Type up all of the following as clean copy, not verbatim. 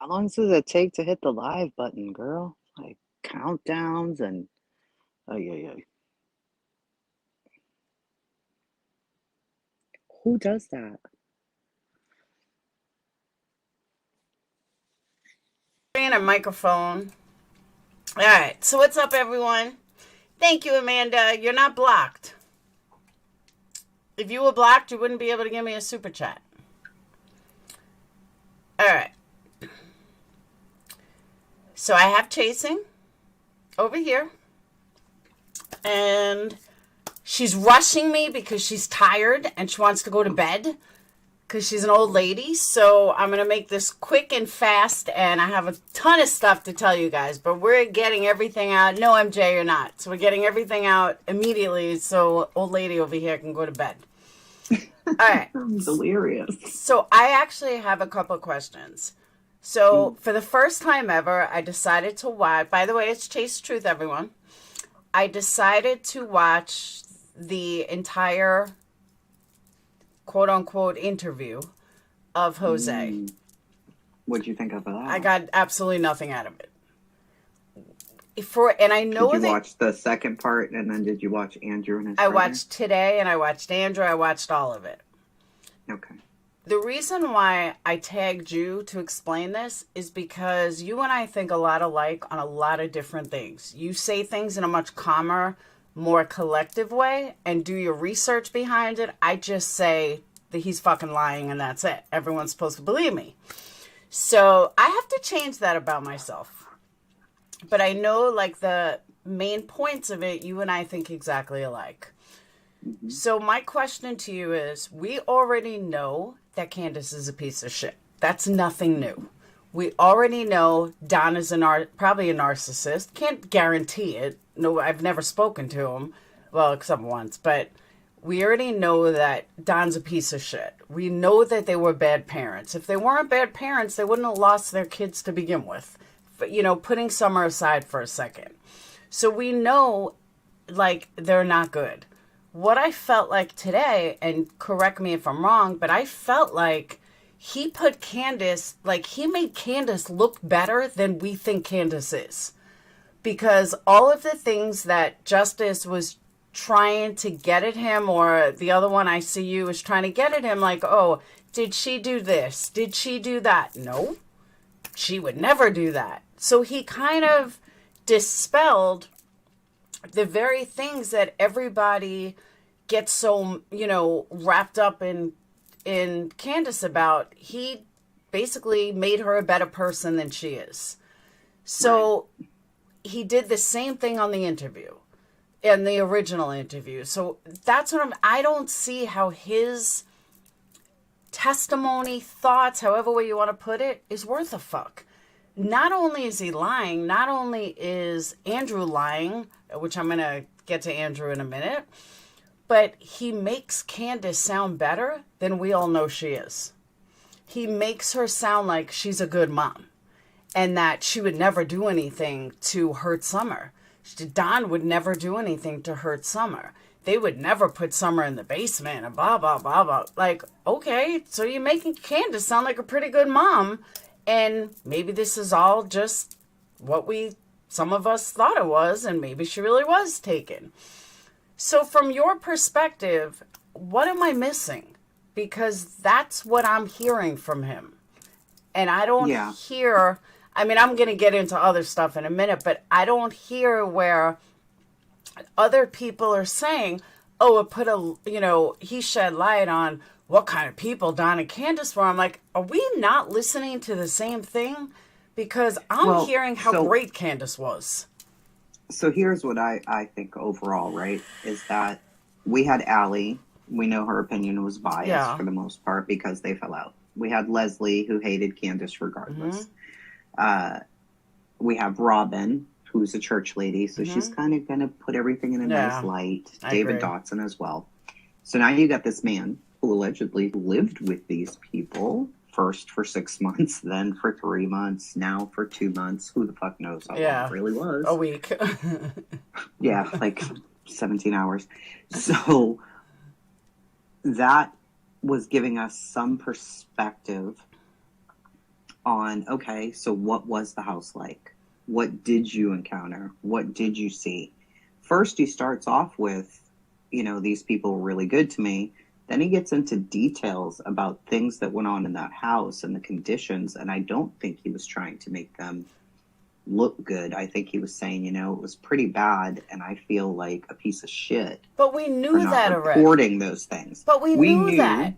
How long does it take to hit the live button, girl? Like countdowns and oh yeah. Who does that? A microphone. All right. So what's up, everyone? Thank you, Amanda. You're not blocked. If you were blocked, you wouldn't be able to give me a super chat. All right. So I have Chasing over here. And she's rushing me because she's tired and she wants to go to bed because she's an old lady. So I'm going to make this quick and fast, and I have a ton of stuff to tell you guys, but we're getting everything out. No, MJ, you're not. So we're getting everything out immediately so old lady over here can go to bed. All right. I'm delirious. So I actually have a couple of questions. So for the first time ever, I decided to watch. By the way, it's Chase Truth, everyone. I decided to watch the entire quote-unquote interview of Jose. What'd you think of that? I got absolutely nothing out of it. And I know Did you watch the second part, and then did you watch Andrew and his I brother? watched today, and I watched Andrew. I watched all of it. Okay. The reason why I tagged you to explain this is because you and I think a lot alike on a lot of different things. You say things in a much calmer, more collective way and do your research behind it. I just say that he's fucking lying and that's it. Everyone's supposed to believe me. So I have to change that about myself. But I know like the main points of it, you and I think exactly alike. Mm-hmm. So my question to you is, we already know that Candus is a piece of shit. That's nothing new. We already know Don is probably a narcissist. Can't guarantee it. No, I've never spoken to him. Well, except once. But we already know that Don's a piece of shit. We know that they were bad parents. If they weren't bad parents, they wouldn't have lost their kids to begin with. But, putting Summer aside for a second. So we know, like, they're not good. What I felt like today, and correct me if I'm wrong, but I felt like he put Candus, like he made Candus look better than we think Candus is. Because all of the things that Justice was trying to get at him, or the other one, ICU, was trying to get at him, like, oh, did she do this? Did she do that? No, she would never do that. So he kind of dispelled the very things that everybody gets so, wrapped up in Candus about. He basically made her a better person than she is. So he did the same thing on the interview, in the original interview. So that's what I don't see how his testimony, thoughts, however way you want to put it, is worth a fuck. Not only is he lying, not only is Andrew lying, which I'm going to get to Andrew in a minute, but he makes Candus sound better than we all know she is. He makes her sound like she's a good mom and that she would never do anything to hurt Summer. Don would never do anything to hurt Summer. They would never put Summer in the basement and blah, blah, blah, blah. Like, okay, so you're making Candus sound like a pretty good mom. And maybe this is all just what some of us thought it was, and maybe she really was taken. So from your perspective, what am I missing? Because that's what I'm hearing from him. And I don't hear, I'm going to get into other stuff in a minute, but I don't hear where other people are saying, oh, it put he shed light on what kind of people Don and Candus were. I'm like, are we not listening to the same thing? Because I'm hearing how great Candus was. So here's what I think overall, right, is that we had Allie. We know her opinion was biased for the most part because they fell out. We had Leslie, who hated Candus regardless. Mm-hmm. We have Robin, who's a church lady, so she's kind of going to put everything in a nice light. David Dotson as well. So now you got this man who allegedly lived with these people, first for 6 months, then for 3 months, now for 2 months. Who the fuck knows how long it really was. A week. Yeah, like 17 hours. So that was giving us some perspective on, okay, so what was the house like? What did you encounter? What did you see? First, he starts off with, these people were really good to me. Then he gets into details about things that went on in that house and the conditions. And I don't think he was trying to make them look good. I think he was saying, it was pretty bad. And I feel like a piece of shit. But we knew for not that reporting already. those things. But we knew that.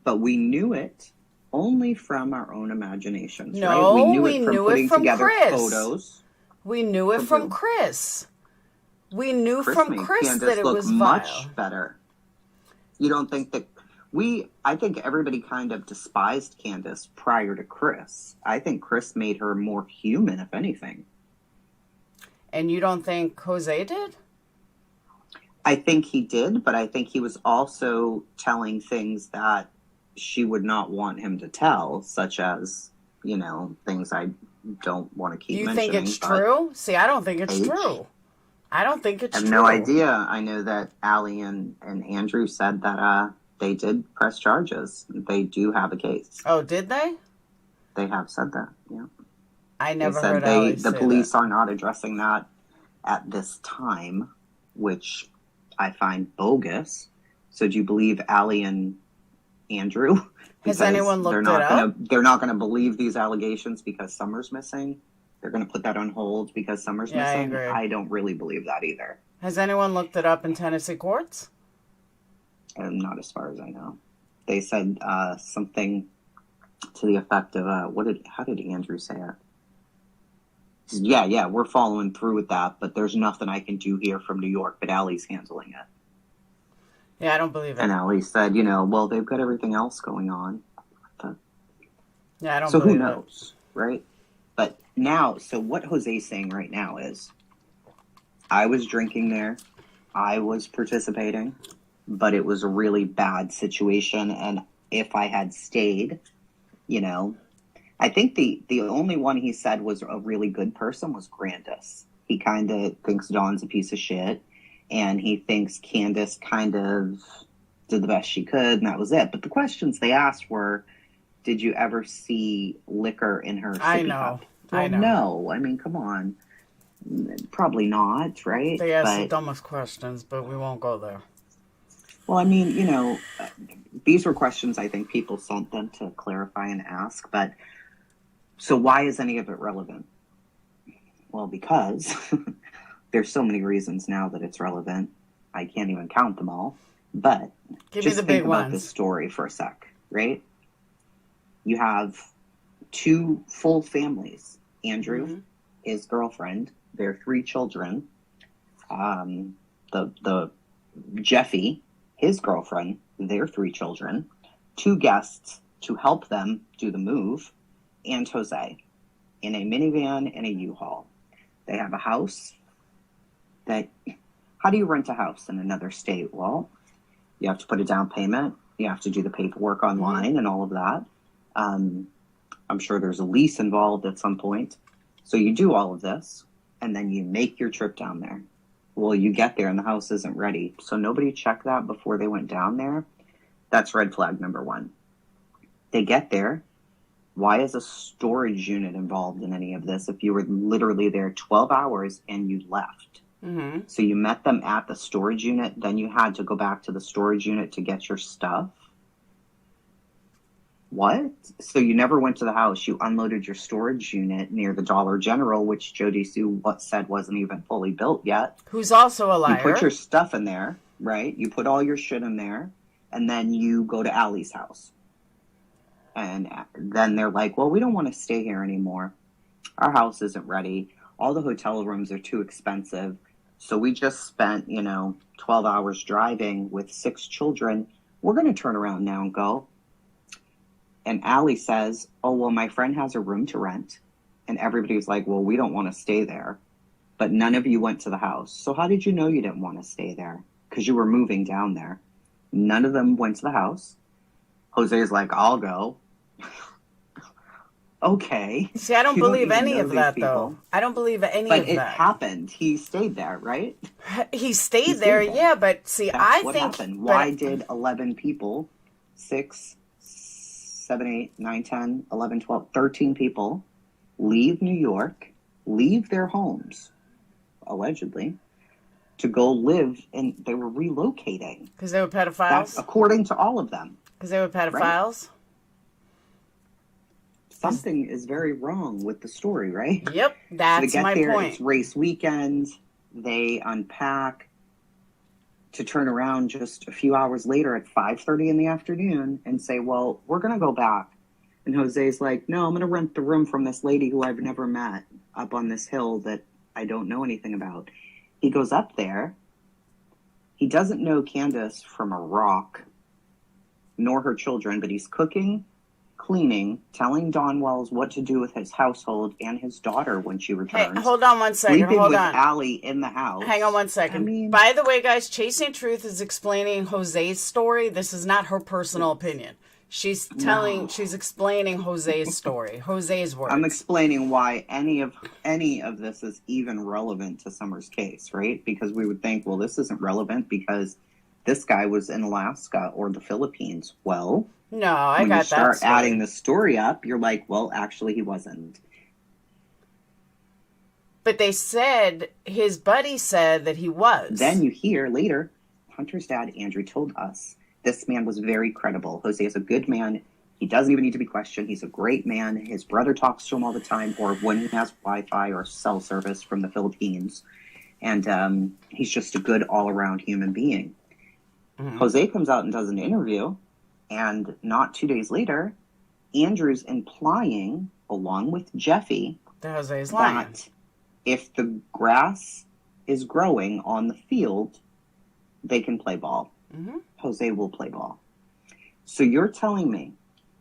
But we knew it only from our own imaginations, no, right? We knew it from together Chris. Photos. We knew it from Chris. We knew from Chris that it was much vile. Better. You don't think that I think everybody kind of despised Candus prior to Chris. I think Chris made her more human, if anything. And you don't think Jose did? I think he did, but I think he was also telling things that she would not want him to tell, such as, things I don't want to keep mentioning. You think it's true? See, I don't think it's true. I don't think it's true. I have no idea. I know that Allie and Andrew said that they did press charges. They do have a case. Oh, did they? They have said that, yeah. I never heard Allie say the police are not addressing that at this time, which I find bogus. So do you believe Allie and Andrew? Has anyone looked it up? They're not going to believe these allegations because Summer's missing. They're going to put that on hold because Summer's missing. I don't really believe that either. Has anyone looked it up in Tennessee courts? Not as far as I know. They said something to the effect of, how did Andrew say it? He said, yeah, we're following through with that, but there's nothing I can do here from New York, but Allie's handling it. Yeah, I don't believe it. And Allie said, well, they've got everything else going on. But... Yeah, I don't believe it. So who knows, right? But now, so what Jose's saying right now is, I was drinking there, I was participating, but it was a really bad situation. And if I had stayed, I think the only one he said was a really good person was Grandis. He kind of thinks Dawn's a piece of shit. And he thinks Candus kind of did the best she could, and that was it. But the questions they asked were, did you ever see liquor in her sippy cup? Well, no. I mean, come on. Probably not, right? They asked the dumbest questions, but we won't go there. Well, I mean, these were questions I think people sent them to clarify and ask. But so why is any of it relevant? Well, because... There's so many reasons now that it's relevant. I can't even count them all. But just think about this story for a sec, right? You have two full families. Andrew, his girlfriend, their 3 children. The Jeffy, his girlfriend, their 3 children. 2 guests to help them do the move. And Jose in a minivan and a U-Haul. They have a house. How do you rent a house in another state? Well, you have to put a down payment. You have to do the paperwork online and all of that. I'm sure there's a lease involved at some point. So you do all of this, and then you make your trip down there. Well, you get there, and the house isn't ready. So nobody checked that before they went down there. That's red flag number 1. They get there. Why is a storage unit involved in any of this if you were literally there 12 hours and you left? So you met them at the storage unit, then you had to go back to the storage unit to get your stuff? What? So you never went to the house. You unloaded your storage unit near the Dollar General, which Jody Sue said wasn't even fully built yet. Who's also a liar. You put your stuff in there, right? You put all your shit in there, and then you go to Allie's house. And then they're like, well, we don't want to stay here anymore. Our house isn't ready. All the hotel rooms are too expensive. So we just spent, 12 hours driving with 6 children. We're going to turn around now and go. And Allie says, oh, well, my friend has a room to rent. And everybody's like, well, we don't want to stay there. But none of you went to the house. So how did you know you didn't want to stay there? Because you were moving down there. None of them went to the house. Jose's like, I'll go. Okay. See, I don't believe any of that, though. I don't believe any of that. But it happened. He stayed there, right? He stayed there, yeah, but see, That's what happened. Why did 11 people, 6, 7, 8, 9, 10, 11, 12, 13 people leave New York, leave their homes, allegedly, to go live, and they were relocating. Because they were pedophiles? That's according to all of them. Because they were pedophiles? Right? Something is very wrong with the story, right? Yep, that's my point. It's race weekend. They unpack to turn around just a few hours later at 5:30 in the afternoon and say, well, we're going to go back. And Jose's like, no, I'm going to rent the room from this lady who I've never met up on this hill that I don't know anything about. He goes up there. He doesn't know Candus from a rock, nor her children, but he's cooking, cleaning, telling Don Wells what to do with his household and his daughter when she returns. Hey, hold on one second. Sleeping hold with on. Allie in the house. Hang on one second. By the way, guys, Chasing Truth is explaining Jose's story. This is not her personal opinion. She's explaining Jose's story, Jose's words. I'm explaining why any of this is even relevant to Summer's case, right? Because we would think, well, this isn't relevant because this guy was in Alaska or the Philippines. Well, no, I got that. When you start adding the story up, you're like, well, actually, he wasn't. But they said, his buddy said that he was. Then you hear later, Hunter's dad, Andrew, told us, this man was very credible. Jose is a good man. He doesn't even need to be questioned. He's a great man. His brother talks to him all the time, or when he has Wi-Fi or cell service from the Philippines. And he's just a good all-around human being. Mm-hmm. Jose comes out and does an interview, and not 2 days later, Andrew's implying, along with Jeffy, that Jose's lying. That if the grass is growing on the field, they can play ball. Mm-hmm. Jose will play ball. So you're telling me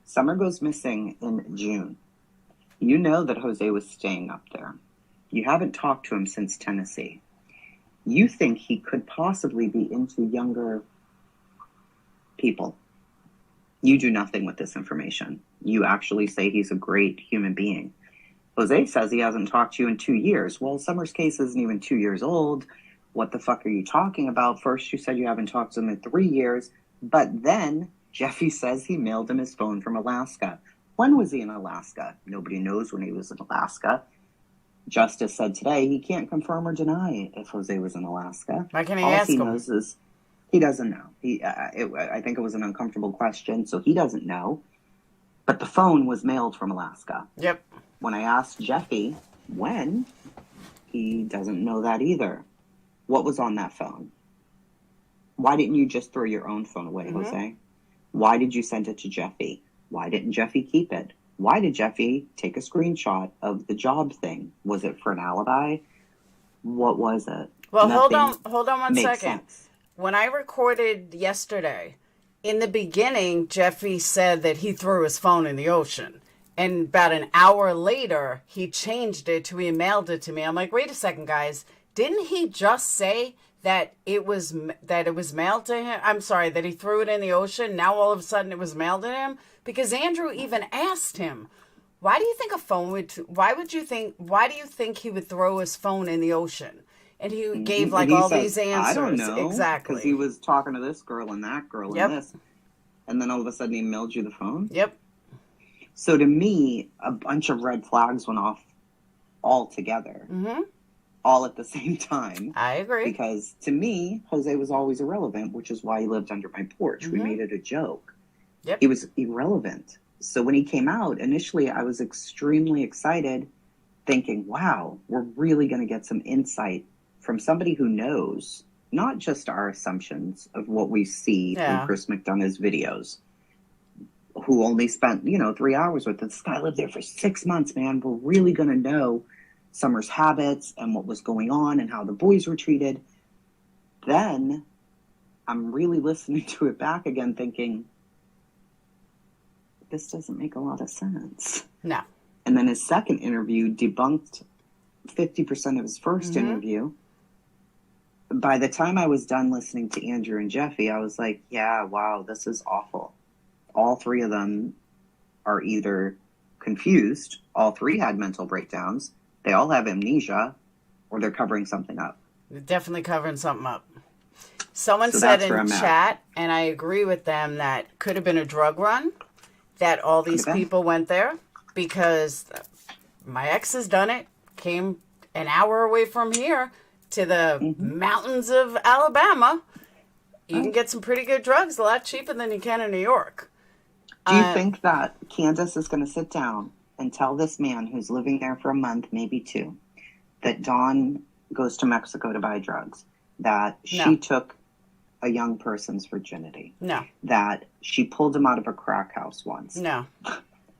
Summer goes missing in June. You know that Jose was staying up there. You haven't talked to him since Tennessee. You think he could possibly be into younger people. You do nothing with this information. You actually say he's a great human being. Jose says he hasn't talked to you in 2 years. Well, Summer's case isn't even 2 years old. What the fuck are you talking about? First, you said you haven't talked to him in 3 years, but then Jeffy says he mailed him his phone from Alaska. When was he in Alaska? Nobody knows when he was in Alaska. Justice said today he can't confirm or deny if Jose was in Alaska. Why can't he ask him? All he knows is he doesn't know. I think it was an uncomfortable question, so he doesn't know. But the phone was mailed from Alaska. Yep. When I asked Jeffy when, he doesn't know that either. What was on that phone? Why didn't you just throw your own phone away, mm-hmm. Jose? Why did you send it to Jeffy? Why didn't Jeffy keep it? Why did Jeffy take a screenshot of the job thing? Was it for an alibi? What was it? Well, hold on one second. Sense. When I recorded yesterday, in the beginning, Jeffy said that he threw his phone in the ocean. And about an hour later, he changed it to he mailed it to me. I'm like, wait a second, guys. Didn't he just say that it was mailed to him? I'm sorry, that he threw it in the ocean. Now all of a sudden it was mailed to him? Because Andrew even asked him, why do you think why do you think he would throw his phone in the ocean? And he gave these answers. I don't know. Exactly. Because he was talking to this girl and that girl and this. And then all of a sudden he mailed you the phone? Yep. So to me, a bunch of red flags went off all together. Mm-hmm. All at the same time. I agree. Because to me, Jose was always irrelevant, which is why he lived under my porch. Mm-hmm. We made it a joke. Yep. He was irrelevant. So when he came out, initially I was extremely excited, thinking, wow, we're really going to get some insight from somebody who knows, not just our assumptions of what we see from Chris McDonough's videos, who only spent, 3 hours with this guy. Lived there for 6 months, man. We're really going to know Summer's habits and what was going on and how the boys were treated. Then I'm really listening to it back again thinking, this doesn't make a lot of sense. No. And then his second interview debunked 50% of his first mm-hmm. interview. By the time I was done listening to Andrew and Jeffy, I was like, yeah, wow, this is awful. All three of them are either confused, all three had mental breakdowns, they all have amnesia, or they're covering something up. They're definitely covering something up. Someone said in chat, and I agree with them, that could have been a drug run. that all Could these have been. people went there because my ex has done it, came an hour away from here to the mountains of Alabama. You can get some pretty good drugs a lot cheaper than you can in New York. Do you think that Candace is going to sit down and tell this man who's living there for a month, maybe two, that Don goes to Mexico to buy drugs, that she took a young person's virginity, that she pulled him out of a crack house once? No.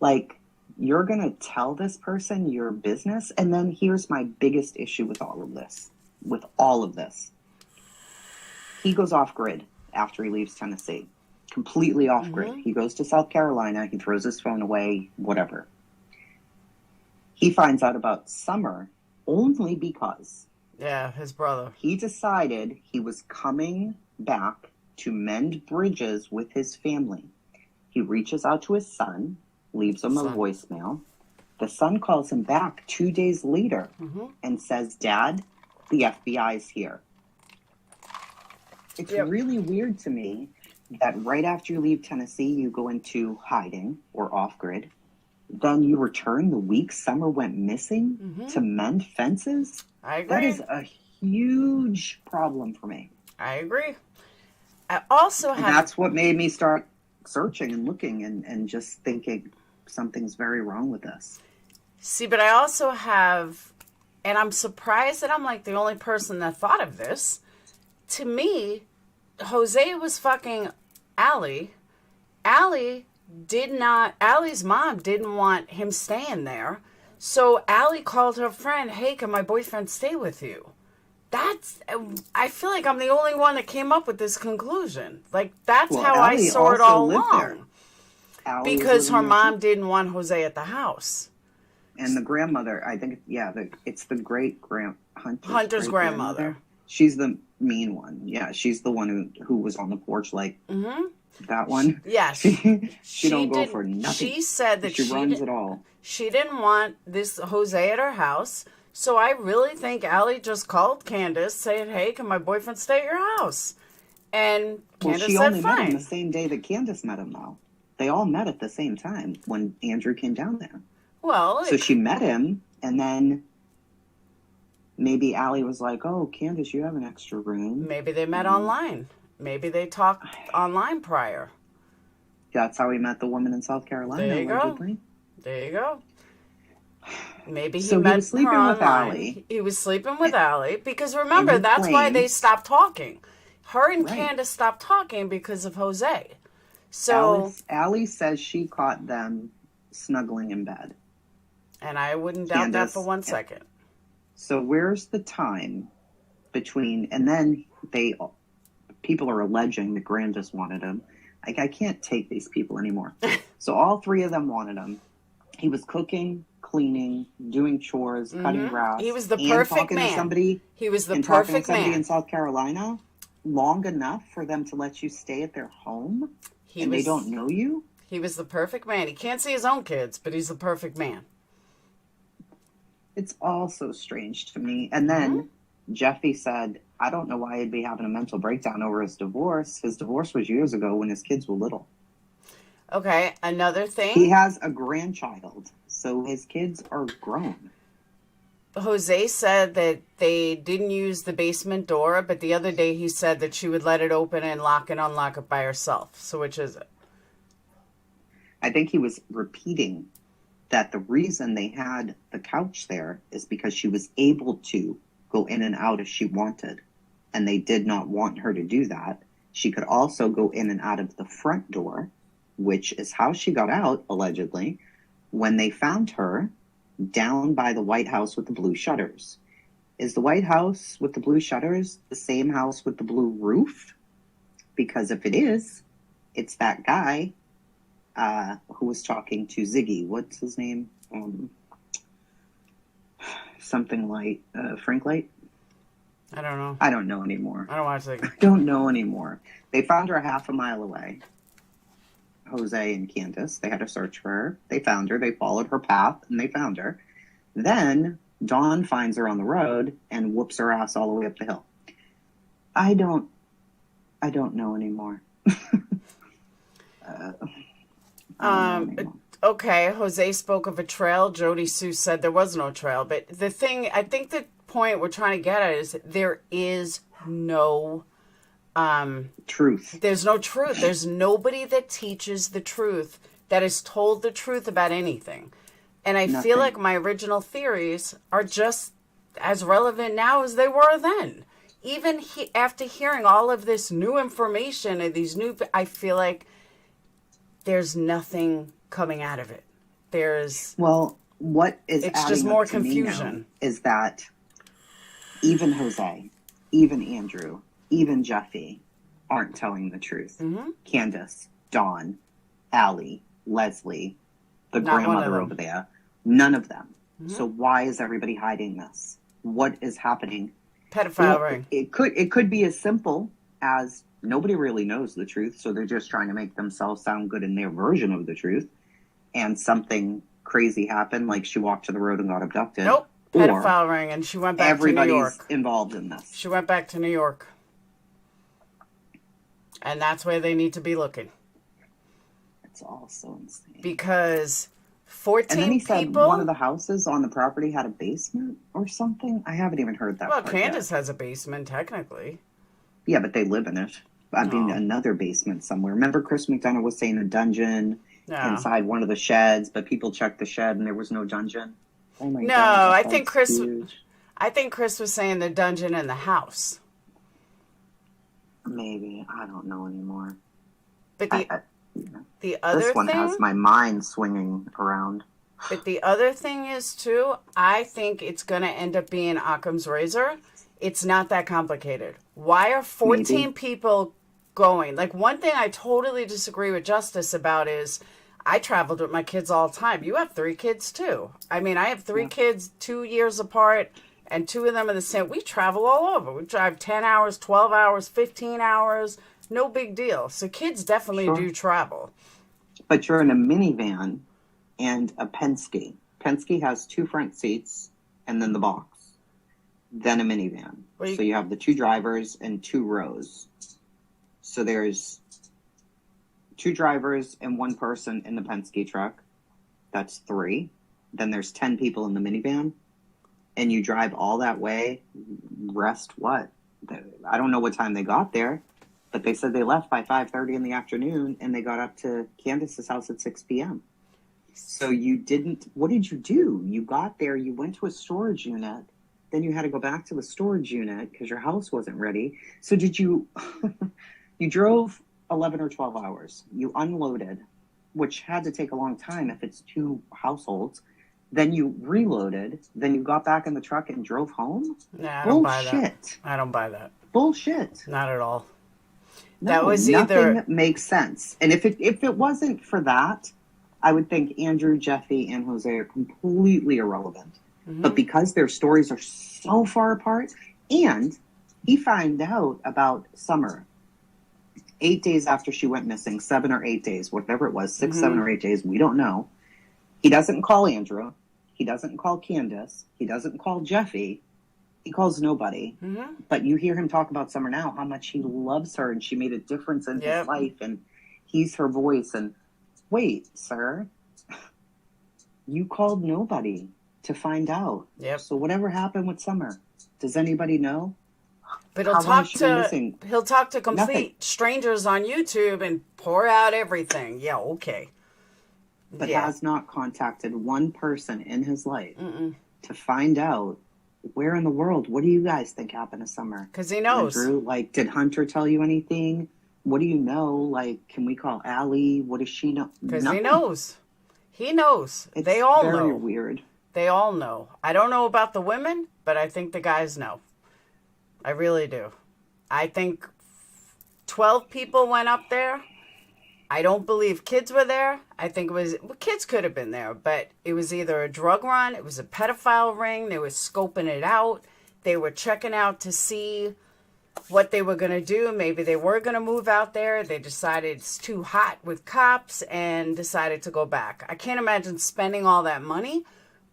Like, you're going to tell this person your business? And then here's my biggest issue with all of this. He goes off grid after he leaves Tennessee. Completely off grid. He goes to South Carolina. He throws his phone away, whatever. He finds out about Summer only because... Yeah, his brother. He decided he was coming back to mend bridges with his family. He reaches out to his son, leaves him a voicemail. The son calls him back 2 days later and says, Dad, the FBI's here. It's really weird to me that right after you leave Tennessee, you go into hiding or off-grid. Then you return the week Summer went missing to mend fences. I agree. That is a huge problem for me. I agree. I also have... That's what made me start searching and looking and just thinking something's very wrong with this. See, but I also have... And I'm surprised that I'm like the only person that thought of this. To me, Jose was fucking Allie. Allie's mom didn't want him staying there. So Allie called her friend, hey, can my boyfriend stay with you? I feel like I'm the only one that came up with this conclusion. Like, that's how Allie I saw it all along. Because her mom didn't want Jose at the house. And the grandmother, I think, it's the Hunter's grandmother. She's the mean one. Yeah, she's the one who was on the porch, like, that one. Yeah. She don't go for nothing. She said that she runs it all. She didn't want this Jose at her house. So I really think Allie just called Candus saying, hey, can my boyfriend stay at your house? And Candus she said, only fine. met him the same day that Candus met him, though. They all met at the same time when Andrew came down there. Well, so she met him, and then maybe Allie was like, oh, Candus, you have an extra room. Maybe they met online. Maybe they talked online prior. That's how he met the woman in South Carolina. There you allegedly. go. There you go. Maybe he met was sleeping her with online. Allie. He was sleeping with Allie because remember that's why they stopped talking. Her and Candus stopped talking because of Jose. So Allie says she caught them snuggling in bed. And I wouldn't doubt that for 1 second. So where's the time between, and then people are alleging that Grandis wanted him. Like, I can't take these people anymore. So all three of them wanted him. He was cooking, cleaning, doing chores, cutting grass. He was the perfect man. He was the perfect man in South Carolina long enough for them to let you stay at their home, they don't know you. He was the perfect man. He can't see his own kids, but he's the perfect man. It's all so strange to me. And then Jeffy said, I don't know why he'd be having a mental breakdown over his divorce. His divorce was years ago when his kids were little. Okay, another thing. He has a grandchild, so his kids are grown. Jose said that they didn't use the basement door, but the other day he said that she would let it open and lock and unlock it by herself. So which is it? I think he was repeating that the reason they had the couch there is because she was able to go in and out if she wanted, and they did not want her to do that. She could also go in and out of the front door, which is how she got out, allegedly, when they found her down by the White House with the blue shutters. Is the White House with the blue shutters the same house with the blue roof? Because if it is, it's that guy who was talking to Ziggy. What's his name? Something like Frank Light? I don't know. I don't know anymore. I don't watch Ziggy. I don't know anymore. They found her half a mile away. Jose and Candus. They had to search for her. They found her. They followed her path, and they found her. Then Dawn finds her on the road and whoops her ass all the way up the hill. I don't know anymore. I don't know anymore. Okay, Jose spoke of a trail. Jody Sue said there was no trail. But the thing, I think the point we're trying to get at is there is no truth. There's no truth. There's nobody that teaches the truth, that is told the truth about anything. And I feel like my original theories are just as relevant now as they were then. Even after hearing all of this new information and these new, I feel like there's nothing coming out of it. Well, what is it's adding just more up to confusion. Me now is that even Jose, even Andrew, even Jeffy aren't telling the truth. Mm-hmm. Candus, Don, Allie, Leslie, the Not grandmother over there, none of them. Mm-hmm. So why is everybody hiding this? What is happening? Pedophile ring. It could be as simple as nobody really knows the truth, so they're just trying to make themselves sound good in their version of the truth. And something crazy happened, like she walked to the road and got abducted. Nope. Pedophile ring, and she went back to New York. Everybody's involved in this. She went back to New York. And that's where they need to be looking. It's all so insane. Because 14 people... And then he said one of the houses on the property had a basement or something. I haven't even heard that Well, part Candus yet. has a basement, technically. Yeah, but they live in it. I mean, another basement somewhere. Remember Chris McDonough was saying a dungeon inside one of the sheds, but people checked the shed and there was no dungeon? Oh my God. I think Chris was saying the dungeon in the house. Maybe. I don't know anymore. But the other this one thing, has my mind swinging around. But the other thing is, too, I think it's going to end up being Occam's razor. It's not that complicated. Why are 14 people going? Like, one thing I totally disagree with Justice about is I traveled with my kids all the time. You have 3 kids, too. I mean, I have 3 kids 2 years apart, and 2 of them are the same. We travel all over. We drive 10 hours, 12 hours, 15 hours. No big deal. So kids definitely do travel. But you're in a minivan and a Penske. Penske has 2 front seats and then the box. Then a minivan. So you have the 2 drivers and 2 rows. So there's 2 drivers and 1 person in the Penske truck. That's 3. Then there's 10 people in the minivan. And you drive all that way. Rest what? I don't know what time they got there. But they said they left by 5:30 in the afternoon. And they got up to Candus's house at 6 p.m. So you didn't... What did you do? You got there. You went to a storage unit. Then you had to go back to the storage unit because your house wasn't ready. So did you... You drove 11 or 12 hours. You unloaded, which had to take a long time if it's 2 households. Then you reloaded. Then you got back in the truck and drove home? Nah, I don't buy that. I don't buy that. Bullshit. Not at all. No, that was nothing makes sense. And if it wasn't for that, I would think Andrew, Jeffy, and Jose are completely irrelevant. Mm-hmm. But because their stories are so far apart, and he found out about Summer 8 days after she went missing, 7 or 8 days, whatever it was, 6, 7 or 8 days, we don't know. He doesn't call Andrew. He doesn't call Candus. He doesn't call Jeffy. He calls nobody. Mm-hmm. But you hear him talk about Summer now, how much he loves her and she made a difference in his life and he's her voice. And wait, sir, you called nobody to find out. Yep. So whatever happened with Summer, does anybody know? But he'll talk to complete strangers on YouTube and pour out everything. Yeah, okay. But has not contacted one person in his life to find out where in the world, what do you guys think happened to Summer? Because he knows. Andrew, like, did Hunter tell you anything? What do you know? Like, can we call Allie? What does she know? Because he knows. He knows. They all know. Very weird. They all know. I don't know about the women, but I think the guys know. I really do. I think 12 people went up there. I don't believe kids were there. I think kids could have been there, but it was either a drug run, it was a pedophile ring, they were scoping it out, they were checking out to see what they were going to do. Maybe they were going to move out there. They decided it's too hot with cops and decided to go back. I can't imagine spending all that money.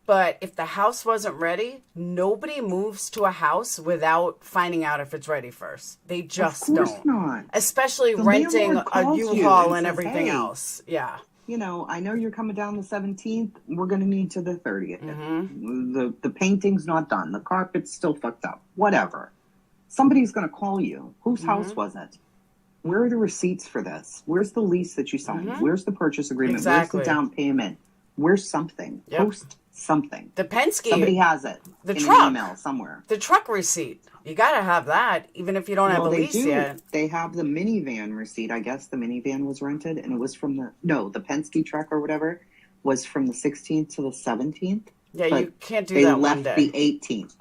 But if the house wasn't ready, nobody moves to a house without finding out if it's ready first. They just don't. Not. Especially renting a U-Haul and everything else. Yeah. I know you're coming down the 17th. We're going to need to the 30th. The painting's not done. The carpet's still fucked up. Whatever. Somebody's going to call you. Whose house was it? Where are the receipts for this? Where's the lease that you signed? Where's the purchase agreement? Exactly. Where's the down payment? Where's something? Yep. Post something. The Penske. Somebody has it. The in truck. an email somewhere. The truck receipt. You got to have that, even if you don't have a lease yet. They have the minivan receipt. I guess the minivan was rented, and it was from the Penske truck or whatever was from the 16th to the 17th. Yeah, you can't do that one day. They left the 18th.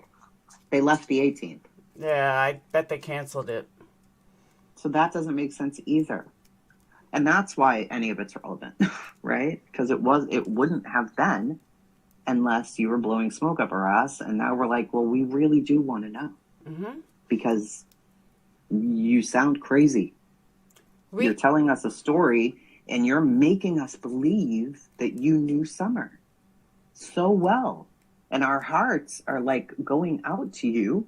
They left the 18th. Yeah, I bet they canceled it. So that doesn't make sense either. And that's why any of it's relevant, right? Because it wouldn't have been unless you were blowing smoke up our ass. And now we're like, well, we really do want to know. Because you sound crazy. You're telling us a story and you're making us believe that you knew Summer so well. And our hearts are like going out to you.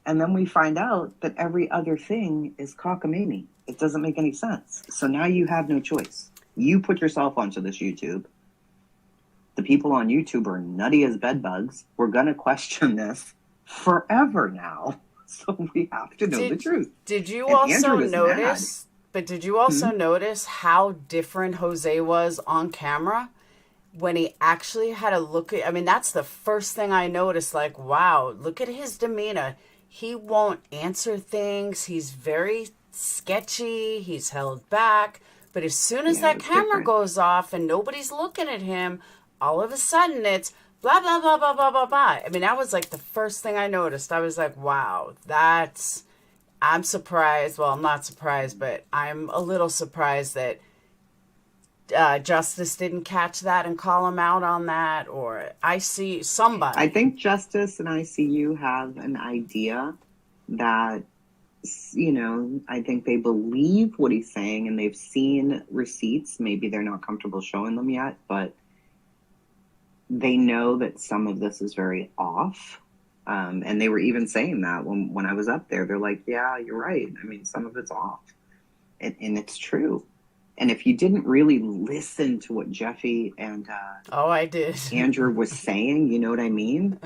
And then we find out that every other thing is cockamamie. It doesn't make any sense. So now you have no choice. You put yourself onto this YouTube. The people on YouTube are nutty as bedbugs. We're going to question this forever now. So we have to know the truth. Did you also notice, but did you also notice how different Jose was on camera? When he actually had a look at, I mean, that's the first thing I noticed. Like, wow, look at his demeanor. He won't answer things. He's very sketchy. He's held back. But as soon as that camera goes off and nobody's looking at him, all of a sudden it's blah, blah, blah, blah, blah, blah, blah. I mean, that was like the first thing I noticed. I was like, wow, I'm surprised. Well, I'm not surprised, but I'm a little surprised that Justice didn't catch that and call him out on that, or I see somebody. I think Justice and ICU have an idea that, I think they believe what he's saying and they've seen receipts. Maybe they're not comfortable showing them yet, but they know that some of this is very off. And they were even saying that when I was up there. They're like, yeah, you're right. I mean, some of it's off. And it's true. And if you didn't really listen to what Jeffy and I did. Andrew was saying, you know what I mean?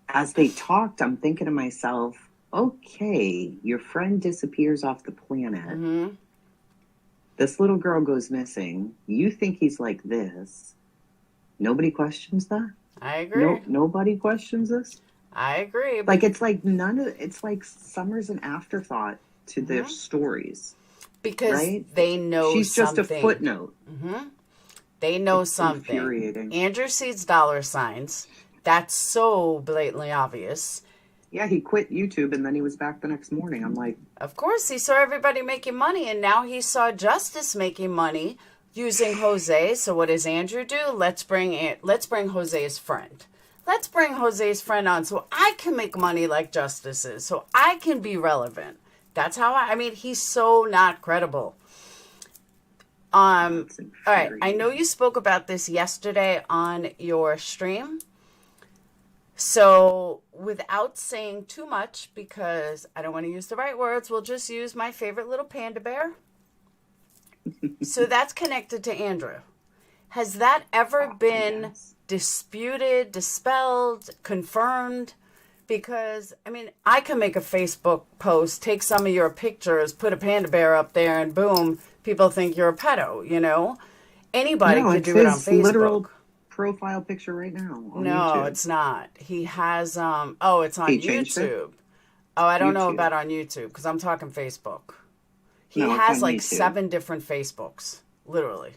As they talked, I'm thinking to myself, okay, your friend disappears off the planet. This little girl goes missing. You think he's like this. Nobody questions that? I agree. Nobody questions this? I agree. Like, it's like it's like Summer's an afterthought to their stories. Because they know she's something. Just a footnote. They know something. Infuriating. Andrew sees dollar signs. That's so blatantly obvious. Yeah, he quit YouTube and then he was back the next morning. I'm like, of course, he saw everybody making money, and now he saw Justice making money using Jose. So what does Andrew do? Let's bring Jose's friend. Let's bring Jose's friend on so I can make money like Justice is, so I can be relevant. That's how I mean, he's so not credible. All right. I know you spoke about this yesterday on your stream. So without saying too much, because I don't want to use the right words, we'll just use my favorite little panda bear. So that's connected to Andrew. Has that ever been disputed, dispelled, confirmed? Because, I mean, I can make a Facebook post, take some of your pictures, put a panda bear up there, and boom, people think you're a pedo, Anybody could do it on Facebook. It's his literal profile picture right now on No, YouTube. It's not. He has, it's on YouTube. Oh, I don't know about on YouTube, because I'm talking Facebook. He has like YouTube. 7 different Facebooks, literally.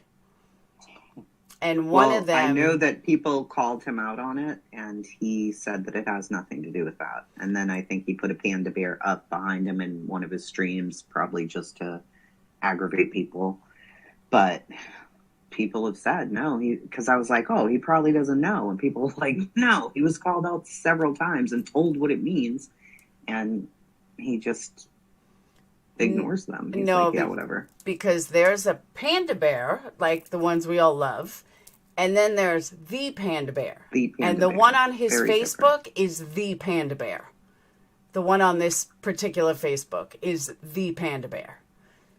And one of them... I know that people called him out on it, and he said that it has nothing to do with that. And then I think he put a panda bear up behind him in one of his streams, probably just to aggravate people. But people have said, no, because I was like, oh, he probably doesn't know. And people were like, no, he was called out several times and told what it means. And he just ignores them. He's like, yeah, whatever. Because there's a panda bear, like the ones we all love. And then there's the panda bear. The one on his Facebook is the panda bear. The one on this particular Facebook is the panda bear.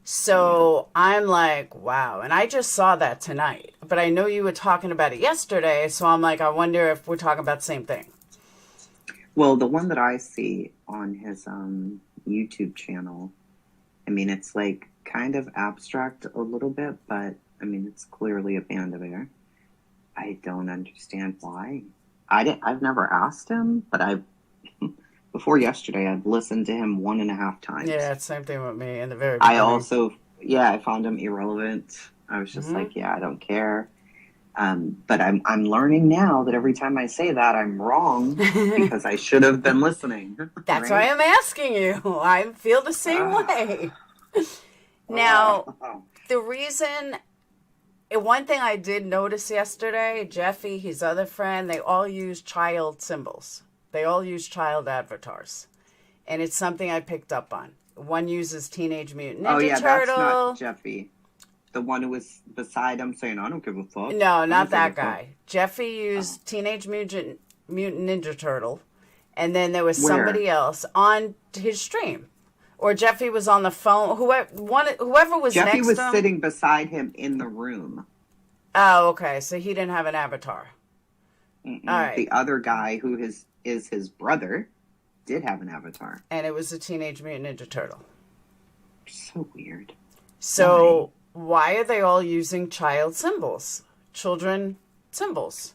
So I'm like, wow. And I just saw that tonight. But I know you were talking about it yesterday. So I'm like, I wonder if we're talking about the same thing. Well, the one that I see on his YouTube channel, I mean, it's like kind of abstract a little bit, but I mean, it's clearly a panda bear. I don't understand why. I've never asked him, but before yesterday, I'd listened to him 1.5 times. Yeah, same thing with me in the very beginning. I found him irrelevant. I was just like, yeah, I don't care. But I'm learning now that every time I say that, I'm wrong because I should have been listening. That's why I'm asking you. I feel the same way. Now, the reason... One thing I did notice yesterday, Jeffy, his other friend, they all use child symbols. They all use child avatars. And it's something I picked up on. One uses Teenage Mutant Ninja Turtle. That's not Jeffy. The one who was beside him saying, I don't give a fuck. No, not that guy. Jeffy used Teenage Mutant Ninja Turtle. And then there was somebody else on his stream. Or Jeffy was on the phone. Whoever was Jeffy next was to him. sitting beside him in the room. Oh, okay. So he didn't have an avatar. All right. The other guy who is his brother did have an avatar. And it was a Teenage Mutant Ninja Turtle. So weird. So why are they all using child symbols? Children symbols.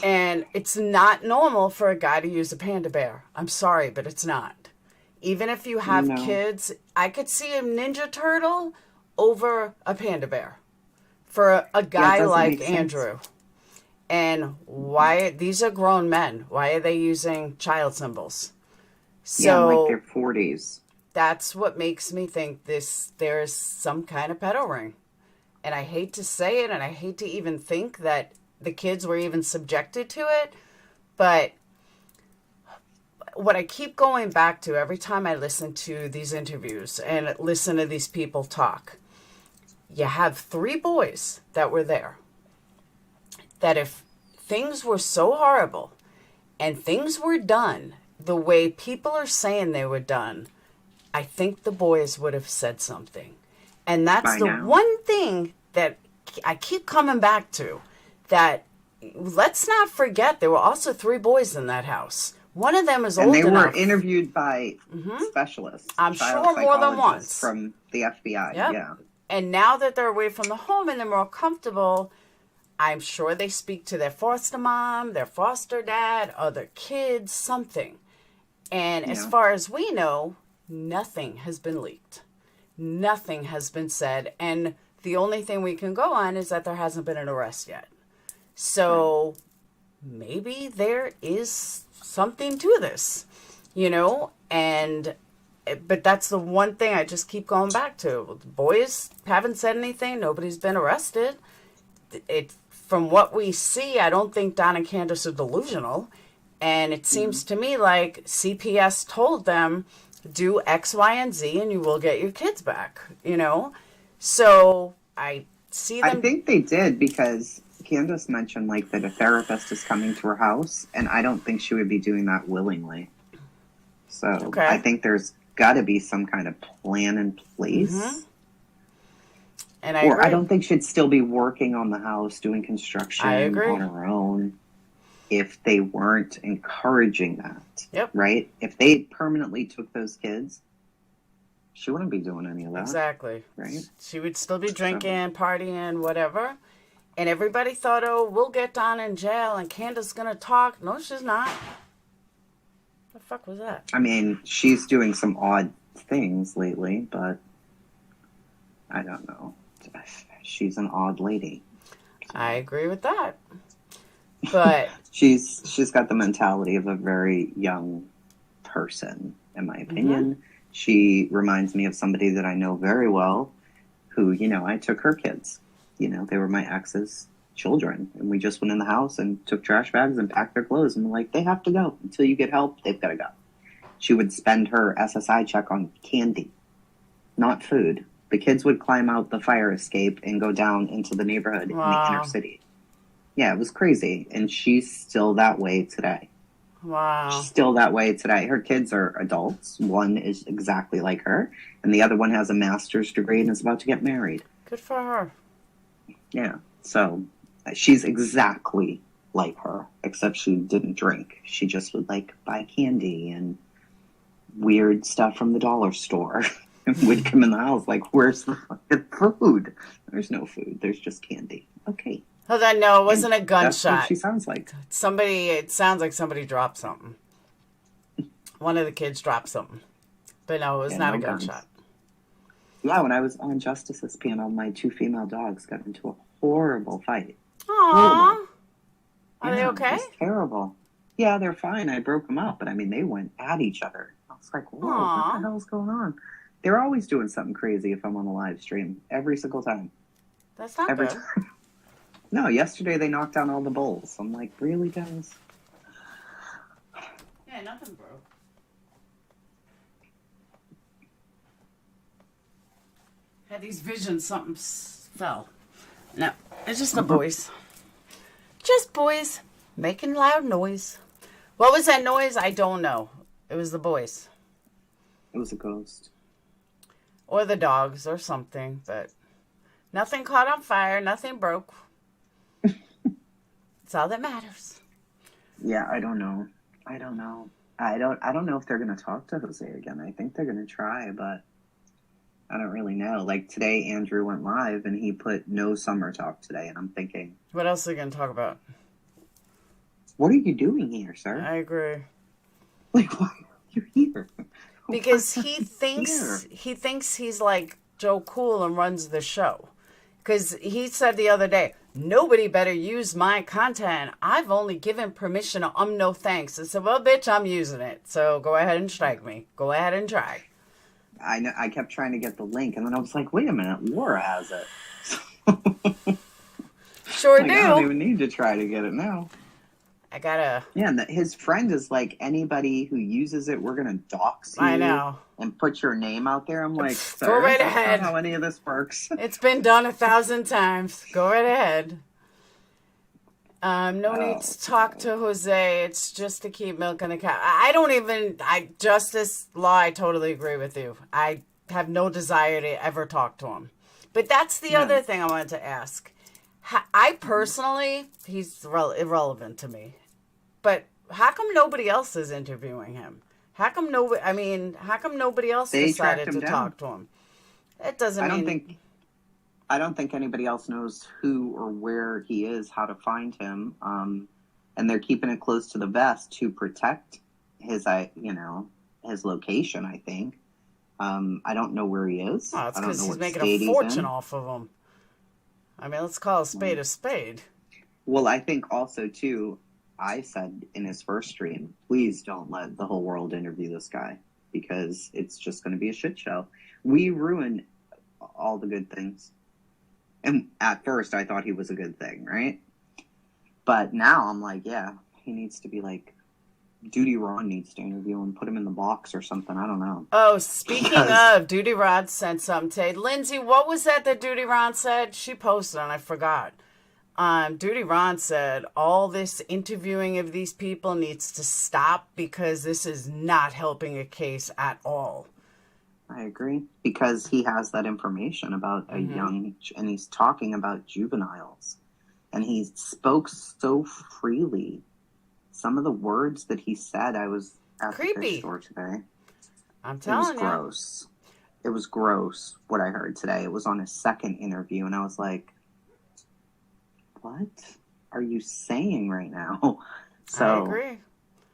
And it's not normal for a guy to use a panda bear. I'm sorry, but it's not. Even if you have kids, I could see a Ninja Turtle over a panda bear for a guy like Andrew. And why, these are grown men. Why are they using child symbols? So, like their 40s. That's what makes me think there's some kind of pedo ring. And I hate to say it, and I hate to even think that the kids were even subjected to it, but what I keep going back to every time I listen to these interviews and listen to these people talk, you have 3 boys that were there. That if things were so horrible and things were done the way people are saying they were done, I think the boys would have said something. And that's one thing that I keep coming back to, that let's not forget there were also 3 boys in that house. One of them is old enough. And they were interviewed by specialists. I'm sure more than once. From the FBI, yeah. And now that they're away from the home and they're more comfortable, I'm sure they speak to their foster mom, their foster dad, other kids, something. And as far as we know, nothing has been leaked. Nothing has been said. And the only thing we can go on is that there hasn't been an arrest yet. So maybe there is something to this, but that's the one thing I just keep going back to. The boys haven't said anything. Nobody's been arrested. From what we see, I don't think Don and Candus are delusional. And it seems to me like CPS told them, do X, Y, and Z, and you will get your kids back, So I see them. I think they did, because Candace mentioned that a therapist is coming to her house, and I don't think she would be doing that willingly. So I think there's got to be some kind of plan in place. And I don't think she'd still be working on the house, doing construction on her own, if they weren't encouraging that. Yep. Right? If they permanently took those kids, she wouldn't be doing any of that. Exactly. Right? She would still be drinking, partying, whatever. And everybody thought, oh, we'll get Don in jail and Candace's going to talk. No, she's not. The fuck was that? I mean, she's doing some odd things lately, but I don't know. She's an odd lady. I agree with that. But she's got the mentality of a very young person, in my opinion. She reminds me of somebody that I know very well who, I took her kids. They were my ex's children. And we just went in the house and took trash bags and packed their clothes. And we're like, they have to go. Until you get help, they've got to go. She would spend her SSI check on candy, not food. The kids would climb out the fire escape and go down into the neighborhood in the inner city. Yeah, it was crazy. And she's still that way today. Wow. She's still that way today. Her kids are adults. One is exactly like her, and the other one has a master's degree and is about to get married. Good for her. Yeah. So she's exactly like her, except she didn't drink. She just would like buy candy and weird stuff from the dollar store. And would come in the house like, where's the fucking food? There's no food. There's just candy. Okay. Hold on, no, it wasn't a gunshot. That's what she sounds like. It sounds like somebody dropped something. One of the kids dropped something. But no, it was not a gunshot. Yeah, when I was on Justice's panel, my 2 female dogs got into a horrible fight. Aww. Are they okay? It was terrible. Yeah, they're fine. I broke them up, but I mean, they went at each other. I was like, whoa, what the hell's going on? They're always doing something crazy if I'm on a live stream. Every single time. That's not good. Time. No, yesterday they knocked down all the bowls. I'm like, really, guys? Yeah, nothing broke. Had these visions, something fell. No, it's just the boys. Just boys making loud noise. What was that noise? I don't know. It was the boys. It was a ghost. Or the dogs or something, but nothing caught on fire, nothing broke. It's all that matters. Yeah, I don't know. I don't know if they're going to talk to Jose again. I think they're going to try, but I don't really know. Like today, Andrew went live and he put no summer talk today, and I'm thinking, what else are they going to talk about? What are you doing here, sir? I agree. Like, why are you here? Because he thinks he's like Joe Cool and runs the show. Because he said the other day, nobody better use my content. I've only given permission to no thanks. I said, well, bitch, I'm using it. So go ahead and strike me. Go ahead and try. I know. I kept trying to get the link, and then I was like, wait a minute, Laura has it. Sure do. I don't even need to try to get it now. I gotta. Yeah, and his friend is like, anybody who uses it, we're gonna dox you. I know. And put your name out there. I'm like, go right that's ahead. Not how any of this works. It's been done 1,000 times. Go right ahead. No need to talk to Jose. It's just to keep milking the cow. Justice Law, I totally agree with you. I have no desire to ever talk to him. But that's the other thing I wanted to ask. I personally, he's irrelevant to me. But how come nobody else is interviewing him? How come nobody else decided to talk to him? It doesn't mean... I don't think anybody else knows who or where he is, how to find him. And they're keeping it close to the vest to protect his location, I think. I don't know where he is. Oh, it's because he's making a fortune off of him. I mean, let's call a spade a spade. Well, I think also, too, I said in his first stream, please don't let the whole world interview this guy because it's just going to be a shit show. We ruin all the good things. And at first, I thought he was a good thing, right? But now I'm like, yeah, he needs to be like, Duty Ron needs to interview him, put him in the box or something. I don't know. Oh, speaking of, Duty Ron sent something today. Lindsay, what was that Duty Ron said? She posted and I forgot. Duty Ron said, all this interviewing of these people needs to stop because this is not helping a case at all. I agree. Because he has that information about a young, and he's talking about juveniles. And he spoke so freely. Some of the words that he said, I was at the fish store today. I'm telling you. It was gross. It was gross what I heard today. It was on his second interview, and I was like, what are you saying right now? So I agree.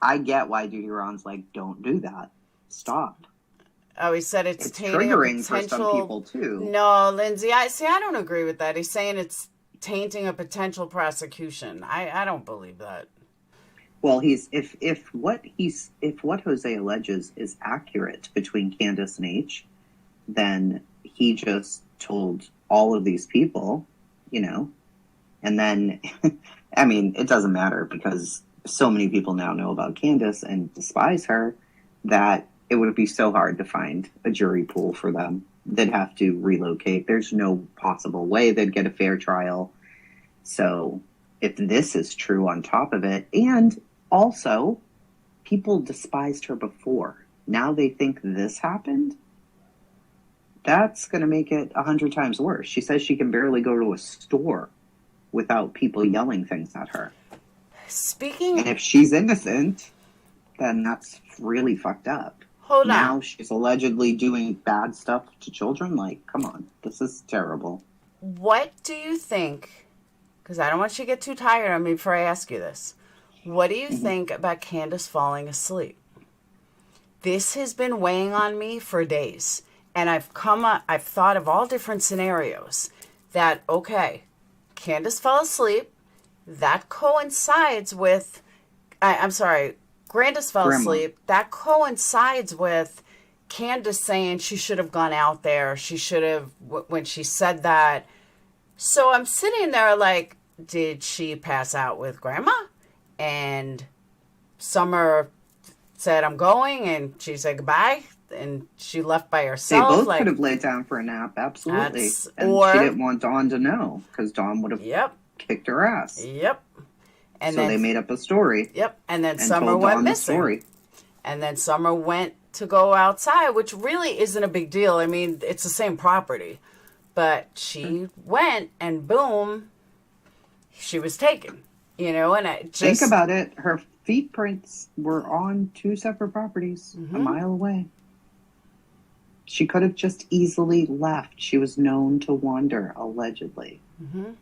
I get why Duty Ron's like, don't do that. Stop. Oh, he said it's triggering for some people too. No, Lindsay, I don't agree with that. He's saying it's tainting a potential prosecution. I don't believe that. Well, if what Jose alleges is accurate between Candus and H, then he just told all of these people, and then I mean, it doesn't matter because so many people now know about Candus and despise her that it would be so hard to find a jury pool for them. They'd have to relocate. There's no possible way they'd get a fair trial. So if this is true on top of it, and also people despised her before. Now they think this happened? That's going to make it 100 times worse. She says she can barely go to a store without people yelling things at her. And if she's innocent, then that's really fucked up. Hold on. Now she's allegedly doing bad stuff to children? Like, come on. This is terrible. What do you think, because I don't want you to get too tired on me before I ask you this. What do you think about Candus falling asleep? This has been weighing on me for days. And I've thought of all different scenarios that, okay, Candus fell asleep. That coincides with, Grandis fell asleep. That coincides with Candus saying she should have gone out there. She should have, when she said that. So I'm sitting there like, did she pass out with Grandma? And Summer said, I'm going, and she said goodbye, and she left by herself. They both could have laid down for a nap, absolutely. And she didn't want Dawn to know, because Dawn would have kicked her ass. Yep. And so they made up a story. Yep. And then Summer went missing. And then Summer went to go outside, which really isn't a big deal. I mean, it's the same property. But she went, and boom, she was taken. You know, and I just... Think about it. Her feet prints were on 2 separate properties a mile away. She could have just easily left. She was known to wander, allegedly.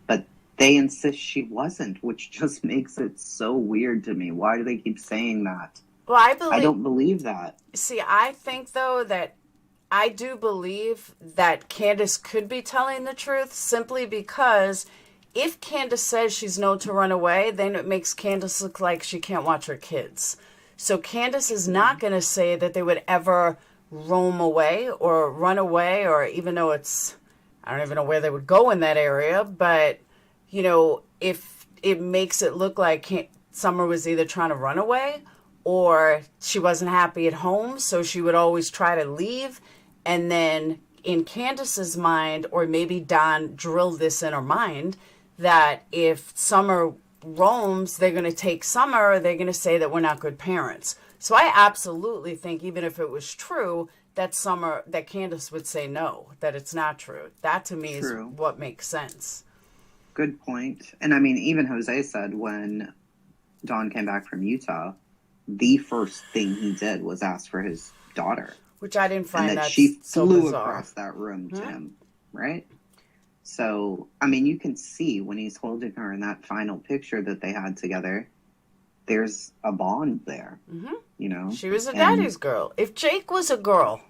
But they insist she wasn't, which just makes it so weird to me. Why do they keep saying that? Well, I don't believe that. See, I think, though, that I do believe that Candus could be telling the truth simply because if Candus says she's known to run away, then it makes Candus look like she can't watch her kids. So Candus is not going to say that they would ever roam away or run away, or even though it's, I don't even know where they would go in that area, but, you know, if it makes it look like Summer was either trying to run away or she wasn't happy at home, so she would always try to leave, and then in Candus's mind, or maybe Don drilled this in her mind, that if Summer roams, they're going to take Summer, or they're going to say that we're not good parents. So I absolutely think, even if it was true, that Candus would say no, that it's not true. That to me is what makes sense. Good point. And I mean, even Jose said when Don came back from Utah, the first thing he did was ask for his daughter. Which I didn't find and that that she flew so bizarre. Across that room to him, right? So, I mean, you can see when he's holding her in that final picture that they had together, there's a bond there, you know? She was a daddy's girl. If Jake was a girl,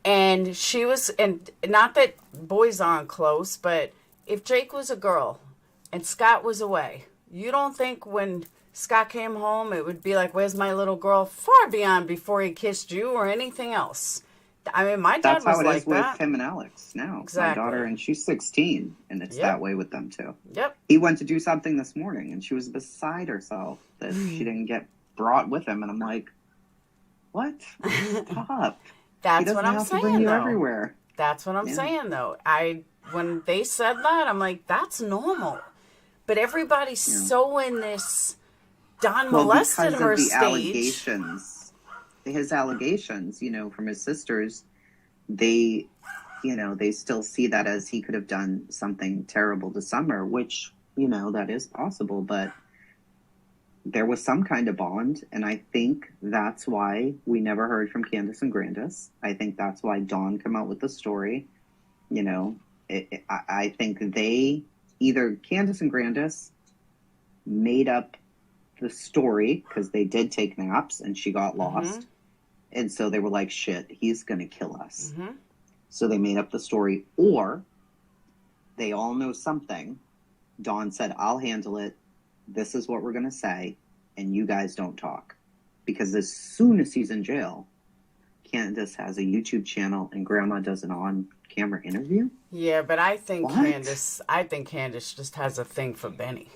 and she was, and not that boys aren't close, but if Jake was a girl and Scott was away, you don't think when Scott came home it would be like, where's my little girl? Far beyond before he kissed you or anything else. I mean, my dad was like that. That's how it is with him and Alex now. Exactly. My daughter, and she's 16, and it's that way with them too. Yep. He went to do something this morning, and she was beside herself that she didn't get brought with him, and I'm like, what? Stop. That's what I'm saying, bring you though. Everywhere. That's what I'm saying, though. When they said that, I'm like, that's normal. But everybody's so in this Don molested her stage. Allegations. His allegations, you know, from his sisters, they still see that as he could have done something terrible to Summer, which, you know, that is possible, but there was some kind of bond, and I think that's why we never heard from Candus and Grandis. I think that's why Dawn came out with the story. You know, I think they, either Candus and Grandis made up the story because they did take naps and she got lost. And so they were like, shit, he's going to kill us. So they made up the story. Or they all know something. Dawn said, I'll handle it. This is what we're going to say. And you guys don't talk. Because as soon as he's in jail, Candus has a YouTube channel and Grandma does an on-camera interview. Yeah, but I think Candus just has a thing for Benny.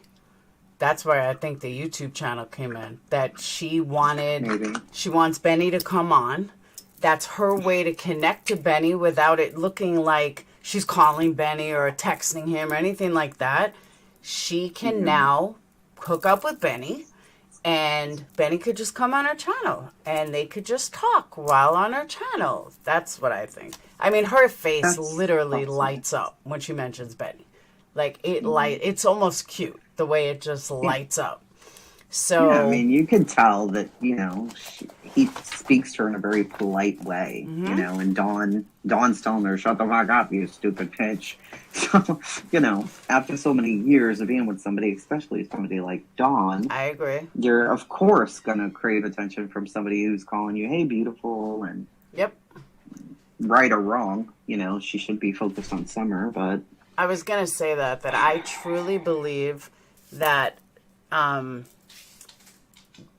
That's where I think the YouTube channel came in. That she wants Benny to come on. That's her way to connect to Benny without it looking like she's calling Benny or texting him or anything like that. She can now hook up with Benny And Benny could just come on her channel and they could just talk while on her channel. That's what I think. I mean, her face That's literally possible. lights up when she mentions Benny. Like, it's almost cute the way it just lights up. So, yeah, I mean, you could tell that, he speaks to her in a very polite way, and Dawn's telling her, shut the fuck up, you stupid bitch. So, after so many years of being with somebody, especially somebody like Dawn, I agree. You're, of course, going to crave attention from somebody who's calling you, hey, beautiful, and Yep. right or wrong, she should be focused on Summer, but... I was going to say that I truly believe that,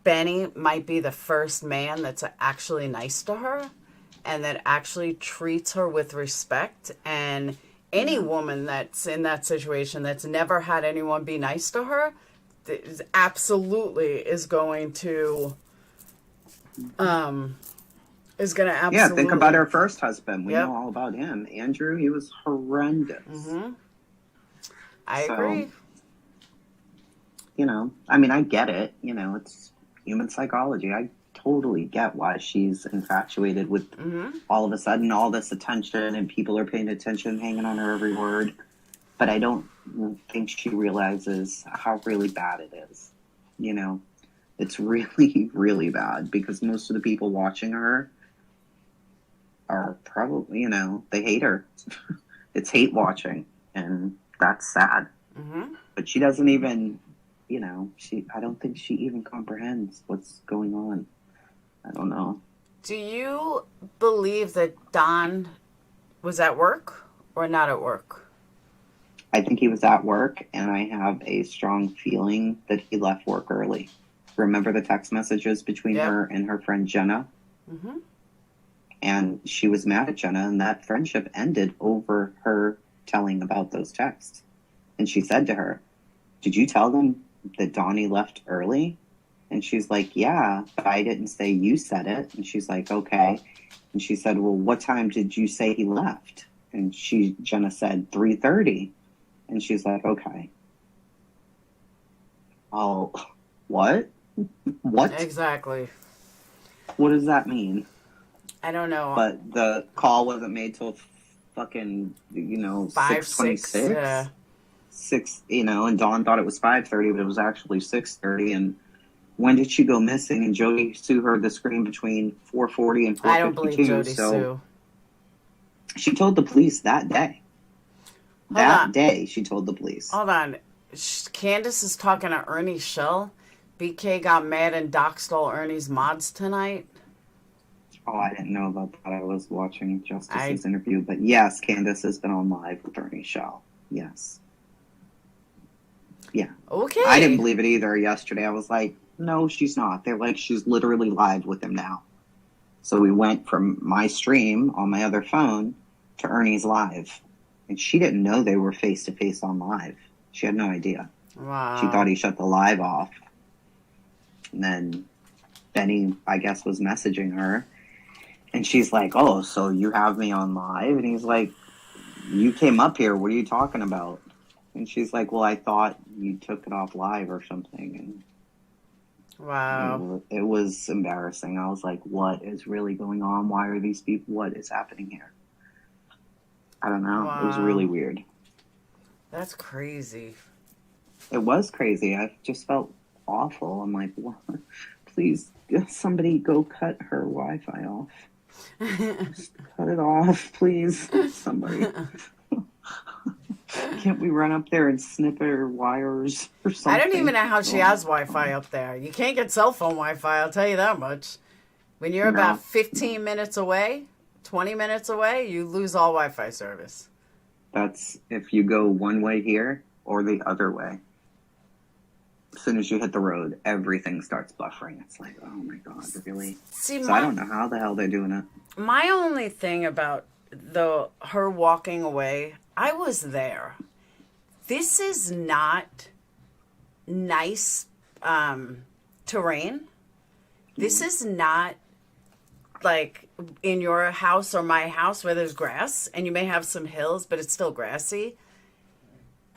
Benny might be the first man that's actually nice to her and that actually treats her with respect. And any woman that's in that situation that's never had anyone be nice to her absolutely is going to absolutely... Yeah, think about her first husband. We know all about him. Andrew, he was horrendous. Mm-hmm. I agree. I mean, I get it. It's human psychology. I totally get why she's infatuated with all of a sudden all this attention and people are paying attention, hanging on her every word. But I don't think she realizes how really bad it is. It's really, really bad because most of the people watching her are probably, they hate her. It's hate watching, and that's sad. Mm-hmm. But she doesn't even... I don't think she even comprehends what's going on. I don't know. Do you believe that Don was at work or not at work? I think he was at work, and I have a strong feeling that he left work early. Remember the text messages between her and her friend Jenna? Mm-hmm. And she was mad at Jenna, and that friendship ended over her telling about those texts. And she said to her, did you tell them that Donnie left early? And she's like, yeah, but I didn't say you said it. And she's like, okay. And she said, well, what time did you say he left? And Jenna said 3:30. And she's like, okay. Oh, what? What? Exactly. What does that mean? I don't know. But the call wasn't made till fucking, 6:26. 6, and Dawn thought it was 5:30, but it was actually 6:30. And when did she go missing? And Jody Sue heard the scream between 4:40 and 4:52. I don't believe Jody Sue. She told the police that day. That day, she told the police. Hold on. Candus is talking to Ernie Shell. BK got mad and doxed all Ernie's mods tonight. Oh, I didn't know about that. I was watching Justice's interview. But yes, Candus has been on live with Ernie Shell. Yes. Yeah. Okay. I didn't believe it either yesterday. I was like, no, she's not. They're like, she's literally live with him now. So we went from my stream on my other phone to Ernie's live. And she didn't know they were face-to-face on live. She had no idea. Wow. She thought he shut the live off. And then Benny, I guess, was messaging her. And she's like, oh, so you have me on live? And he's like, you came up here. What are you talking about? And she's like, well, I thought you took it off live or something. And wow. It was embarrassing. I was like, what is really going on? Why are these people? What is happening here? I don't know. Wow. It was really weird. That's crazy. It was crazy. I just felt awful. I'm like, what? Please, somebody go cut her Wi-Fi off. Just cut it off, please. Somebody. Can't we run up there and snip her wires or something? I don't even know how she has Wi-Fi up there. You can't get cell phone Wi-Fi, I'll tell you that much. When you're about 15 minutes away, 20 minutes away, you lose all Wi-Fi service. That's if you go one way here or the other way. As soon as you hit the road, everything starts buffering. It's like, oh my God, really? See, I don't know how the hell they're doing it. My only thing about her walking away, I was there. This is not nice terrain. This is not like in your house or my house where there's grass and you may have some hills, but it's still grassy,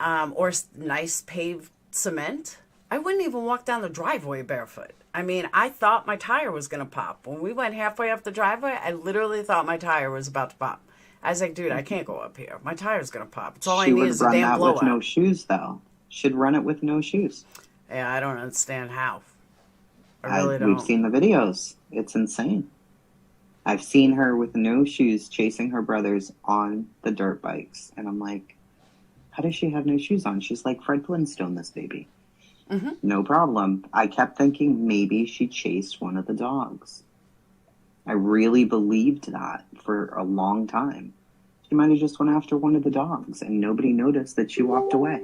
or nice paved cement. I wouldn't even walk down the driveway barefoot. I mean, I thought my tire was going to pop. When we went halfway up the driveway, I literally thought my tire was about to pop. I was like, dude, I can't go up here. My tire's going to pop. It's all I need is a damn blowout. She would run that with no shoes, though. She'd run it with no shoes. Yeah, I don't understand how. I really don't. We've seen the videos. It's insane. I've seen her with no shoes chasing her brothers on the dirt bikes. And I'm like, how does she have no shoes on? She's like Fred Flintstone, this baby. Mm-hmm. No problem. I kept thinking maybe she chased one of the dogs. I really believed that for a long time. She might have just went after one of the dogs and nobody noticed that she walked away.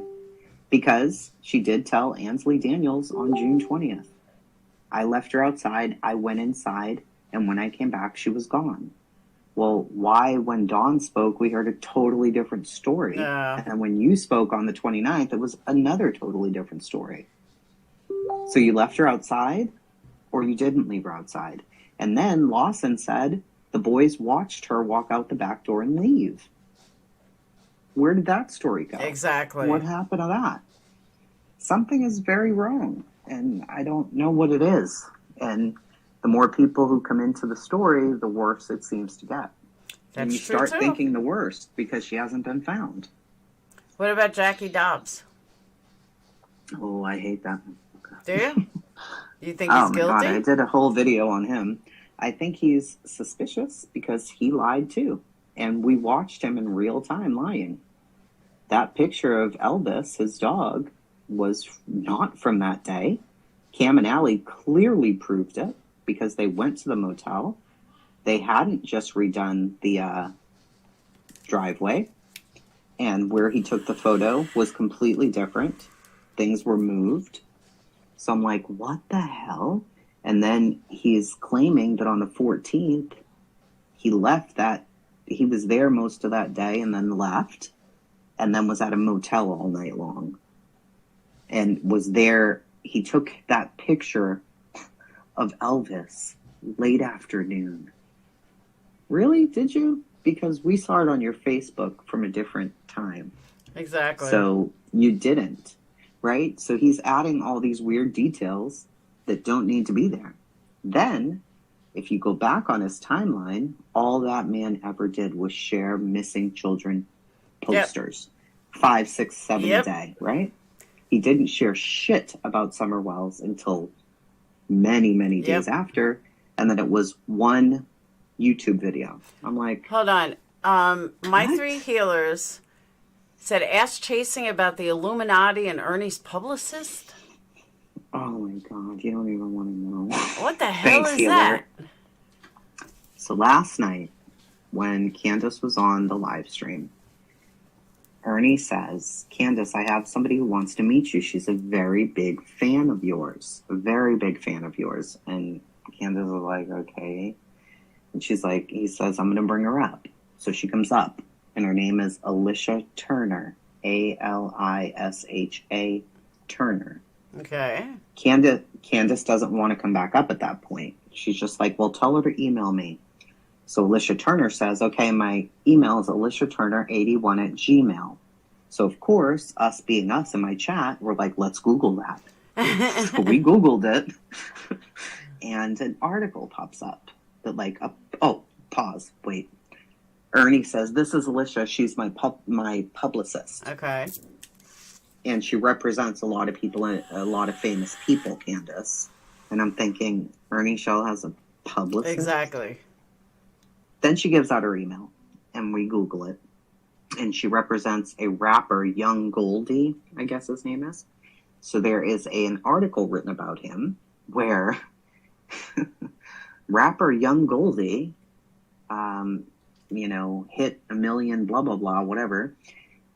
Because she did tell Ansley Daniels on June 20th. I left her outside, I went inside, and when I came back, she was gone. Well, why, when Dawn spoke, we heard a totally different story. And when you spoke on the 29th, it was another totally different story. So you left her outside, or you didn't leave her outside. And then Lawson said the boys watched her walk out the back door and leave. Where did that story go? Exactly. What happened to that? Something is very wrong, and I don't know what it is. And the more people who come into the story, the worse it seems to get. And you start thinking the worst because she hasn't been found. What about Jackie Dobbs? Oh, I hate that. Do you? You think he's guilty? Oh, my God. I did a whole video on him. I think he's suspicious because he lied, too. And we watched him in real time lying. That picture of Elvis, his dog, was not from that day. Cam and Allie clearly proved it because they went to the motel. They hadn't just redone the driveway. And where he took the photo was completely different. Things were moved. So I'm like, what the hell? And then he's claiming that on the 14th, he left that. He was there most of that day and then left. And then was at a motel all night long. And was there. He took that picture of Elvis late afternoon. Really? Did you? Because we saw it on your Facebook from a different time. Exactly. So you didn't, right? So he's adding all these weird details that don't need to be there. Then, if you go back on his timeline, all that man ever did was share missing children posters. Yep. 5, 6, 7 a day, right? He didn't share shit about Summer Wells until many, many days after. And then it was one YouTube video. I'm like, hold on. My what? 3 healers said, ask Chasing about the Illuminati and Ernie's publicist. Oh my God, you don't even want to know. What the hell is that? So last night, when Candus was on the live stream, Ernie says, Candus, I have somebody who wants to meet you. She's a very big fan of yours. A very big fan of yours. And Candus is like, okay. And she's like, he says, I'm going to bring her up. So she comes up. And her name is Alicia Turner. Alisha Turner. Okay. Candus doesn't want to come back up at that point. She's just like, well, tell her to email me. So Alicia Turner says, okay, my email is aliciaturner81@gmail. So, of course, us being us in my chat, we're like, let's Google that. So we Googled it. And an article pops up that like, pause, wait. Ernie says, this is Alicia. She's my publicist. Okay. And she represents a lot of people, a lot of famous people, Candus. And I'm thinking, Ernie Shell has a publicist? Exactly. Then she gives out her email, and we Google it. And she represents a rapper, Young Goldie, I guess his name is. So there is an article written about him where rapper Young Goldie, hit 1 million, blah, blah, blah, whatever,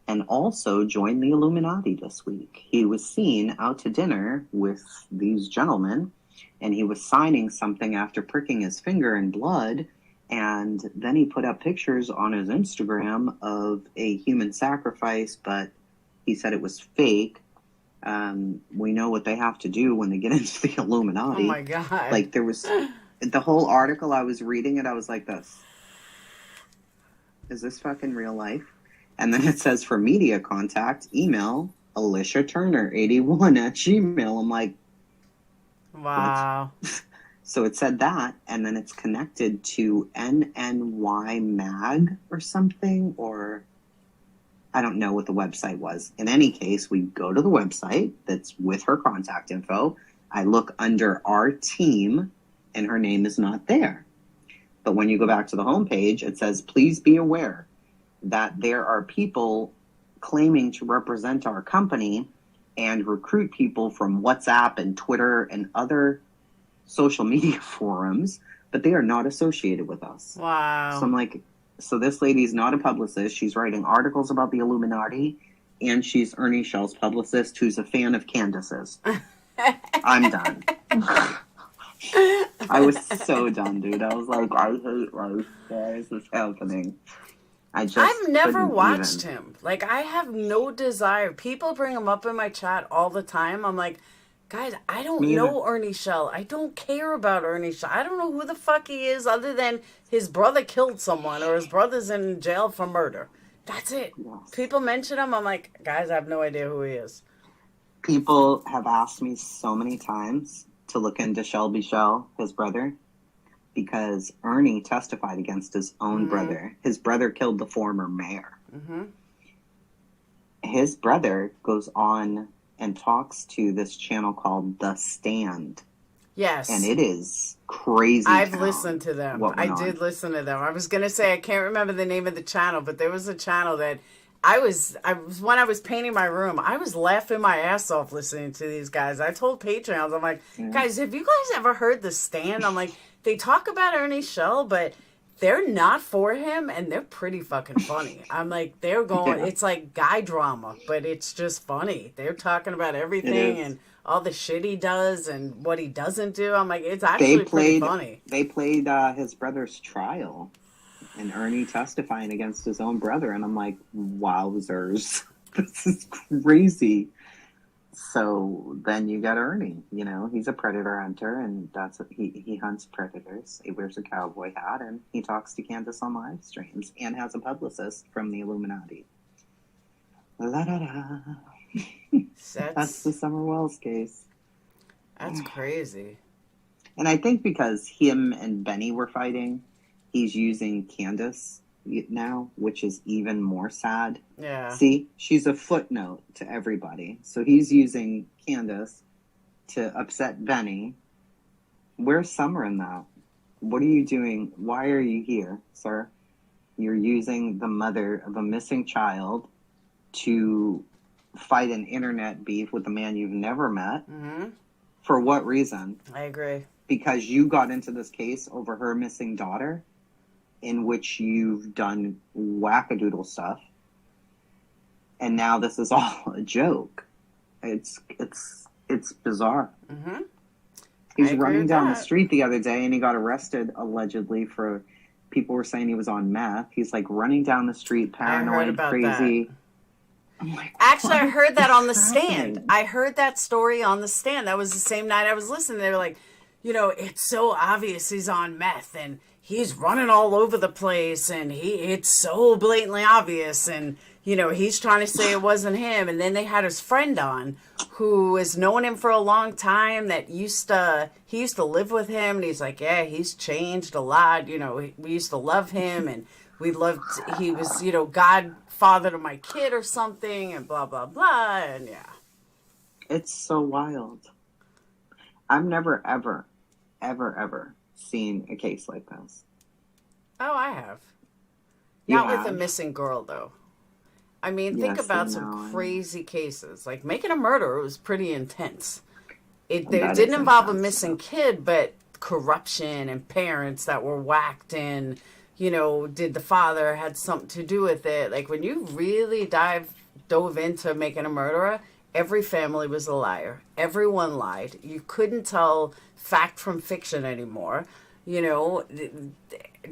and also joined the Illuminati this week. He was seen out to dinner with these gentlemen, and he was signing something after pricking his finger in blood. And then he put up pictures on his Instagram of a human sacrifice, but he said it was fake. We know what they have to do when they get into the Illuminati. Oh, my God. Like, there was... the whole article, I was reading it, I was like this. Is this fucking real life? And then it says, for media contact, email Alicia Turner 81 at Gmail. I'm like, wow. What? So it said that, and then it's connected to NNY Mag or something, or I don't know what the website was. In any case, we go to the website that's with her contact info. I look under our team, and her name is not there. But when you go back to the homepage, it says, please be aware that there are people claiming to represent our company and recruit people from WhatsApp and Twitter and other social media forums, but they are not associated with us. Wow. So I'm like, so this lady's not a publicist. She's writing articles about the Illuminati, and she's Ernie Shell's publicist, who's a fan of Candus's. I'm done. I was so done, dude. I was like, I hate life. Why is this happening? I've never watched him. Like, I have no desire. People bring him up in my chat all the time. I'm like, guys, I don't know Ernie Shell. I don't care about Ernie Shell. I don't know who the fuck he is other than his brother killed someone or his brother's in jail for murder. That's it. Yes. People mention him. I'm like, guys, I have no idea who he is. People have asked me so many times to look into Shelby Shell, his brother, because Ernie testified against his own brother. His brother killed the former mayor. His brother goes on and talks to this channel called The Stand. Yes. And it is crazy. I've listened to them. I did listen to them. I was going to say, I can't remember the name of the channel, but there was a channel that when I was painting my room, I was laughing my ass off listening to these guys. I told Patreons, I'm like, guys, have you guys ever heard The Stand? I'm like, they talk about Ernie Shell, but they're not for him, and they're pretty fucking funny. I'm like, they're going, it's like guy drama, but it's just funny. They're talking about everything and all the shit he does and what he doesn't do. I'm like, it's actually pretty funny. They played his brother's trial. And Ernie testifying against his own brother. And I'm like, wowzers. This is crazy. So then you got Ernie. You know, he's a predator hunter. And that's what he hunts predators. He wears a cowboy hat. And he talks to Candace on live streams. And has a publicist from the Illuminati. La-da-da. That's the Summer Wells case. That's crazy. And I think because him and Benny were fighting, he's using Candace now, which is even more sad. Yeah. See, she's a footnote to everybody. So he's using Candace to upset Benny. Where's Summer in that? What are you doing? Why are you here, sir? You're using the mother of a missing child to fight an internet beef with a man you've never met. For what reason? I agree. Because you got into this case over her missing daughter, in which you've done wackadoodle stuff, and now this is all a joke. It's bizarre. He's running down the street the other day, and he got arrested allegedly for. People were saying he was on meth. He's like running down the street, paranoid, crazy. I'm like, actually, I heard that on The Stand. I heard that story on The Stand. That was the same night I was listening. They were like, you know, it's so obvious he's on meth, and he's running all over the place, and it's so blatantly obvious, and, you know, he's trying to say it wasn't him. And then they had his friend on who has known him for a long time, that he used to live with him, and he's like, yeah, he's changed a lot. You know, we used to love him, and he was, you know, godfather to my kid or something, and blah, blah, blah, and yeah. It's so wild. I've never, ever, ever, ever seen a case like this. Oh, I have. Not with a missing girl, though. I mean, think about some crazy cases. Like, making a murder was pretty intense. It didn't involve a missing kid, but corruption and parents that were whacked in. You know, did the father had something to do with it? Like, when you really dove into making a murderer, every family was a liar. Everyone lied. You couldn't tell fact from fiction anymore. You know,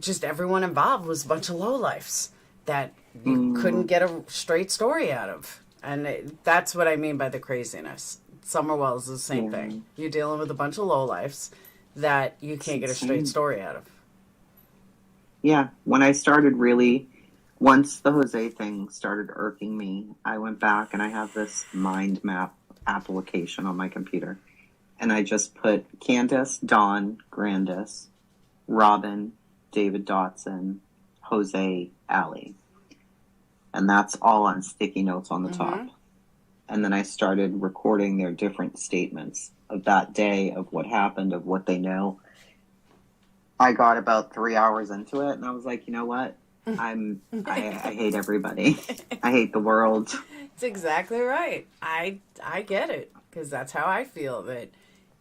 just everyone involved was a bunch of lowlifes that you couldn't get a straight story out of. And that's what I mean by the craziness. Summer Wells is the same thing. You're dealing with a bunch of lowlifes that you can't get a straight story out of. Yeah. When I started really Once the Jose thing started irking me, I went back and I have this mind map application on my computer. And I just put Candus, Don, Grandis, Robin, David Dotson, Jose, Allie. And that's all on sticky notes on the top. And then I started recording their different statements of that day, of what happened, of what they know. I got about 3 hours into it, and I was like, you know what? I hate everybody. I hate the world. It's exactly right. I get it, because that's how I feel. That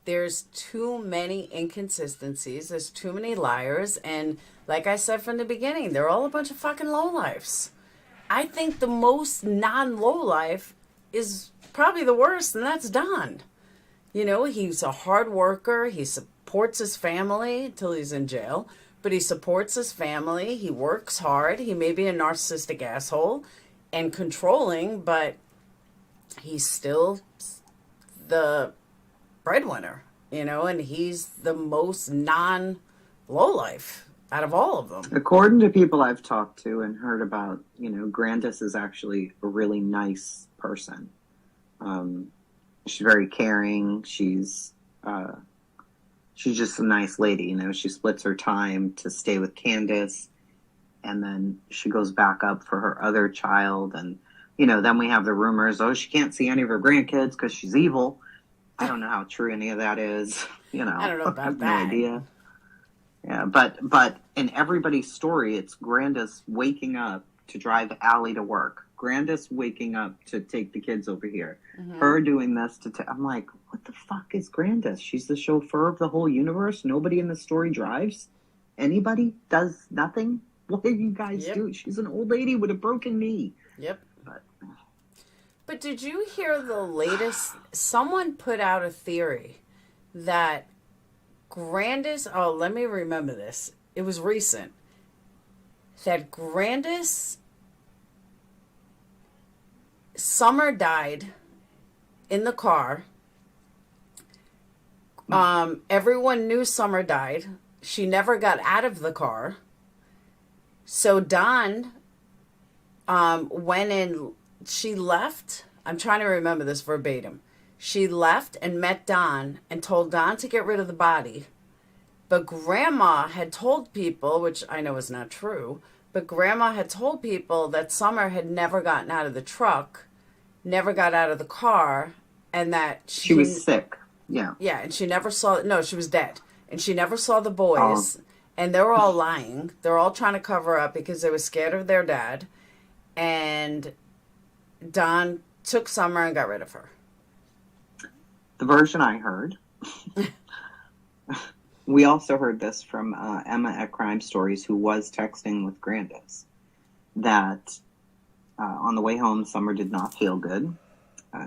there's too many inconsistencies. There's too many liars. And like I said from the beginning, they're all a bunch of fucking lowlifes. I think the most non-lowlife is probably the worst, and that's Don. You know, he's a hard worker. He supports his family until he's in jail. But he supports his family. He works hard. He may be a narcissistic asshole and controlling, but he's still the breadwinner, you know, and he's the most non-lowlife out of all of them. According to people I've talked to and heard about, you know, Grandis is actually a really nice person. She's very caring. She's just a nice lady, you know. She splits her time to stay with Candus, and then she goes back up for her other child. And, you know, then we have the rumors, oh, she can't see any of her grandkids because she's evil. I don't know how true any of that is, you know. I don't know about I have that. no idea. Yeah, but in everybody's story, it's Grandis waking up to drive Allie to work. Grandis waking up to take the kids over here. Her doing this I'm like, what the fuck is Grandis? She's the chauffeur of the whole universe. Nobody in the story drives. Anybody does nothing. What do you guys do? She's an old lady with a broken knee. Yep. But did you hear the latest? Someone put out a theory that Grandis, oh, let me remember this. It was recent. That Grandis, Summer died in the car. Everyone knew Summer died. She never got out of the car. So Don went in, she left. I'm trying to remember this verbatim. She left and met Don and told Don to get rid of the body. But Grandma had told people, which I know is not true, but Grandma had told people that Summer had never gotten out of the truck, never got out of the car, and that she was sick. Yeah. Yeah, and she never saw, no, she was dead. And she never saw the boys. Oh. And they were all lying. They're all trying to cover up because they were scared of their dad. And Don took Summer and got rid of her. The version I heard. We also heard this from Emma at Crime Stories, who was texting with Grandis, that on the way home, Summer did not feel good.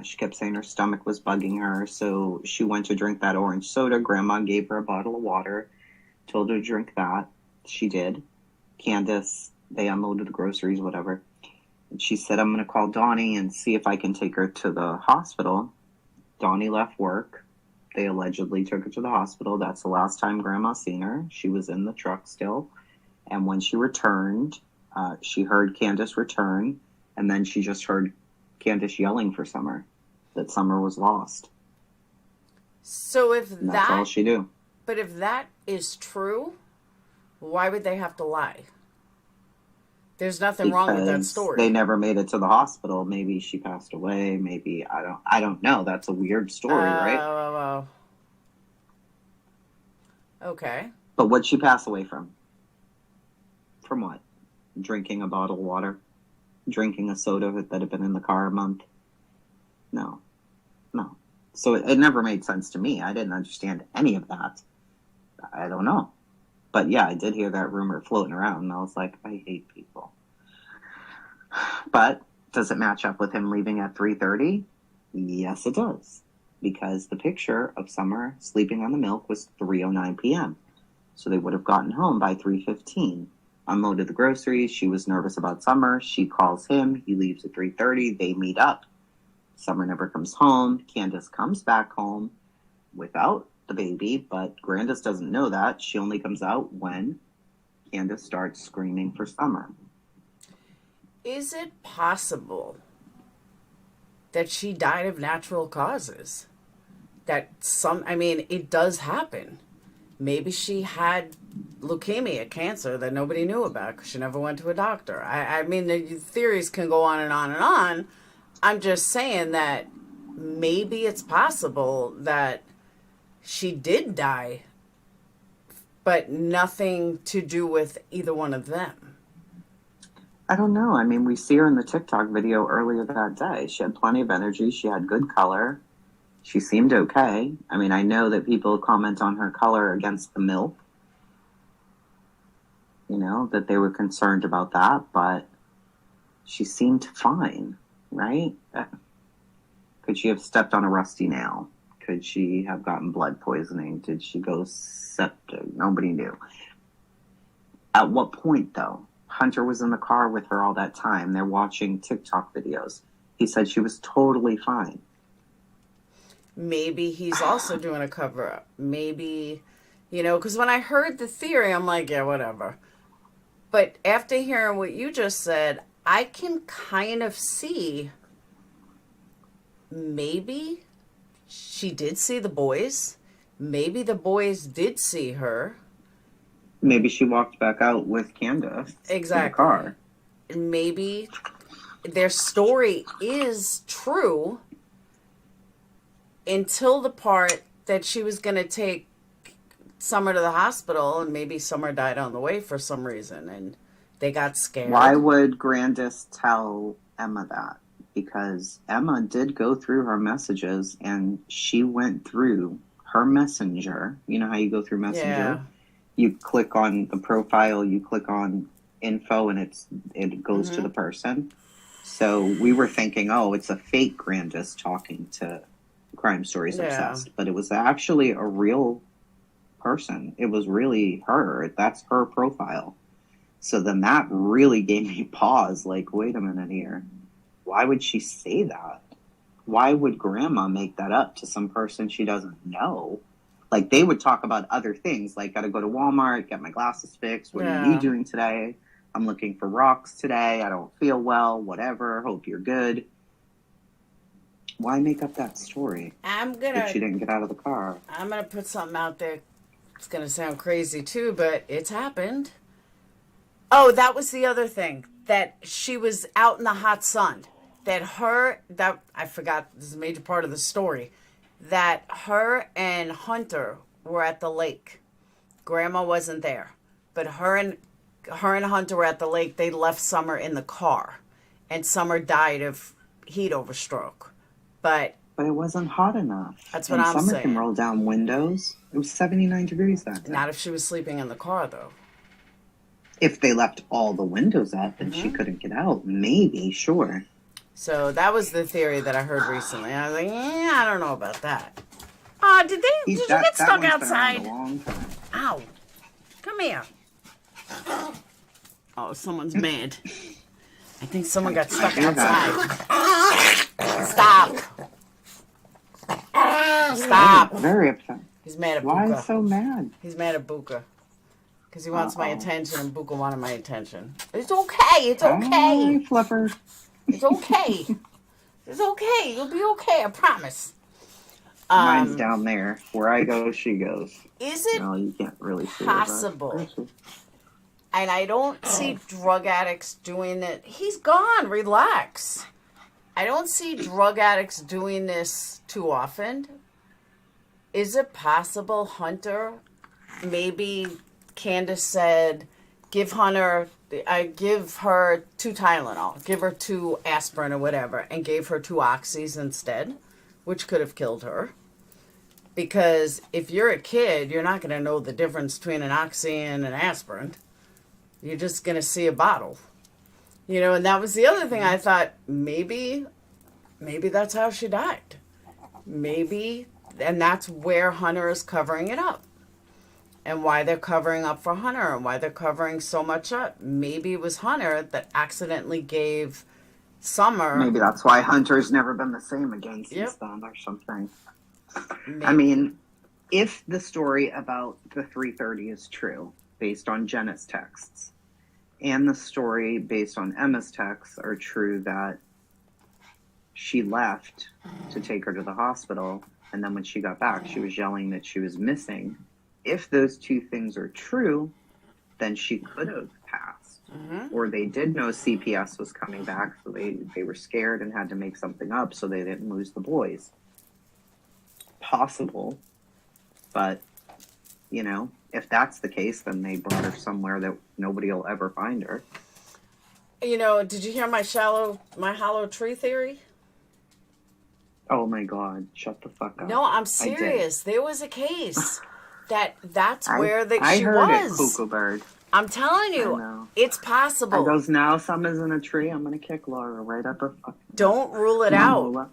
She kept saying her stomach was bugging her, so she went to drink that orange soda. Grandma gave her a bottle of water, told her to drink that. She did. Candus, they unloaded the groceries, whatever. And she said, I'm going to call Donnie and see if I can take her to the hospital. Donnie left work. They allegedly took her to the hospital. That's the last time Grandma seen her. She was in the truck still. And when she returned, she heard Candus return, and then she just heard Candus yelling for Summer, that Summer was lost. So that's all she knew. But if that is true, why would they have to lie? There's nothing wrong with that story. They never made it to the hospital. Maybe she passed away. Maybe I don't know. That's a weird story, right? Oh. Okay. But what'd she pass away from? From what? Drinking a bottle of water? Drinking a soda that had been in the car a month? No. So it never made sense to me. I didn't understand any of that. I don't know. But yeah, I did hear that rumor floating around, and I was like, I hate people. But does it match up with him leaving at 3:30? Yes, it does. Because the picture of Summer sleeping on the milk was 3:09 p.m. So they would have gotten home by 3:15. Unloaded the groceries. She was nervous about Summer. She calls him. He leaves at 3:30. They meet up. Summer never comes home. Candus comes back home without the baby, but Grandis doesn't know that. She only comes out when Candus starts screaming for Summer. Is it possible that she died of natural causes? It does happen. Maybe she had leukemia, cancer that nobody knew about because she never went to a doctor. The theories can go on and on and on. I'm just saying that maybe it's possible that she did die, but nothing to do with either one of them. I don't know. I mean, we see her in the TikTok video earlier that day. She had plenty of energy. She had good color. She seemed okay. I mean, I know that people comment on her color against the milk. You know, that they were concerned about that, but she seemed fine, right? Could she have stepped on a rusty nail? Could she have gotten blood poisoning? Did she go septic? Nobody knew. At what point, though? Hunter was in the car with her all that time. They're watching TikTok videos. He said she was totally fine. Maybe he's also doing a cover-up. Maybe, because when I heard the theory, I'm like, yeah, whatever. But after hearing what you just said, I can kind of see maybe she did see the boys. Maybe the boys did see her. Maybe she walked back out with Candus in the car. Maybe their story is true until the part that she was going to take Summer to the hospital, and maybe Summer died on the way for some reason, and they got scared. Why would Grandis tell Emma that? Because Emma did go through her messages, and she went through her messenger. You know how you go through messenger? Yeah. You click on the profile, you click on info, and it goes to the person. So we were thinking, oh, it's a fake Grandis talking to Crime Stories Obsessed. But it was actually a real person. It was really her. That's her profile. So then that really gave me pause. Like, wait a minute here. Why would she say that? Why would Grandma make that up to some person she doesn't know? Like, they would talk about other things, like, gotta go to Walmart, get my glasses fixed. What are you doing today? I'm looking for rocks today. I don't feel well. Whatever. Hope you're good. Why make up that story if she didn't get out of the car? I'm gonna put something out there. It's gonna sound crazy too, but it's happened. Oh, that was the other thing. That she was out in the hot sun. I forgot, this is a major part of the story. That her and Hunter were at the lake. Grandma wasn't there. But her and Hunter were at the lake. They left Summer in the car. And Summer died of heat overstroke. But it wasn't hot enough. That's what I'm saying. Summer can roll down windows. It was 79 degrees that day. Not if she was sleeping in the car, though. If they left all the windows up and she couldn't get out, maybe, sure. So that was the theory that I heard recently. I was like, I don't know about that. Did you get stuck outside? Been around a long time. Ow. Come here. Oh, someone's mad. I think someone got stuck outside. Stop. Stop. Very upset. He's mad at Buka. Why so mad? He's mad at Buka. Because he wants my attention and Buka wanted my attention. It's okay. It's okay. Hi, Flipper. It's okay. It's okay. You'll be okay. I promise. Mine's down there. Where I go, she goes. Is it you can't really see possible? And I don't see drug addicts doing it. He's gone. Relax. I don't see drug addicts doing this too often. Is it possible Hunter, maybe Candus said, give her 2 Tylenol, give her 2 aspirin or whatever, and gave her 2 oxys instead, which could have killed her. Because if you're a kid, you're not going to know the difference between an oxy and an aspirin. You're just going to see a bottle. And that was the other thing I thought, maybe that's how she died. Maybe, and that's where Hunter is covering it up. And why they're covering up for Hunter and why they're covering so much up. Maybe it was Hunter that accidentally gave Summer. Maybe that's why Hunter's never been the same again since then or something. Maybe. I mean, if the story about the 330 is true, based on Jenna's texts, and the story based on Emma's texts are true that she left to take her to the hospital, and then when she got back, she was yelling that she was missing. If those two things are true, then she could have passed. Or they did know CPS was coming back, so they were scared and had to make something up so they didn't lose the boys. Possible. But, you know, if that's the case, then they brought her somewhere that nobody will ever find her. You know, did you hear my hollow tree theory? Oh my God, shut the fuck up. No, I'm serious. There was a case that's where she was. I heard it, Cuckoo Bird. I'm telling you, it's possible. I goes, now someone's in a tree, I'm going to kick Laura right up her fucking... Don't rule it out.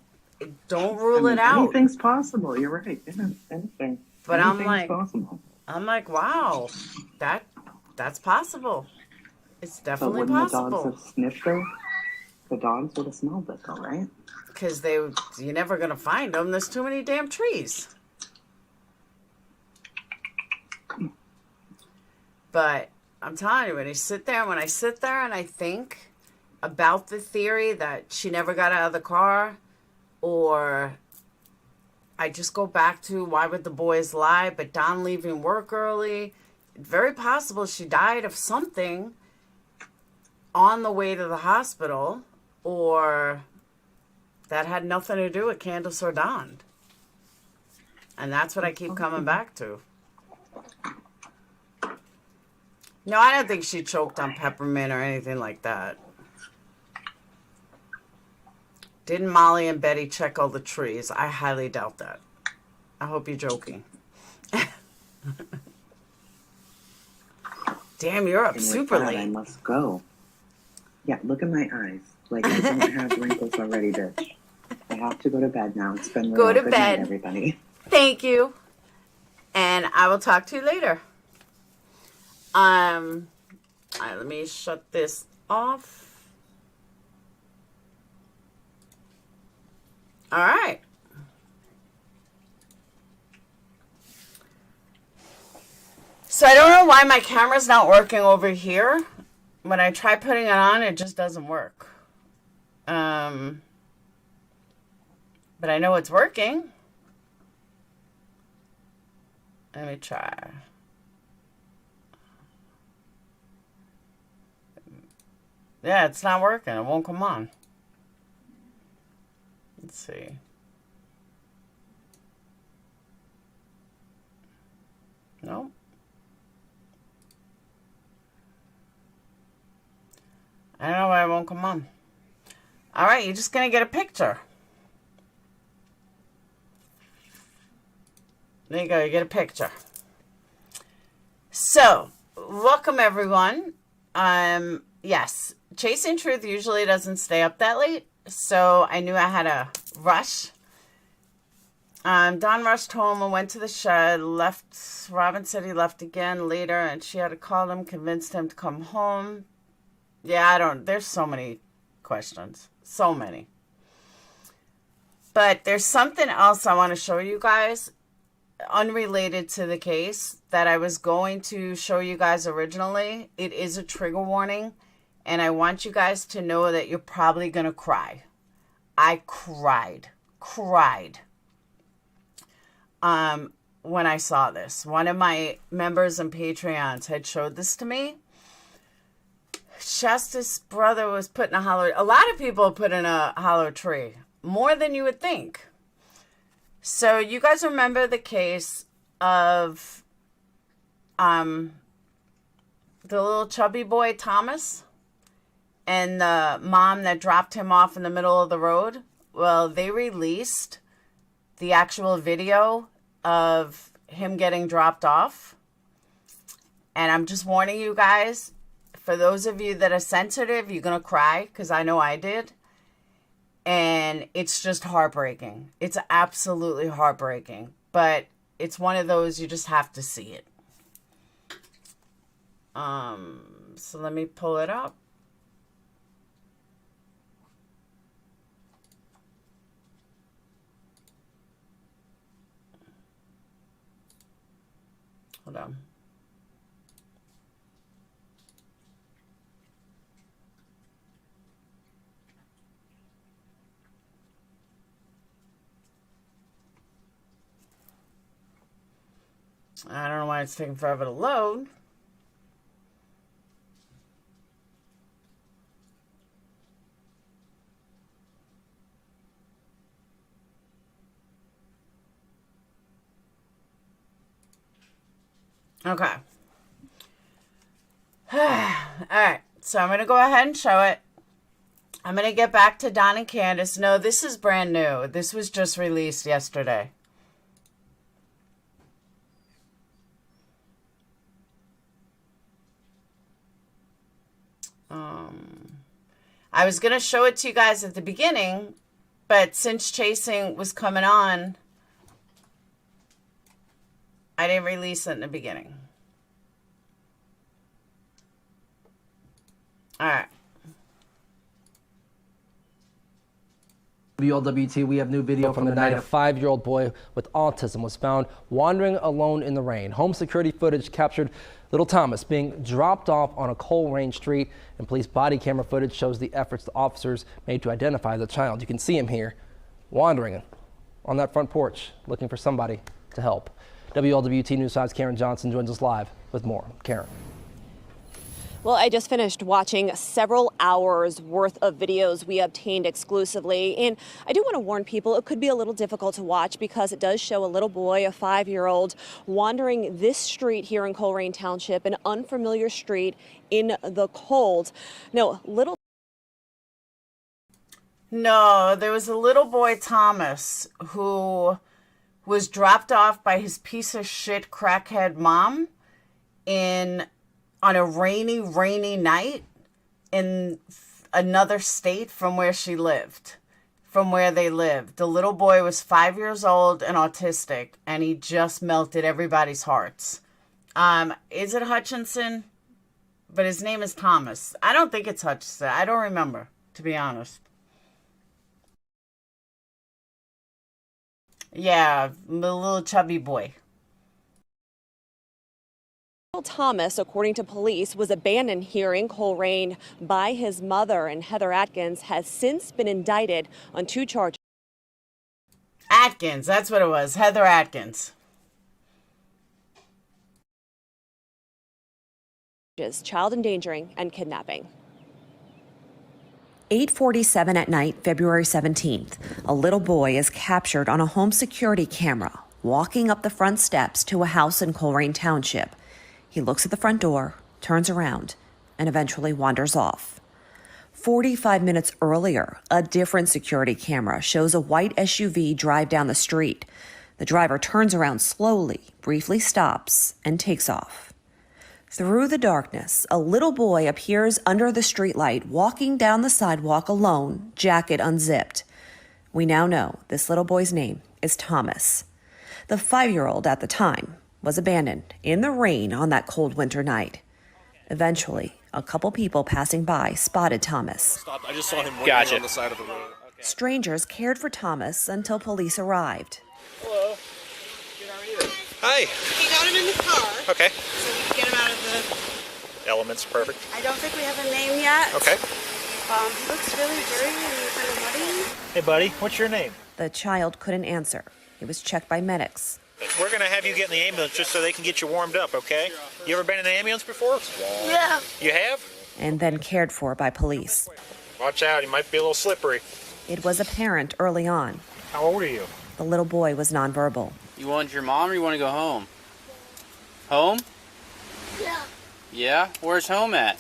Don't rule it out. Anything's possible. You're right. Anything. But anything's possible. I'm like, wow, that's possible. It's definitely possible. The dogs have sniffed her? The dogs would have smelled it, though, right? Because you're never going to find them. There's too many damn trees. But I'm telling you, when I sit there and I think about the theory that she never got out of the car, or I just go back to why would the boys lie, but Don leaving work early, very possible she died of something on the way to the hospital, or that had nothing to do with Candus or Don. And that's what I keep coming back to. No, I don't think she choked on peppermint or anything like that. Didn't Molly and Betty check all the trees? I highly doubt that. I hope you're joking. Damn, you're up super late. I must go. Yeah, look at my eyes. Like I don't have wrinkles already, bitch. I have to go to bed now. It's been go to good bed, night, everybody. Thank you, and I will talk to you later. All right, let me shut this off. All right. So I don't know why my camera's not working over here. When I try putting it on, it just doesn't work. But I know it's working. Let me try. Yeah, it's not working. It won't come on. Let's see. Nope. I don't know why it won't come on. All right, you're just going to get a picture. There you go, you get a picture. So, welcome everyone. Yes, Chasing Truth usually doesn't stay up that late, so I knew I had to rush. Don rushed home and went to the shed, left. Robin said he left again later, and she had to call him, convinced him to come home. Yeah, there's so many questions. So many. But there's something else I want to show you guys, unrelated to the case, that I was going to show you guys originally. It is a trigger warning, and I want you guys to know that you're probably going to cry. I cried. When I saw this. One of my members and Patreons had showed this to me. Shasta's brother was put in a hollow... A lot of people put in a hollow tree. More than you would think. So you guys remember the case of the little chubby boy Thomas and the mom that dropped him off in the middle of the road? Well, they released the actual video of him getting dropped off. And I'm just warning you guys, for those of you that are sensitive, you're going to cry, because I know I did. And it's just heartbreaking. It's absolutely heartbreaking. But it's one of those, you just have to see it. So let me pull it up. Hold on. I don't know why it's taking forever to load. Okay. All right. So I'm going to go ahead and show it. I'm going to get back to Don and Candus. No, this is brand new. This was just released yesterday. I was going to show it to you guys at the beginning, but since chasing was coming on, I didn't release it in the beginning. All right. WLWT, we have new video from the night a 5-year-old boy with autism was found wandering alone in the rain. Home security footage captured little Thomas being dropped off on a Coleraine street, and police body camera footage shows the efforts the officers made to identify the child. You can see him here wandering on that front porch looking for somebody to help. WLWT News 5's Karen Johnson joins us live with more. Karen. Well, I just finished watching several hours worth of videos we obtained exclusively. And I do want to warn people it could be a little difficult to watch because it does show a little boy, a 5-year-old, wandering this street here in Coleraine Township, an unfamiliar street in the cold. No, there was a little boy, Thomas, who was dropped off by his piece of shit crackhead mom on a rainy night in another state from where she lived, from where they lived. The little boy was 5 years old and autistic, and he just melted everybody's hearts. Is it Hutchinson? But his name is Thomas. I don't think it's Hutchinson. I don't remember, to be honest. Yeah, the little chubby boy. Thomas, according to police, was abandoned here in Coleraine by his mother, and Heather Atkins has since been indicted on 2 charges. Atkins, that's what it was. Heather Atkins. Child endangering and kidnapping. 8:47 at night, February 17th, a little boy is captured on a home security camera walking up the front steps to a house in Coleraine Township. He looks at the front door, turns around, and eventually wanders off. 45 minutes earlier, a different security camera shows a white SUV drive down the street. The driver turns around slowly, briefly stops, and takes off. Through the darkness, a little boy appears under the streetlight, walking down the sidewalk alone, jacket unzipped. We now know this little boy's name is Thomas. The 5-year-old at the time was abandoned in the rain on that cold winter night. Eventually, a couple people passing by spotted Thomas. I just saw him waiting on the side of the road. Okay. Strangers cared for Thomas until police arrived. Hello. Good, how are you? Hi. We got him in the car. Okay. So we can get him out of the Elements, perfect. I don't think we have a name yet. Okay. He looks really dirty and kind of muddy. Hey, buddy, what's your name? The child couldn't answer. He was checked by medics. We're going to have you get in the ambulance just so they can get you warmed up, okay? You ever been in the ambulance before? Yeah. You have? And then cared for by police. Watch out, he might be a little slippery. It was apparent early on. How old are you? The little boy was nonverbal. You want your mom or you want to go home? Home? Yeah. Yeah? Where's home at?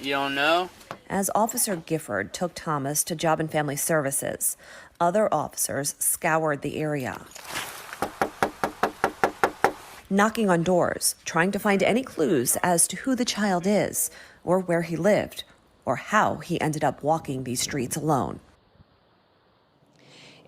You don't know? As Officer Gifford took Thomas to Job and Family Services, other officers scoured the area, knocking on doors, trying to find any clues as to who the child is, or where he lived, or how he ended up walking these streets alone.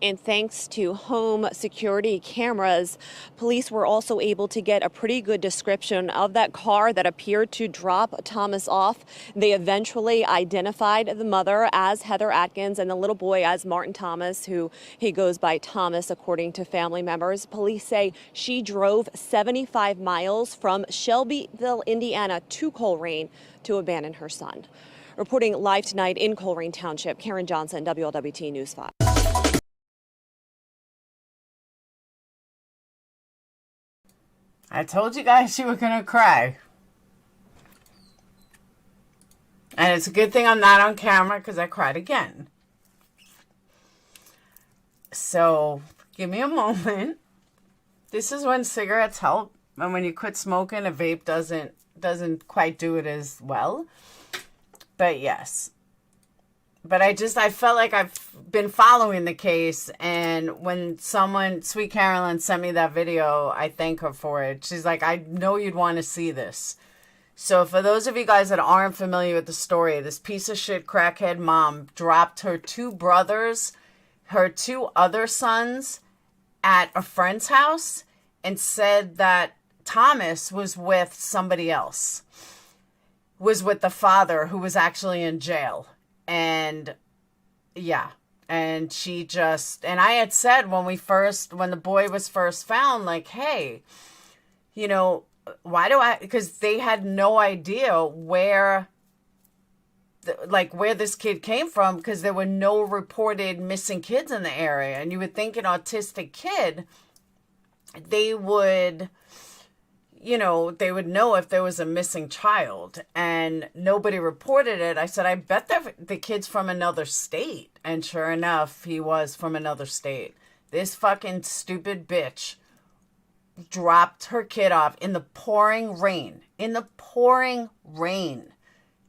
And thanks to home security cameras, police were also able to get a pretty good description of that car that appeared to drop Thomas off. They eventually identified the mother as Heather Atkins and the little boy as Martin Thomas, who he goes by Thomas, according to family members. Police say she drove 75 miles from Shelbyville, Indiana to Coleraine to abandon her son. Reporting live tonight in Coleraine Township, Karen Johnson, WLWT News 5. I told you guys you were going to cry. And it's a good thing I'm not on camera because I cried again. So, give me a moment. This is when cigarettes help. And when you quit smoking, a vape doesn't quite do it as well. But yes. But I felt like I've been following the case, and when Sweet Carolyn sent me that video, I thank her for it. She's like, I know you'd want to see this. So for those of you guys that aren't familiar with the story, this piece of shit crackhead mom dropped her 2 brothers, her 2 other sons at a friend's house and said that Thomas was with somebody else, was with the father who was actually in jail. And yeah, and she just, and I had said when the boy was first found, like, hey, you know, because they had no idea where this kid came from, because there were no reported missing kids in the area. And you would think an autistic kid, they would know if there was a missing child, and nobody reported it. I said, I bet the kid's from another state. And sure enough, he was from another state. This fucking stupid bitch dropped her kid off in the pouring rain.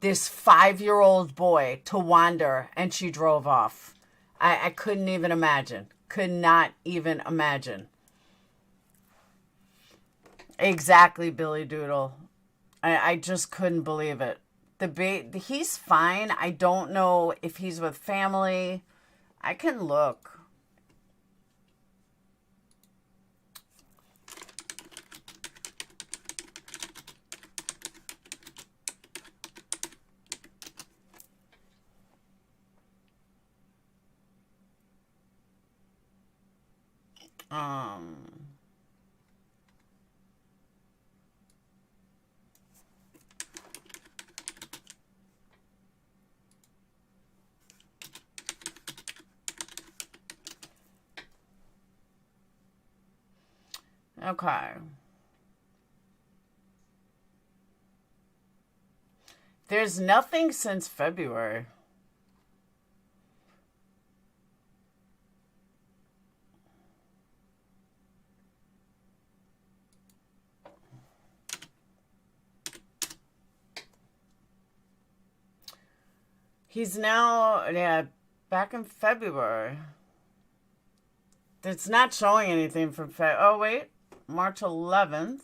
This 5-year-old boy to wander, and she drove off. I couldn't even imagine. Could not even imagine. Exactly, Billy Doodle. I just couldn't believe it. He's fine. I don't know if he's with family. I can look. Okay. There's nothing since February. He's now, back in February. It's not showing anything from oh, wait. March 11th.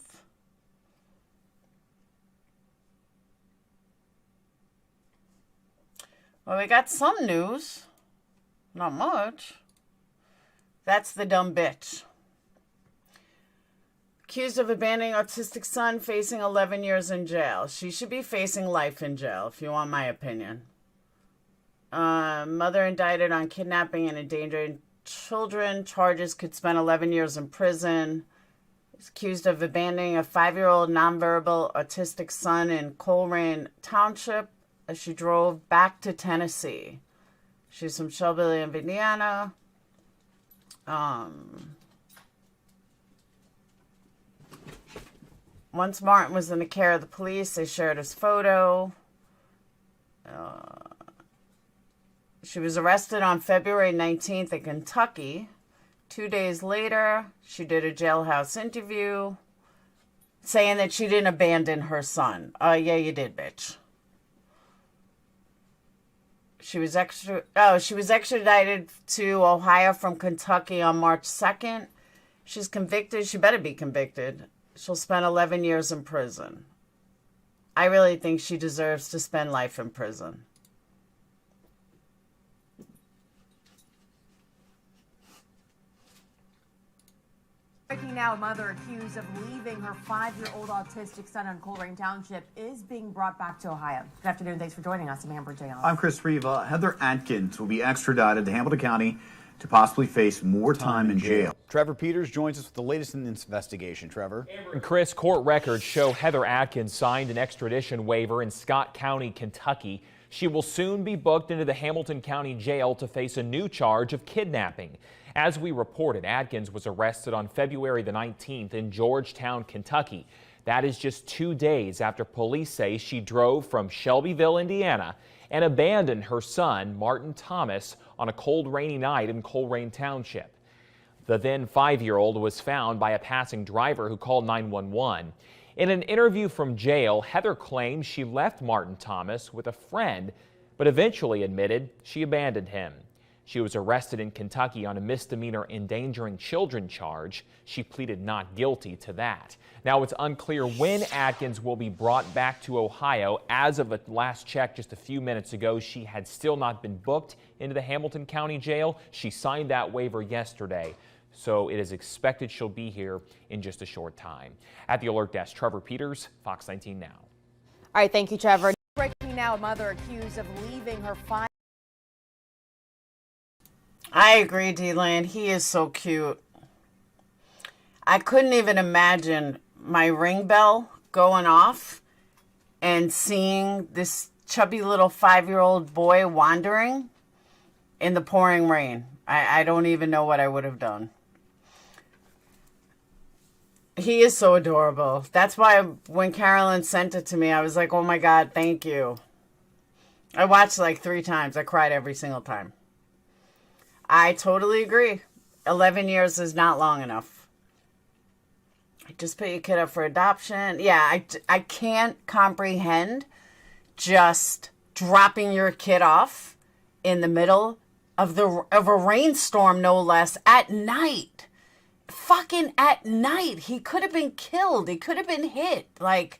Well, we got some news. Not much. That's the dumb bitch. Accused of abandoning autistic son, facing 11 years in jail. She should be facing life in jail, if you want my opinion. Mother indicted on kidnapping and endangering children. Charges could spend 11 years in prison. Is accused of abandoning a 5-year-old nonverbal autistic son in Colerain Township as she drove back to Tennessee. She's from Shelby, Indiana. Once Martin was in the care of the police, they shared his photo. She was arrested on February 19th in Kentucky. 2 days later, she did a jailhouse interview saying that she didn't abandon her son. Yeah, you did, bitch. She was extradited to Ohio from Kentucky on March 2nd. She's convicted. She better be convicted. She'll spend 11 years in prison. I really think she deserves to spend life in prison. Breaking now, a mother accused of leaving her 5-year-old autistic son in Colerain Township is being brought back to Ohio. Good afternoon. Thanks for joining us. I'm Amber J. I'm Chris Riva. Heather Atkins will be extradited to Hamilton County to possibly face more time in jail. Trevor Peters joins us with the latest in this investigation. Trevor. And Chris, court records show Heather Atkins signed an extradition waiver in Scott County, Kentucky. She will soon be booked into the Hamilton County Jail to face a new charge of kidnapping. As we reported, Adkins was arrested on February the 19th in Georgetown, Kentucky. That is just 2 days after police say she drove from Shelbyville, Indiana, and abandoned her son, Martin Thomas, on a cold, rainy night in Colerain Township. The then 5-year-old was found by a passing driver who called 911. In an interview from jail, Heather claims she left Martin Thomas with a friend, but eventually admitted she abandoned him. She was arrested in Kentucky on a misdemeanor endangering children charge. She pleaded not guilty to that. Now, it's unclear when Adkins will be brought back to Ohio. As of a last check just a few minutes ago, she had still not been booked into the Hamilton County Jail. She signed that waiver yesterday, so it is expected she'll be here in just a short time. At the Alert Desk, Trevor Peters, Fox 19 Now. All right, thank you, Trevor. Breaking now, a mother accused of leaving her 5. I agree, D-Lane. He is so cute. I couldn't even imagine my ring bell going off and seeing this chubby little 5-year-old boy wandering in the pouring rain. I don't even know what I would have done. He is so adorable. That's why when Carolyn sent it to me, I was like, oh my God, thank you. I watched like 3 times. I cried every single time. I totally agree. 11 years is not long enough. Just put your kid up for adoption. Yeah, I can't comprehend just dropping your kid off in the middle of a rainstorm, no less, at night. Fucking at night. He could have been killed. He could have been hit. Like,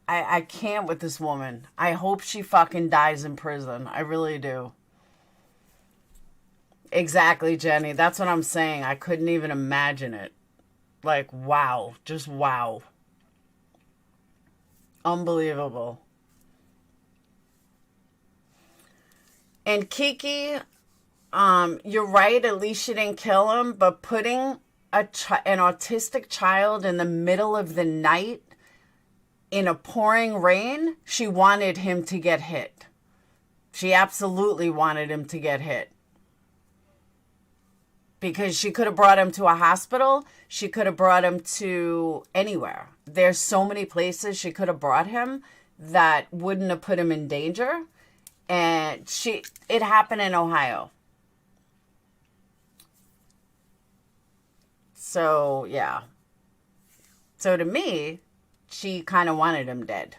I can't with this woman. I hope she fucking dies in prison. I really do. Exactly, Jenny. That's what I'm saying. I couldn't even imagine it. Like, wow. Just wow. Unbelievable. And Kiki, you're right. At least she didn't kill him. But putting an autistic child in the middle of the night in a pouring rain, she wanted him to get hit. She absolutely wanted him to get hit. Because she could have brought him to a hospital. She could have brought him to anywhere. There's so many places she could have brought him that wouldn't have put him in danger. And it happened in Ohio. So, yeah. So to me, she kind of wanted him dead.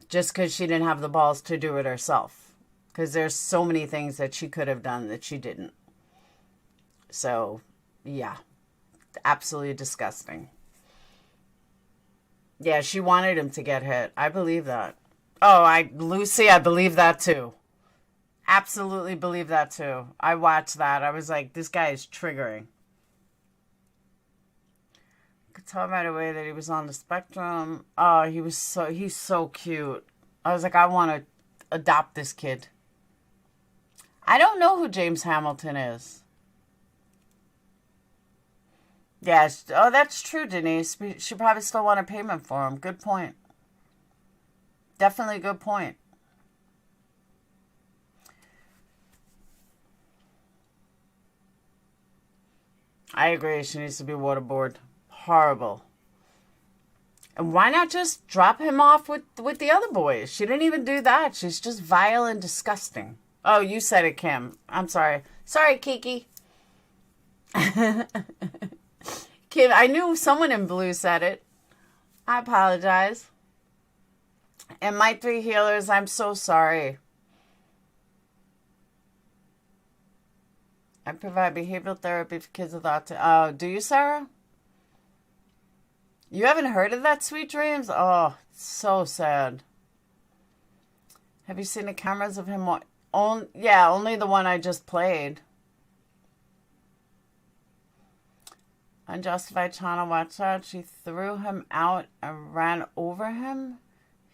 Just because she didn't have the balls to do it herself. Because there's so many things that she could have done that she didn't. So, yeah, absolutely disgusting. Yeah, she wanted him to get hit. I believe that. Oh, Lucy, I believe that too. Absolutely believe that too. I watched that. I was like, this guy is triggering. I could tell right away that he was on the spectrum. Oh, he's so cute. I was like, I want to adopt this kid. I don't know who James Hamilton is. Yes. Oh, that's true, Denise. She probably still want a payment for him. Good point. Definitely a good point. I agree. She needs to be waterboarded. Horrible. And why not just drop him off with the other boys? She didn't even do that. She's just vile and disgusting. Oh, you said it, Kim. I'm sorry. Sorry, Kiki. Kim, I knew someone in blue said it. I apologize. And my 3 healers, I'm so sorry. I provide behavioral therapy for kids with autism. Oh, do you, Sarah? You haven't heard of that, Sweet Dreams? Oh, it's so sad. Have you seen the cameras of him? Yeah, only the one I just played. Unjustified China watch that. She threw him out and ran over him.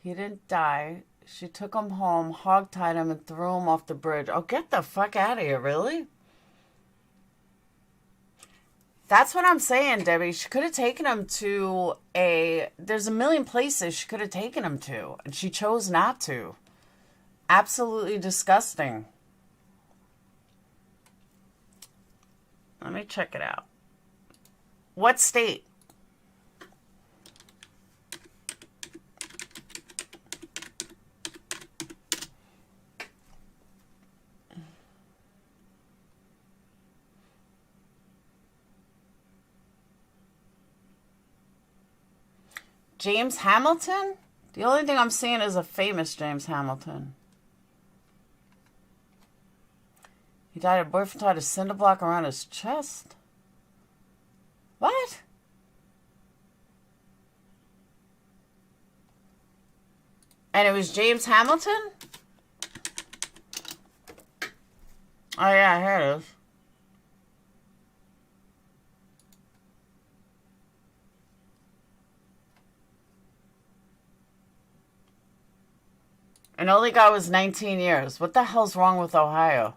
He didn't die. She took him home, hogtied him, and threw him off the bridge. Oh, get the fuck out of here, really? That's what I'm saying, Debbie. She could have taken him to there's a million places she could have taken him to, and she chose not to. Absolutely disgusting. Let me check it out. What state? James Hamilton? The only thing I'm seeing is a famous James Hamilton. He died. A boyfriend tied a cinder block around his chest. What? And it was James Hamilton? Oh yeah, here it is. And all he got was 19 years. What the hell's wrong with Ohio?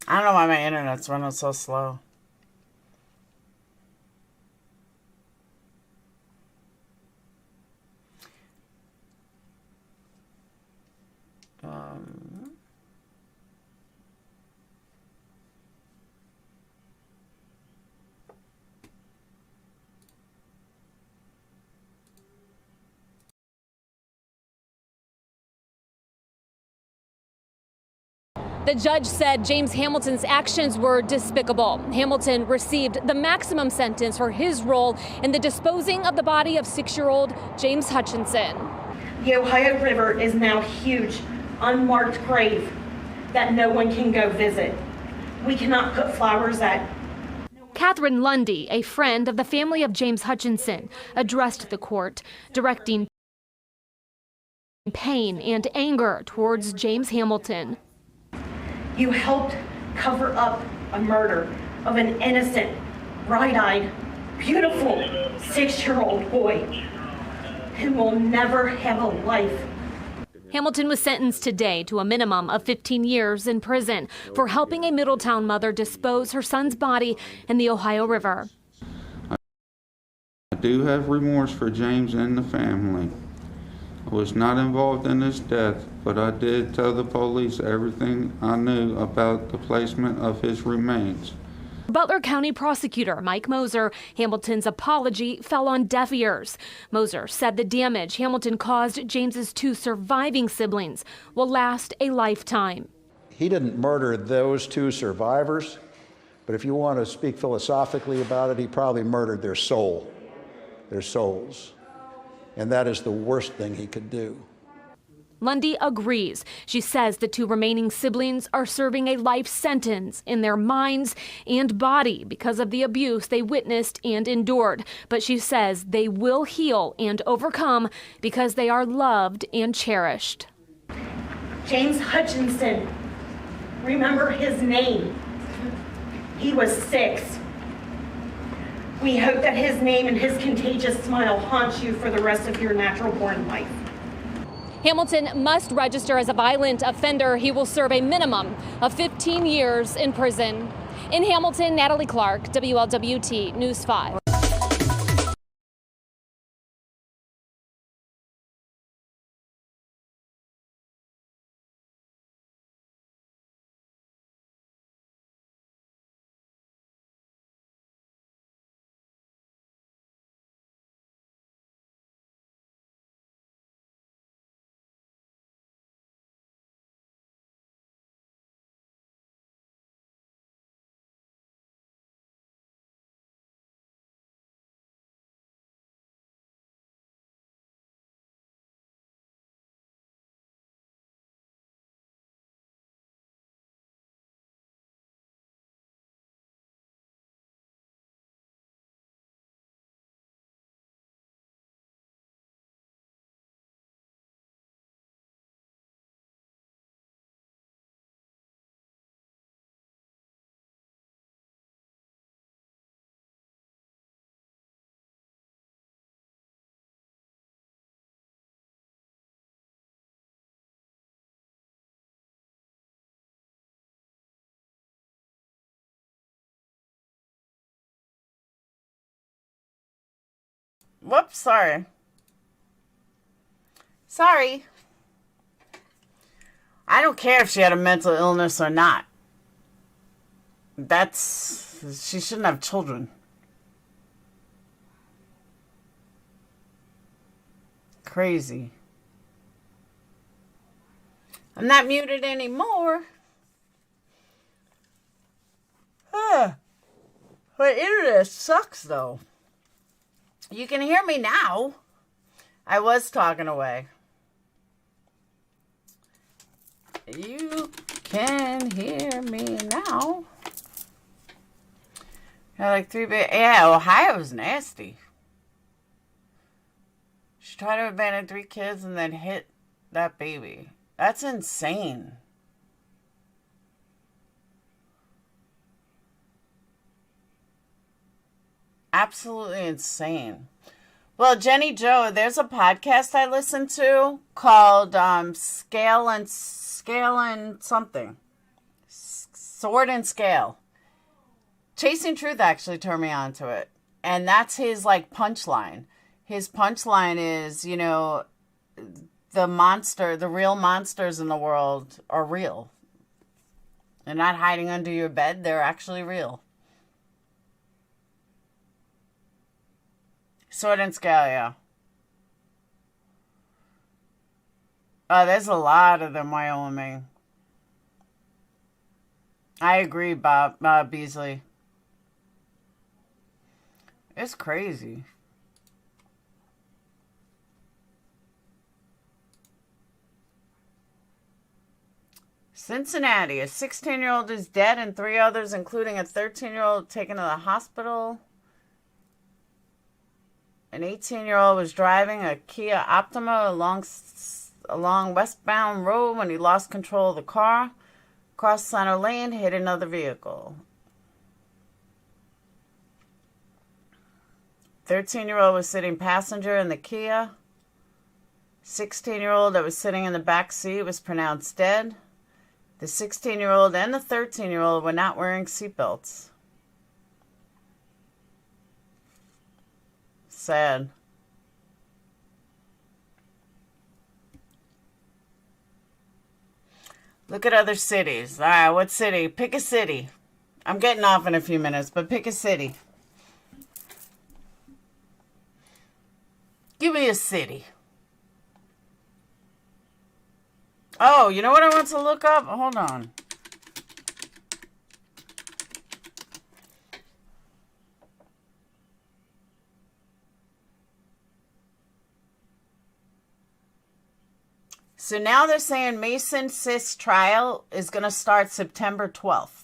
I don't know why my internet's running so slow. The judge said James Hamilton's actions were despicable. Hamilton received the maximum sentence for his role in the disposing of the body of 6-year-old James Hutchinson. The Ohio River is now huge, unmarked grave that no one can go visit. We cannot put flowers at. Catherine Lundy, a friend of the family of James Hutchinson, addressed the court, directing pain and anger towards James Hamilton. You helped cover up a murder of an innocent, bright-eyed, beautiful 6-year-old boy who will never have a life. Hamilton was sentenced today to a minimum of 15 years in prison for helping a Middletown mother dispose her son's body in the Ohio River. I do have remorse for James and the family. I was not involved in his death, but I did tell the police everything I knew about the placement of his remains. Butler County Prosecutor Mike Moser, Hamilton's apology fell on deaf ears. Moser said the damage Hamilton caused James's 2 surviving siblings will last a lifetime. He didn't murder those 2 survivors, but if you want to speak philosophically about it, he probably murdered their soul, their souls. And that is the worst thing he could do. Lundy agrees. She says the 2 remaining siblings are serving a life sentence in their minds and body because of the abuse they witnessed and endured. But she says they will heal and overcome because they are loved and cherished. James Hutchinson, remember his name. He was 6. We hope that his name and his contagious smile haunts you for the rest of your natural-born life. Hamilton must register as a violent offender. He will serve a minimum of 15 years in prison. In Hamilton, Natalie Clark, WLWT News 5. Whoops, sorry. Sorry. I don't care if she had a mental illness or not. She shouldn't have children. Crazy. I'm not muted anymore. But internet sucks, though. You can hear me now. I was talking away. You can hear me now. Like 3 bit. Yeah, Ohio's nasty. She tried to abandon 3 kids and then hit that baby. That's insane. Absolutely insane. Well, Jenny Joe, there's a podcast I listen to called Scale and something. Sword and Scale. Chasing Truth actually turned me on to it. And that's his like punchline. His punchline is, you know, the real monsters in the world are real. They're not hiding under your bed. They're actually real. Sword and Scale, yeah. Oh, there's a lot of them, Wyoming. I agree, Bob Beasley. It's crazy. Cincinnati, a 16-year-old is dead and 3 others, including a 13-year-old, taken to the hospital. An 18-year-old was driving a Kia Optima along westbound road when he lost control of the car. Crossed center lane, hit another vehicle. 13-year-old was sitting passenger in the Kia. 16-year-old that was sitting in the back seat was pronounced dead. The 16-year-old and the 13-year-old were not wearing seatbelts. Sad. Look at other cities. All right, what city? Pick a city. I'm getting off in a few minutes, but pick a city. Give me a city. Oh, you know what I want to look up? Hold on. So now they're saying Mason Sis trial is going to start September 12th.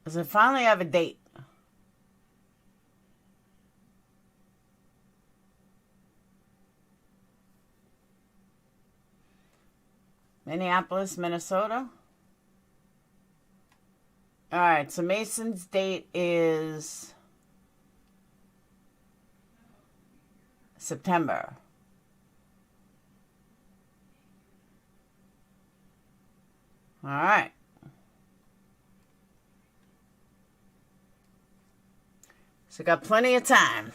Does it finally have a date? Minneapolis, Minnesota. All right, so Mason's date is September. All right. So got plenty of time.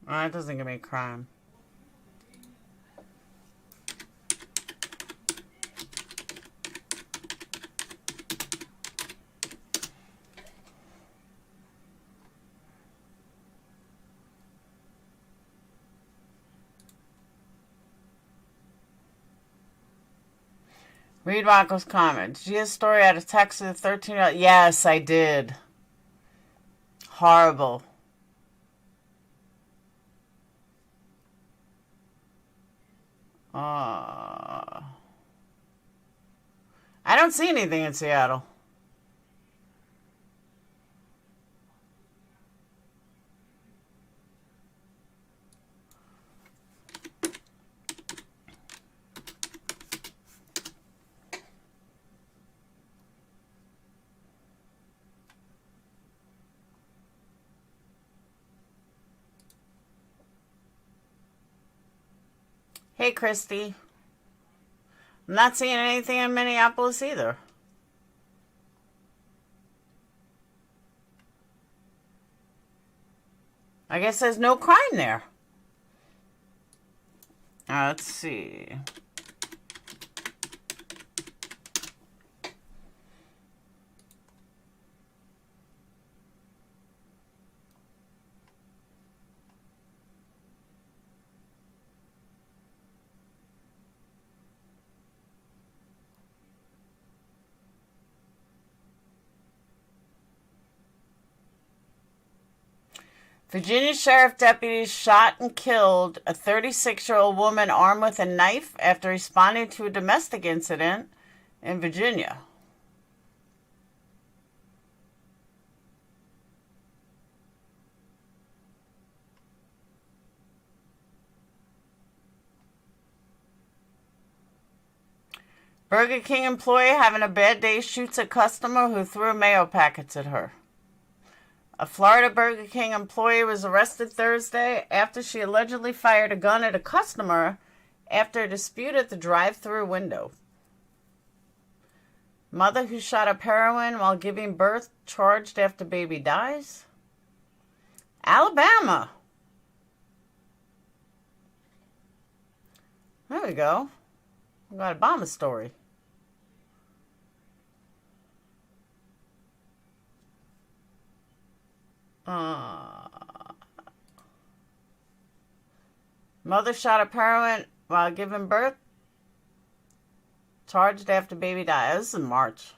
That doesn't give me a crime. Read Rocco's comment. Did you get a story out of text of the 13-year-old? Yes, I did. Horrible. I don't see anything in Seattle. Hey, Christy. I'm not seeing anything in Minneapolis either. I guess there's no crime there. Let's see. Virginia sheriff deputies shot and killed a 36-year-old woman armed with a knife after responding to a domestic incident in Virginia. Burger King employee having a bad day shoots a customer who threw mayo packets at her. A Florida Burger King employee was arrested Thursday after she allegedly fired a gun at a customer after a dispute at the drive-thru window. Mother who shot up heroin while giving birth charged after baby dies. Alabama. There we go. We got a Obama story. Mother shot up heroin while giving birth. Charged after baby died. This is in March.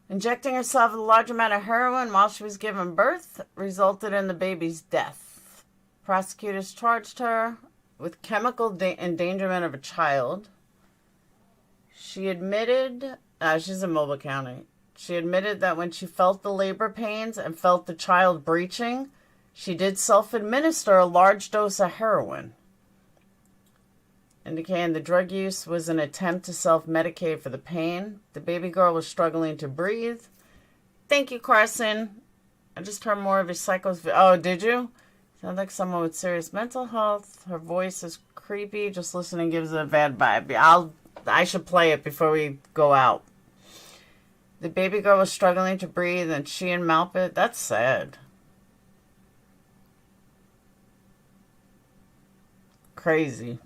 Injecting herself with a large amount of heroin while she was giving birth resulted in the baby's death. Prosecutors charged her with chemical endangerment of a child. She admitted, she's in Mobile County. She admitted that when she felt the labor pains and felt the child breaching, she did self-administer a large dose of heroin, indicating the drug use was an attempt to self-medicate for the pain. The baby girl was struggling to breathe. Thank you, Carson. I just heard more of your psychos. Oh, did you? Sounds like someone with serious mental health. Her voice is creepy. Just listening gives it a bad vibe. I should play it before we go out. The baby girl was struggling to breathe, and she and Malpit. That's sad. Crazy.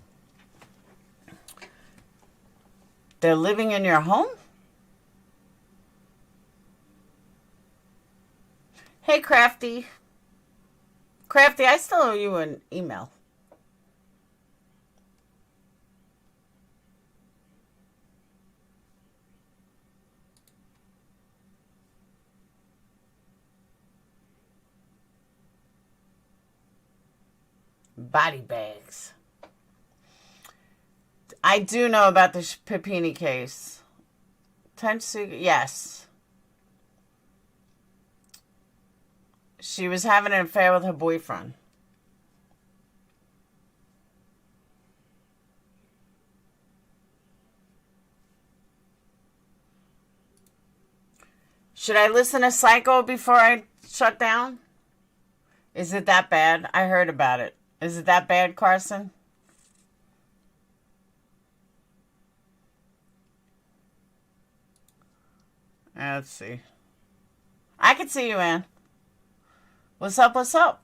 They're living in your home? Hey, Crafty. Crafty, I still owe you an email. Body bags. I do know about the Papini case. Yes. She was having an affair with her boyfriend. Should I listen to Psycho before I shut down? Is it that bad? I heard about it. Is it that bad, Carson? Let's see. I can see you, man. What's up? What's up?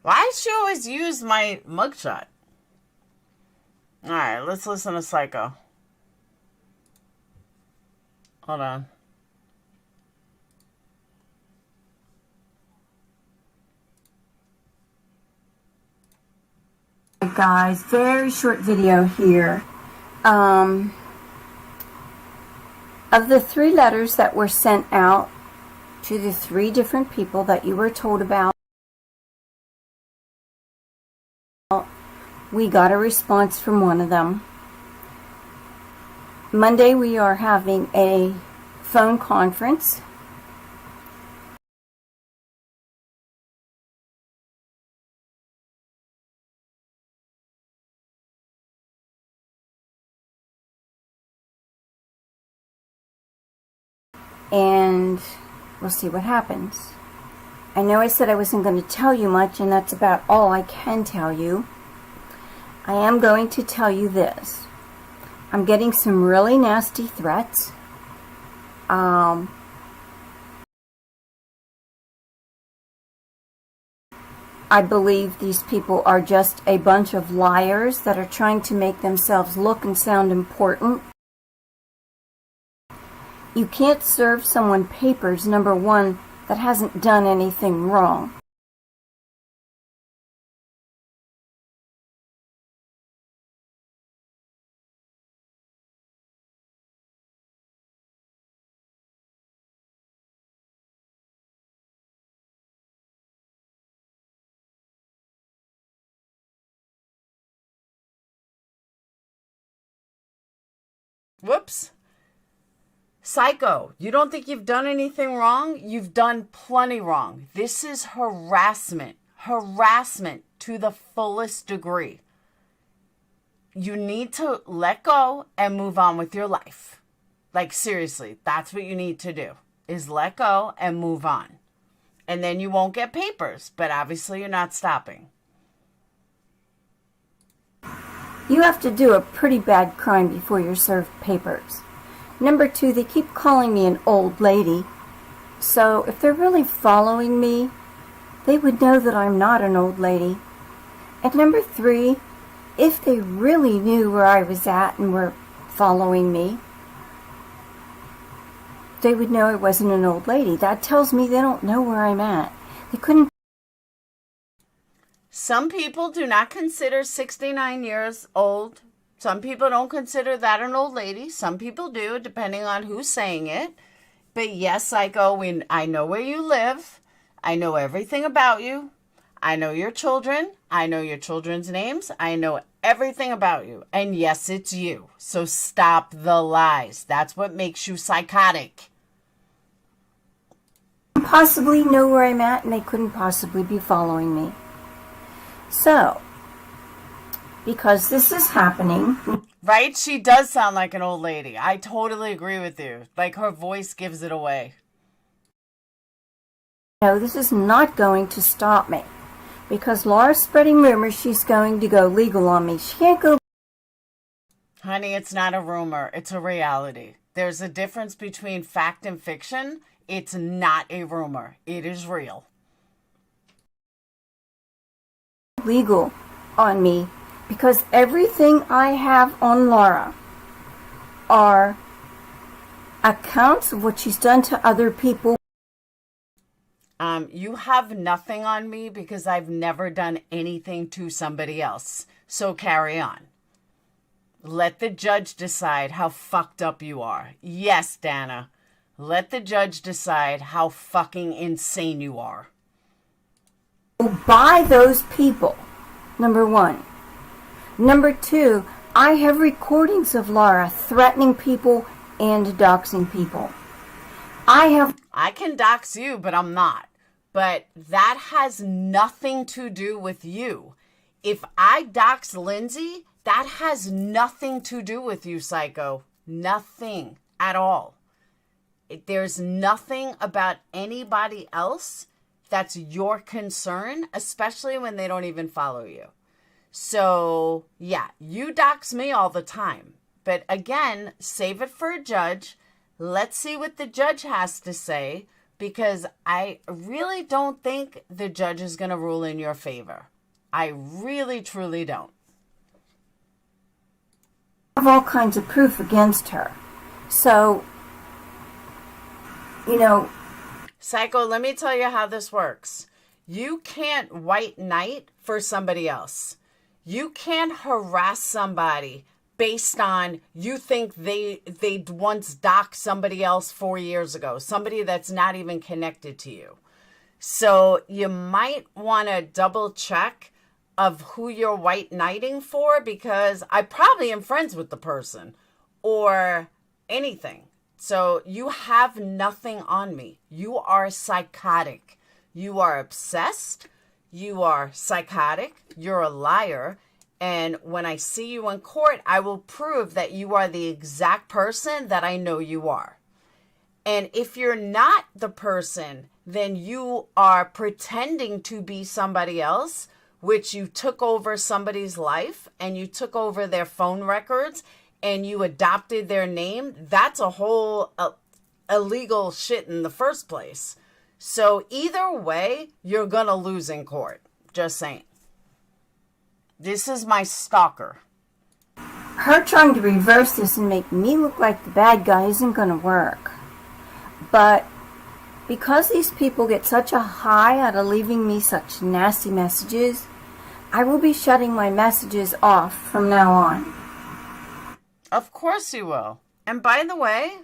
Why does she always use my mugshot? Alright, let's listen to Psycho. Hold on. Hey guys, very short video here. Of the 3 letters that were sent out to the 3 different people that you were told about, we got a response from one of them. Monday we are having a phone conference. And we'll see what happens. I know I said I wasn't going to tell you much, and that's about all I can tell you. I am going to tell you this. I'm getting some really nasty threats. I believe these people are just a bunch of liars that are trying to make themselves look and sound important. You can't serve someone papers, number one, that hasn't done anything wrong. Whoops. Psycho, you don't think you've done anything wrong? You've done plenty wrong. This is harassment. Harassment to the fullest degree. You need to let go and move on with your life. Like, seriously, that's what you need to do, is let go and move on. And then you won't get papers, but obviously you're not stopping. You have to do a pretty bad crime before you're served papers. Number two, they keep calling me an old lady. So if they're really following me, they would know that I'm not an old lady. And number three, if they really knew where I was at and were following me, they would know I wasn't an old lady. That tells me they don't know where I'm at. They couldn't. Some people do not consider 69 years old. Some people don't consider that an old lady. Some people do, depending on who's saying it. But yes, Psycho, I know where you live. I know everything about you. I know your children. I know your children's names. I know everything about you. And yes, it's you. So stop the lies. That's what makes you psychotic. Possibly know where I'm at, and they couldn't possibly be following me. So, because this is happening. Right? She does sound like an old lady. I totally agree with you. Like, her voice gives it away. No, this is not going to stop me. Because Laura's spreading rumors she's going to go legal on me. She can't go. Honey, it's not a rumor. It's a reality. There's a difference between fact and fiction. It's not a rumor. It is real. Legal on me. Because everything I have on Laura are accounts of what she's done to other people. You have nothing on me because I've never done anything to somebody else. So carry on. Let the judge decide how fucked up you are. Yes, Dana. Let the judge decide how fucking insane you are. By those people, number one. Number two, I have recordings of Laura threatening people and doxing people. I can dox you, but I'm not. But that has nothing to do with you. If I dox Lindsay, that has nothing to do with you, Psycho. Nothing at all. There's nothing about anybody else that's your concern, especially when they don't even follow you. So, yeah, you dox me all the time. But again, save it for a judge. Let's see what the judge has to say, because I really don't think the judge is going to rule in your favor. I really, truly don't. I have all kinds of proof against her. So, Psycho, let me tell you how this works. You can't white knight for somebody else. You can't harass somebody based on you think they once doxed somebody else 4 years ago, somebody that's not even connected to you. So you might want to double check of who you're white knighting for, because I probably am friends with the person or anything. So you have nothing on me. You are psychotic. You are obsessed. You are psychotic. You're a liar. And when I see you in court, I will prove that you are the exact person that I know you are. And if you're not the person, then you are pretending to be somebody else, which you took over somebody's life and you took over their phone records and you adopted their name. That's a whole illegal shit in the first place. So either way, you're going to lose in court. Just saying. This is my stalker. Her trying to reverse this and make me look like the bad guy isn't going to work. But because these people get such a high out of leaving me such nasty messages, I will be shutting my messages off from now on. Of course you will. And by the way,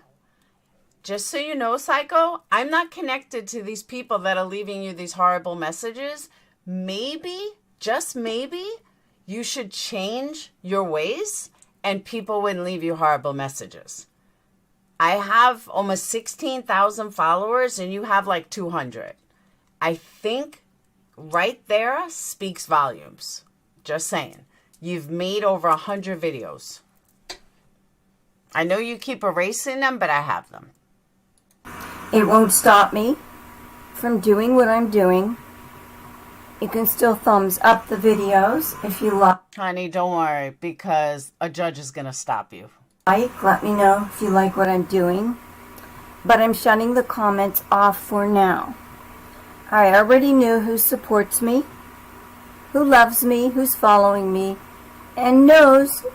just so you know, Psycho, I'm not connected to these people that are leaving you these horrible messages. Maybe, just maybe, you should change your ways and people wouldn't leave you horrible messages. I have almost 16,000 followers and you have like 200. I think right there speaks volumes. Just saying. You've made over 100 videos. I know you keep erasing them, but I have them. It won't stop me from doing what I'm doing. You can still thumbs up the videos if you like. Honey, don't worry, because a judge is going to stop you. Let me know if you like what I'm doing. But I'm shutting the comments off for now. I already knew who supports me, who loves me, who's following me, and knows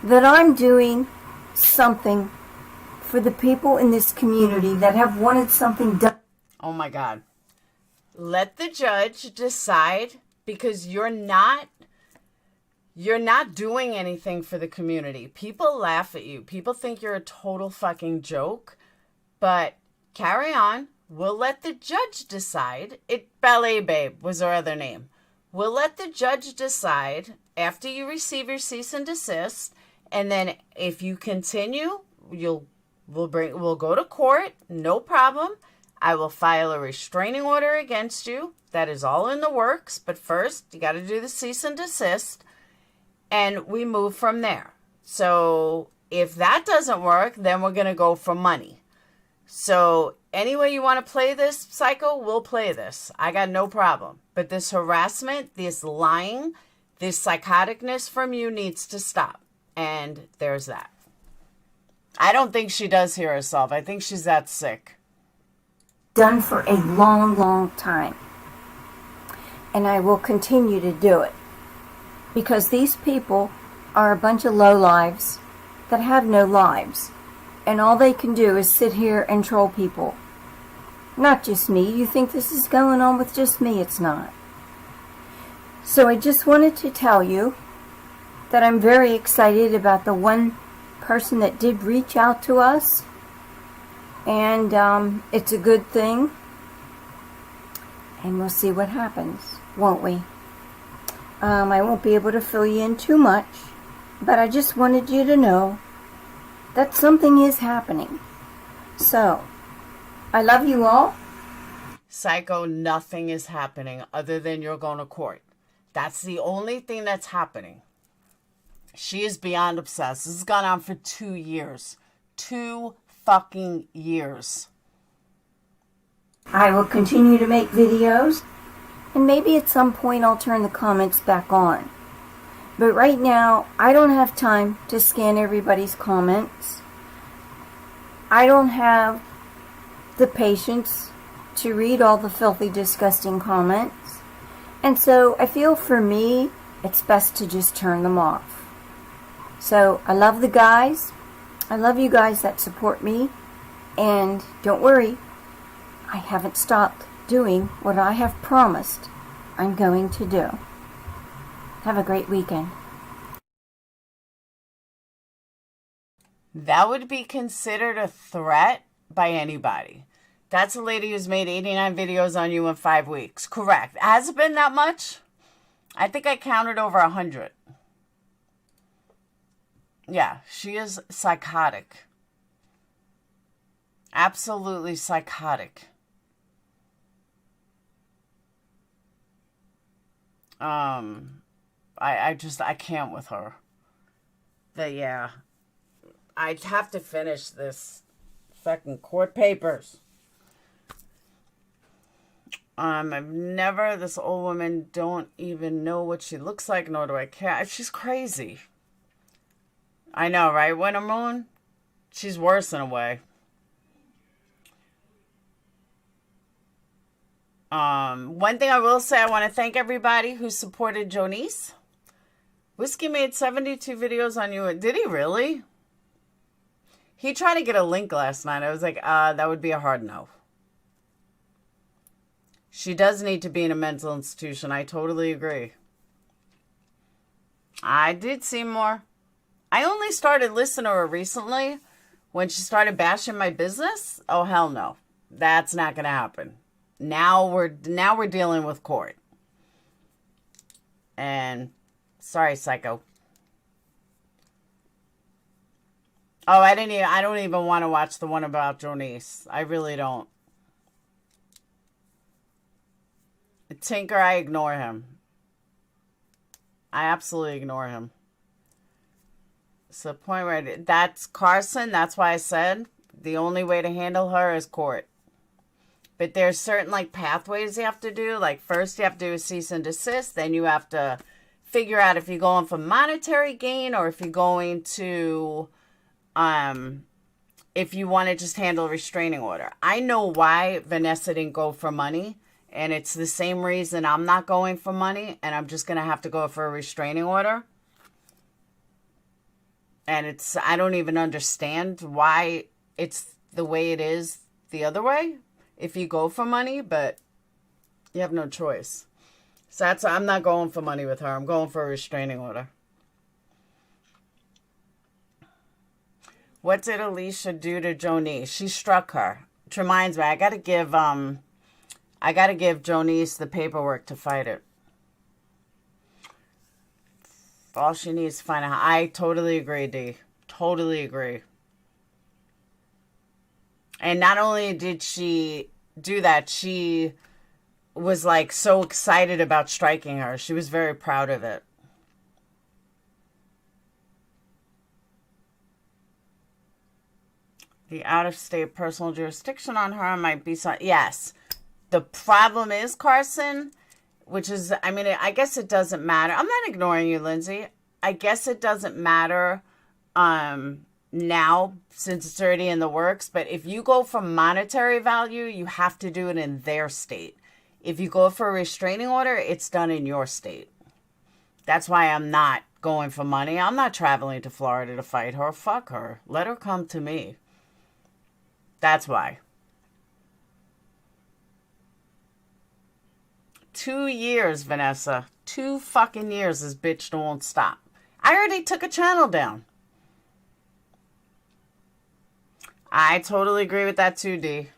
that I'm doing something for the people in this community that have wanted something done. Oh my God. Let the judge decide, because you're not doing anything for the community. People laugh at you. People think you're a total fucking joke. But carry on. We'll let the judge decide. Ballet Babe was her other name. We'll let the judge decide after you receive your cease and desist. And then if you continue, we'll go to court. No problem. I will file a restraining order against you. That is all in the works. But first, you got to do the cease and desist. And we move from there. So if that doesn't work, then we're going to go for money. So any way you want to play this, Psycho, we'll play this. I got no problem. But this harassment, this lying, this psychoticness from you needs to stop. And there's that. I don't think she does hear herself. I think she's that sick. Done for a long, long time. And I will continue to do it. Because these people are a bunch of lowlives that have no lives. And all they can do is sit here and troll people. Not just me. You think this is going on with just me? It's not. So I just wanted to tell you that I'm very excited about the one person that did reach out to us. And it's a good thing. And we'll see what happens, won't we? I won't be able to fill you in too much. But I just wanted you to know that something is happening. So, I love you all. Psycho, nothing is happening other than you're going to court. That's the only thing that's happening. She is beyond obsessed. This has gone on for 2 years. 2 fucking years. I will continue to make videos. And maybe at some point I'll turn the comments back on. But right now, I don't have time to scan everybody's comments. I don't have the patience to read all the filthy, disgusting comments. And so I feel for me, it's best to just turn them off. So I love the guys. I love you guys that support me. And don't worry, I haven't stopped doing what I have promised I'm going to do. Have a great weekend. That would be considered a threat by anybody. That's a lady who's made 89 videos on you in 5 weeks. Correct. Has it been that much? I think I counted over 100. Yeah, she is psychotic. Absolutely psychotic. I can't with her. But yeah, I'd have to finish this fucking court papers. This old woman don't even know what she looks like, nor do I care. She's crazy. I know, right, Winter Moon? She's worse in a way. One thing I will say, I want to thank everybody who supported Jonice. Whiskey made 72 videos on you. Did he really? He tried to get a link last night. I was like, that would be a hard no. She does need to be in a mental institution. I totally agree. I did see more. I only started listening to her recently when she started bashing my business. Oh, hell no. That's not going to happen. Now we're dealing with court. And sorry, psycho. Oh, I don't even want to watch the one about Jonice. I really don't. Tinker, I ignore him. I absolutely ignore him. It's the point where that's Carson. That's why I said the only way to handle her is court. But there's certain like pathways you have to do. Like first you have to do a cease and desist. Then you have to figure out if you're going for monetary gain or if you're going to, if you want to just handle a restraining order. I know why Vanessa didn't go for money. And it's the same reason I'm not going for money. And I'm just going to have to go for a restraining order. And I don't even understand why it's the way it is the other way. If you go for money, but you have no choice. So I'm not going for money with her. I'm going for a restraining order. What did Alicia do to Jonice? She struck her. Which reminds me, I gotta give Jonice the paperwork to fight it. All she needs to find out. I totally agree, D. Totally agree. And not only did she do that, she was like so excited about striking her. She was very proud of it. The out-of-state personal jurisdiction on her might be some. Yes. The problem is, Carson, which is, I mean, I guess it doesn't matter. I'm not ignoring you, Lindsay. I guess it doesn't matter now since it's already in the works. But if you go for monetary value, you have to do it in their state. If you go for a restraining order, it's done in your state. That's why I'm not going for money. I'm not traveling to Florida to fight her. Fuck her. Let her come to me. That's why. 2 years, Vanessa. 2 fucking years this bitch won't stop. I already took a channel down. I totally agree with that too, D.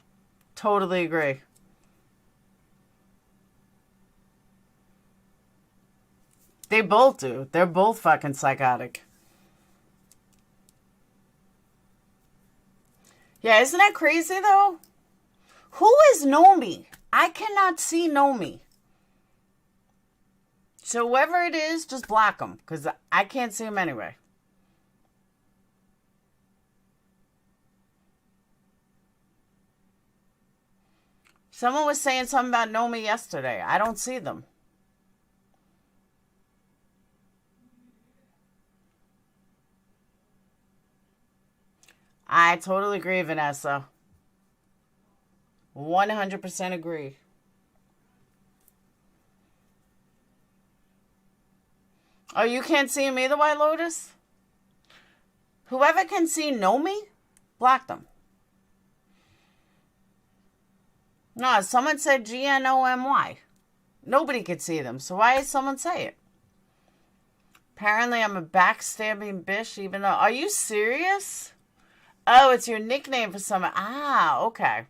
Totally agree. They both do. They're both fucking psychotic. Yeah, isn't that crazy though? Who is Nomi? I cannot see Nomi. So whoever it is, just block them. Because I can't see him anyway. Someone was saying something about Nomi yesterday. I don't see them. I totally agree, Vanessa. 100% agree. Oh, you can't see him either, White Lotus? Whoever can see Nomi, block them. No, someone said Gnomy. Nobody could see them, so why did someone say it? Apparently I'm a backstabbing bitch, even though... Are you serious? Oh, it's your nickname for someone. Ah, okay.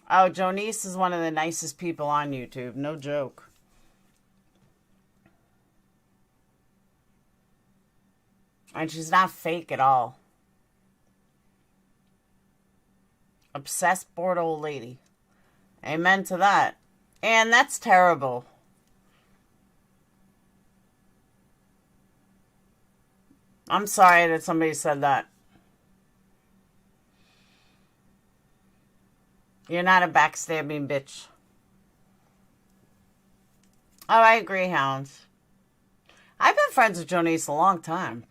Oh, Jonice is one of the nicest people on YouTube. No joke. And she's not fake at all. Obsessed, bored old lady. Amen to that. And that's terrible. I'm sorry that somebody said that. You're not a backstabbing bitch. Oh, I agree, Hounds. I've been friends with Jonice a long time.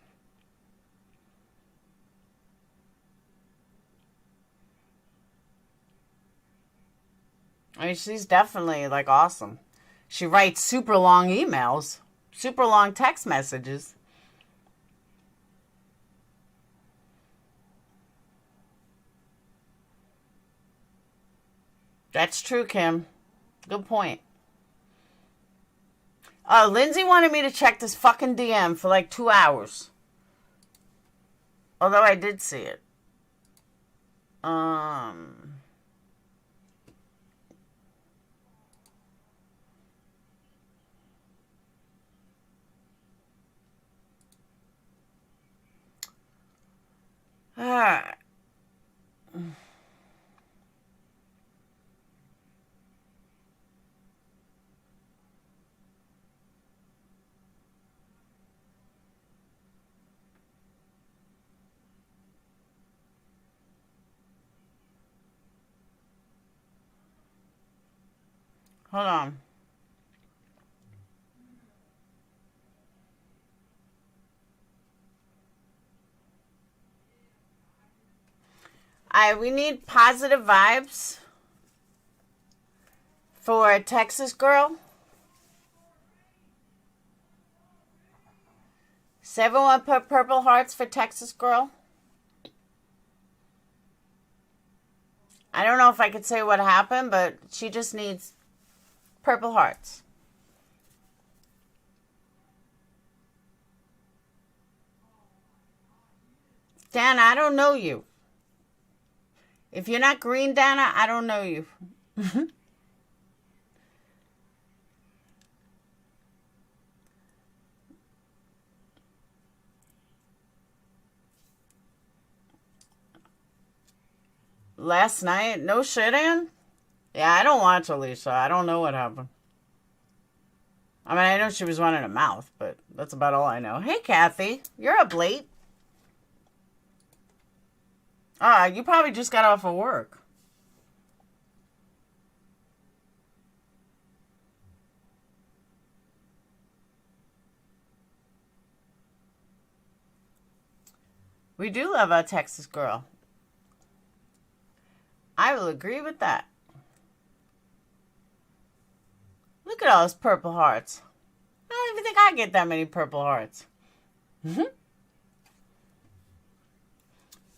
I mean, she's definitely, like, awesome. She writes super long emails, super long text messages. That's true, Kim. Good point. Lindsay wanted me to check this fucking DM for like 2 hours. Although I did see it. Alright. Hold on. We need positive vibes for a Texas girl. 7-1 put purple hearts for Texas girl. I don't know if I could say what happened, but she just needs purple hearts. Dana, I don't know you. If you're not green, Dana, I don't know you. Last night? No shit, Ann? Yeah, I don't watch Alicia. I don't know what happened. I mean, I know she was running a mouth, but that's about all I know. Hey, Kathy. You're up late. You probably just got off of work. We do love our Texas girl. I will agree with that. Look at all those purple hearts. I don't even think I get that many purple hearts.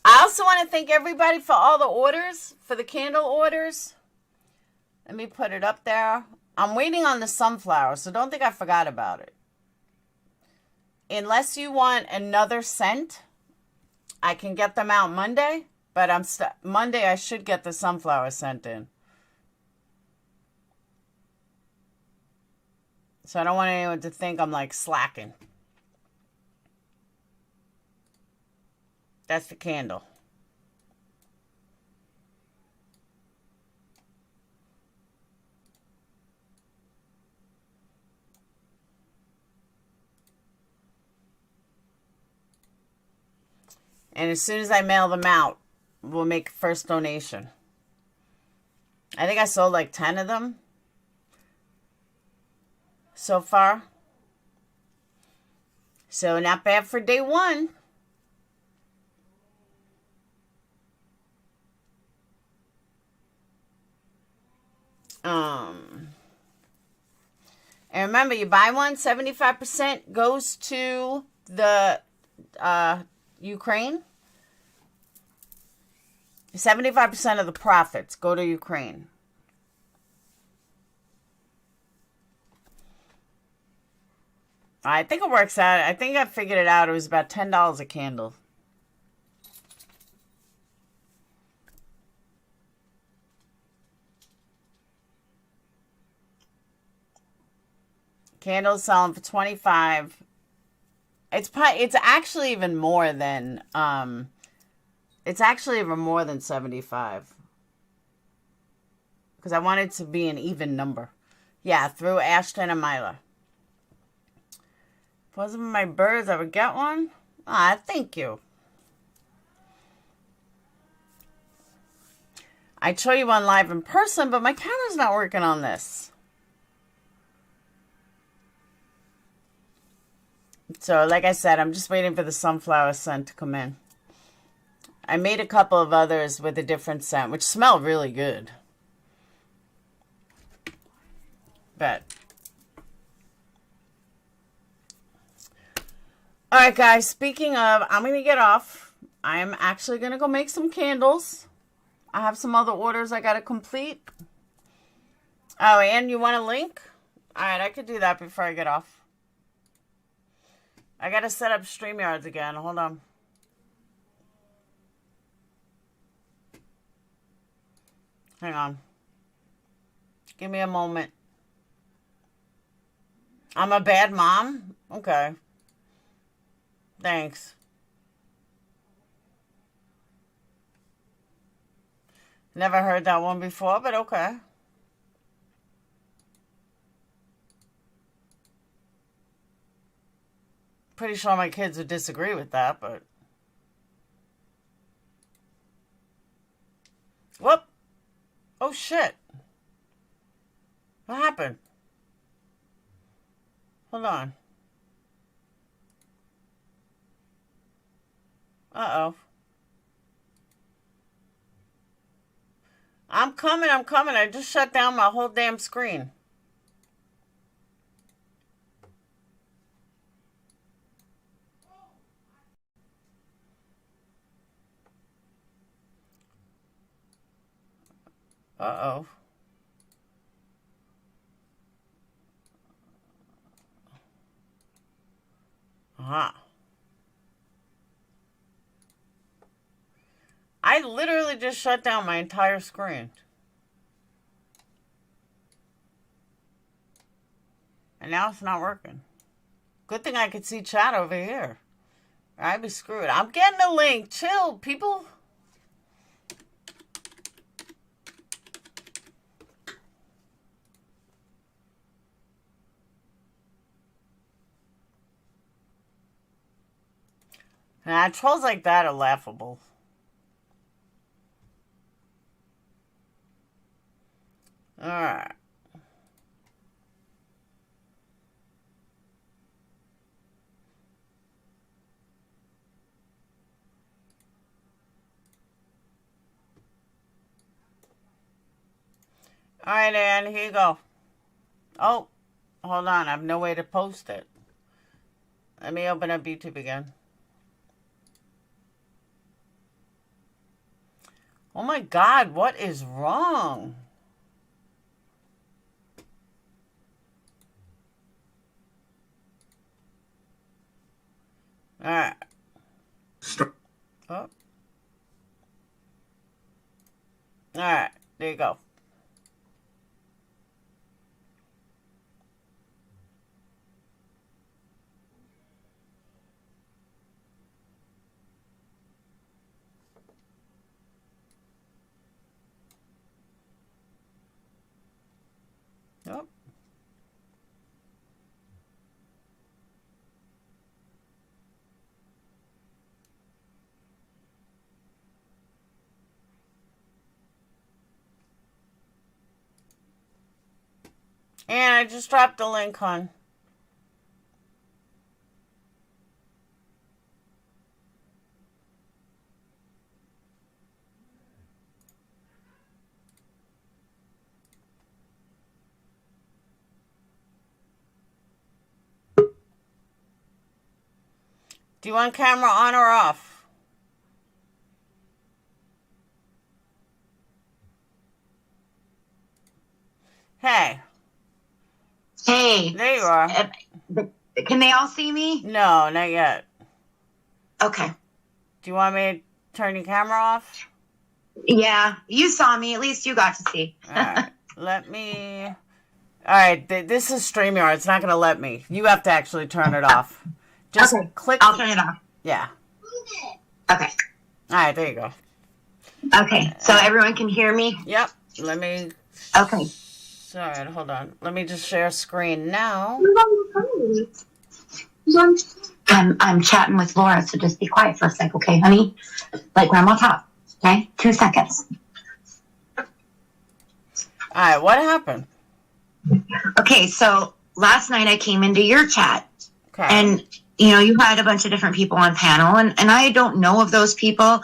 I also want to thank everybody for all the orders, for the candle orders. Let me put it up there. I'm waiting on the sunflower, so don't think I forgot about it. Unless you want another scent, I can get them out Monday, but Monday I should get the sunflower scent in. So I don't want anyone to think I'm like slacking. That's the candle. And as soon as I mail them out, we'll make first donation. I think I sold like 10 of them so far. So not bad for day one. And remember, you buy one, 75% goes to the Ukraine. 75% of the profits go to Ukraine. I think it works out. I think I figured it out. It was about $10 a candle. Candles selling for $25. It's actually even more than it's actually even more than $75. because I want it to be an even number. Yeah, through Ashton and Mila. If it wasn't for my birds, I would get one. Ah, thank you. I'd show you one live in person, but my camera's not working on this. So, like I said, I'm just waiting for the sunflower scent to come in. I made a couple of others with a different scent, which smell really good. But, alright guys, speaking of, I'm going to get off. I'm actually going to go make some candles. I have some other orders I got to complete. Oh, and you want a link? Alright, I could do that before I get off. I got to set up StreamYards again. Hold on. Hang on. Give me a moment. I'm a bad mom? Okay. Thanks. Never heard that one before, but okay. Pretty sure my kids would disagree with that, but... Whoop! Oh, shit. What happened? Hold on. Uh-oh. I'm coming. I just shut down my whole damn screen. Uh-oh. Uh-huh. I literally just shut down my entire screen. And now it's not working. Good thing I could see chat over here. I'd be screwed. I'm getting a link. Chill, people. Nah, trolls like that are laughable. Alright. Alright, Ann, here you go. Oh, hold on. I have no way to post it. Let me open up YouTube again. Oh my God, what is wrong? All right. Start. Oh. All right, there you go. Yep. And I just dropped the link on. Do you want camera on or off? Hey. Hey. There you are. Can they all see me? No, not yet. Okay. Do you want me to turn your camera off? Yeah, you saw me. At least you got to see. All right. Let me... All right, this is StreamYard. It's not going to let me. You have to actually turn it off. Just click... I'll turn it off. Yeah. Okay. All right, there you go. Okay, so everyone can hear me? Yep. Let me Okay. Sorry, hold on. Let me just share screen now. I'm chatting with Laura, so just be quiet for a sec, okay, honey? Like Grandma Top, okay? 2 seconds. All right, what happened? Okay, so last night I came into your chat, Okay. and you had a bunch of different people on panel, and I don't know of those people,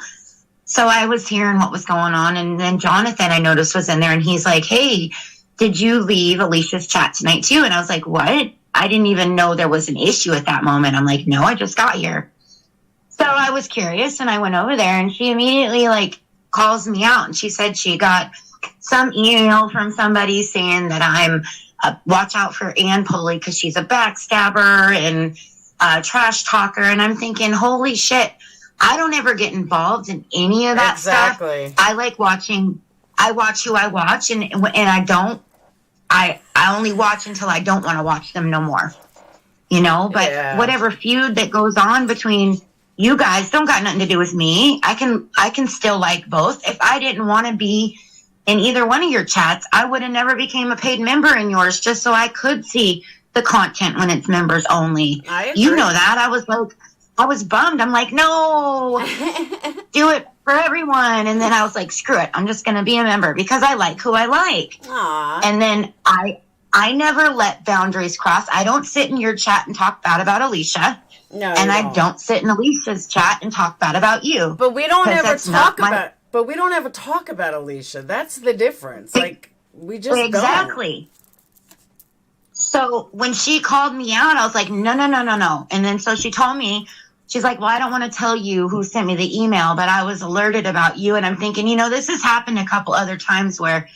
so I was hearing what was going on, and then Jonathan, I noticed, was in there, and he's like, hey, did you leave Alicia's chat tonight too? And I was like, what? I didn't even know there was an issue at that moment. I'm like, no, I just got here. So I was curious, and I went over there, and she immediately calls me out, and she said she got some email from somebody saying that I'm watch out for Ann Pulley because she's a backstabber and a trash talker. And I'm thinking, holy shit, I don't ever get involved in any of that stuff. I like watching. I watch who I watch, and I don't. I only watch until I don't want to watch them no more. But whatever feud that goes on between you guys don't got nothing to do with me. I can still like both. If I didn't want to be in either one of your chats, I would have never became a paid member in yours just so I could see the content when it's members only. You know that. I was bummed. I'm like, no, do it for everyone. And then I was like, screw it. I'm just going to be a member because I like who I like. Aww. And then I never let boundaries cross. I don't sit in your chat and talk bad about Alicia. No, and I don't sit in Alicia's chat and talk bad about you. But we don't ever talk about. But we don't ever talk about Alicia. That's the difference. We just exactly. So when she called me out, I was like, no. And then so she told me, she's like, well, I don't want to tell you who sent me the email, but I was alerted about you. And I'm thinking, this has happened a couple other times where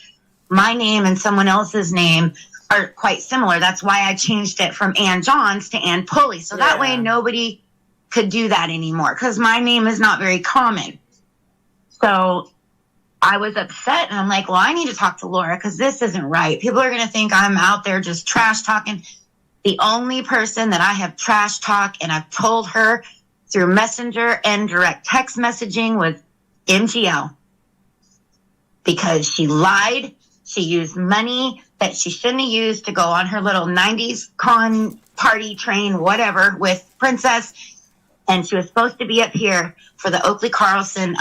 my name and someone else's name are quite similar. That's why I changed it from Ann Johns to Ann Pulley. So that way nobody could do that anymore because my name is not very common. So I was upset, and I'm like, well, I need to talk to Laura because this isn't right. People are going to think I'm out there just trash talking. The only person that I have trash talk, and I've told her through Messenger and direct text messaging, was MGL. Because she lied. She used money that she shouldn't have used to go on her little 90s con party train, whatever, with Princess. And she was supposed to be up here for the Oakley Carlson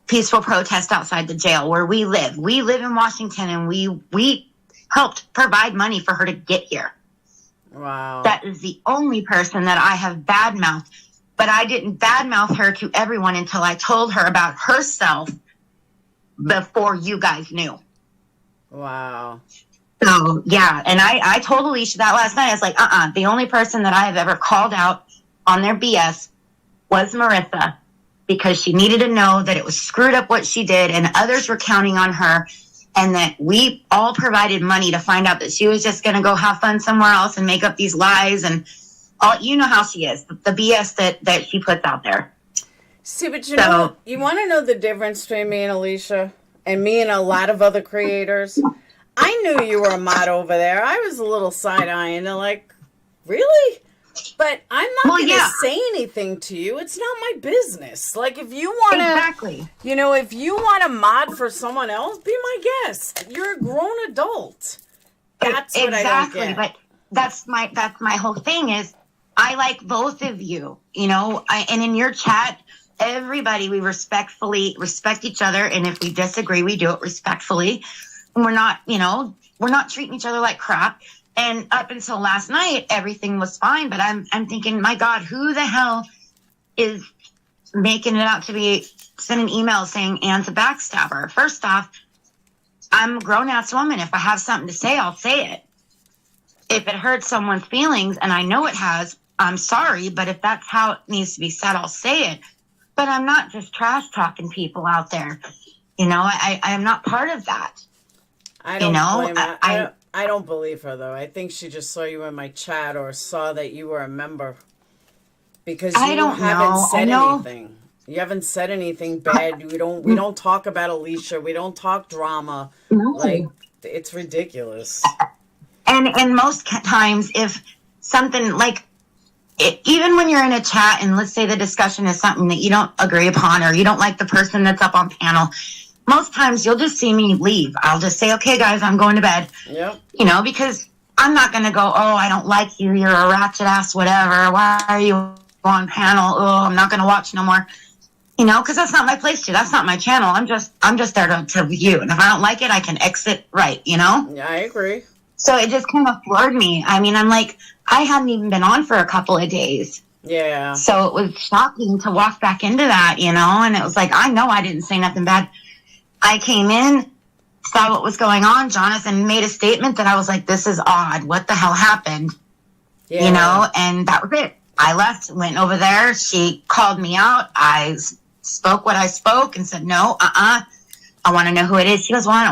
peaceful protest outside the jail where we live. We live in Washington, and we helped provide money for her to get here. Wow. That is the only person that I have badmouthed. But I didn't badmouth her to everyone until I told her about herself before you guys knew. Wow. So, yeah. And I told Alicia that last night. I was like, the only person that I have ever called out on their BS was Marissa, because she needed to know that it was screwed up what she did and others were counting on her, and that we all provided money to find out that she was just going to go have fun somewhere else and make up these lies and all. You know how she is, the BS that she puts out there. See, but you know, you want to know the difference between me and Alicia and me and a lot of other creators? I knew you were a mod over there. I was a little side-eyeing and like, really? But I'm not going to say anything to you. It's not my business. Like, if you want to, if you want to mod for someone else, be my guest. You're a grown adult. That's what I don't get. But that's my whole thing is I like both of you, and in your chat, everybody, we respect each other. And if we disagree, we do it respectfully. And we're not treating each other like crap. And up until last night, everything was fine. But I'm thinking, my God, who the hell is making it out to be sending emails saying Ann's a backstabber? First off, I'm a grown-ass woman. If I have something to say, I'll say it. If it hurts someone's feelings, and I know it has, I'm sorry. But if that's how it needs to be said, I'll say it. But I'm not just trash talking people out there. I am not part of that. I don't blame her. I don't believe her, though. I think she just saw you in my chat or saw that you were a member. Because you haven't said anything. You haven't said anything bad. We don't talk about Alicia. We don't talk drama. No. Like, it's ridiculous. And most times, if something like, even when you're in a chat and let's say the discussion is something that you don't agree upon or you don't like the person that's up on panel, most times you'll just see me leave. I'll just say, okay, guys, I'm going to bed. Yep. You know, because I'm not going to go, oh, I don't like you. You're a ratchet ass, whatever. Why are you on panel? Oh, I'm not going to watch no more. You know, because that's not my place to. That's not my channel. I'm just there to view. And if I don't like it, I can exit right, you know? Yeah, I agree. So it just kind of floored me. I mean, I'm like, I hadn't even been on for a couple of days. Yeah. So it was shocking to walk back into that, you know? And it was like, I know I didn't say nothing bad. I came in, saw what was going on. Jonathan made a statement that I was like, this is odd. What the hell happened? Yeah. You know? And that was it. I left, went over there. She called me out. I spoke what I spoke and said, no, I want to know who it is. She goes, well, I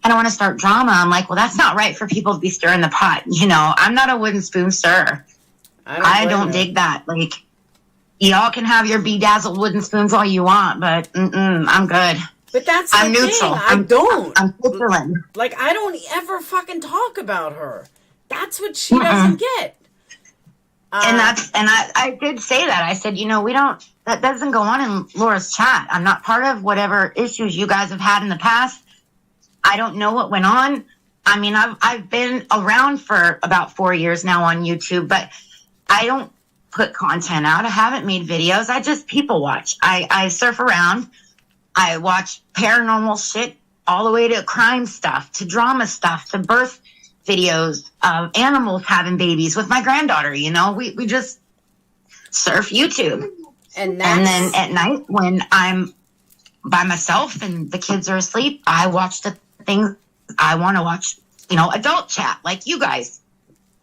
don't want to start drama. I'm like, well, that's not right for people to be stirring the pot. You know, I'm not a wooden spoon stirrer. I don't dig that. Like, y'all can have your bedazzled wooden spoons all you want, but I'm good. But that's I'm the neutral. thing. I don't. I'm Switzerland. Like, I don't ever fucking talk about her. That's what she doesn't get. And I did say that. I said, you know, that doesn't go on in Laura's chat. I'm not part of whatever issues you guys have had in the past. I don't know what went on. I mean, I've been around for about 4 years now on YouTube, but I don't put content out. I haven't made videos. I just people watch. I surf around. I watch paranormal shit all the way to crime stuff, to drama stuff, to birth videos of animals having babies with my granddaughter. You know, we just surf YouTube. And then at night when I'm by myself and the kids are asleep, I watch the things I want to watch, you know, adult chat like you guys.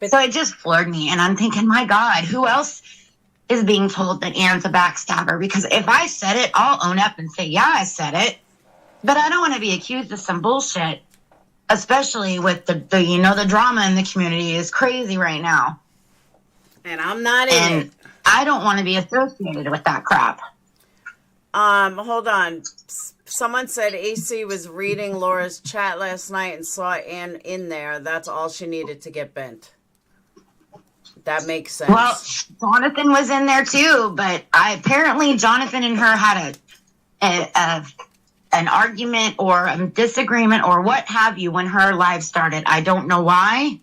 So it just floored me. And I'm thinking, my God, who else is being told that Anne's a backstabber? Because if I said it, I'll own up and say, yeah, I said it. But I don't want to be accused of some bullshit, especially with the you know, the drama in the community is crazy right now. And I'm not in it. I don't want to be associated with that crap. Hold on. Someone said AC was reading Laura's chat last night and saw Anne in there. That's all she needed to get bent. That makes sense. Well, Jonathan was in there too, but apparently Jonathan and her had an argument or a disagreement or what have you when her live started. I don't know why.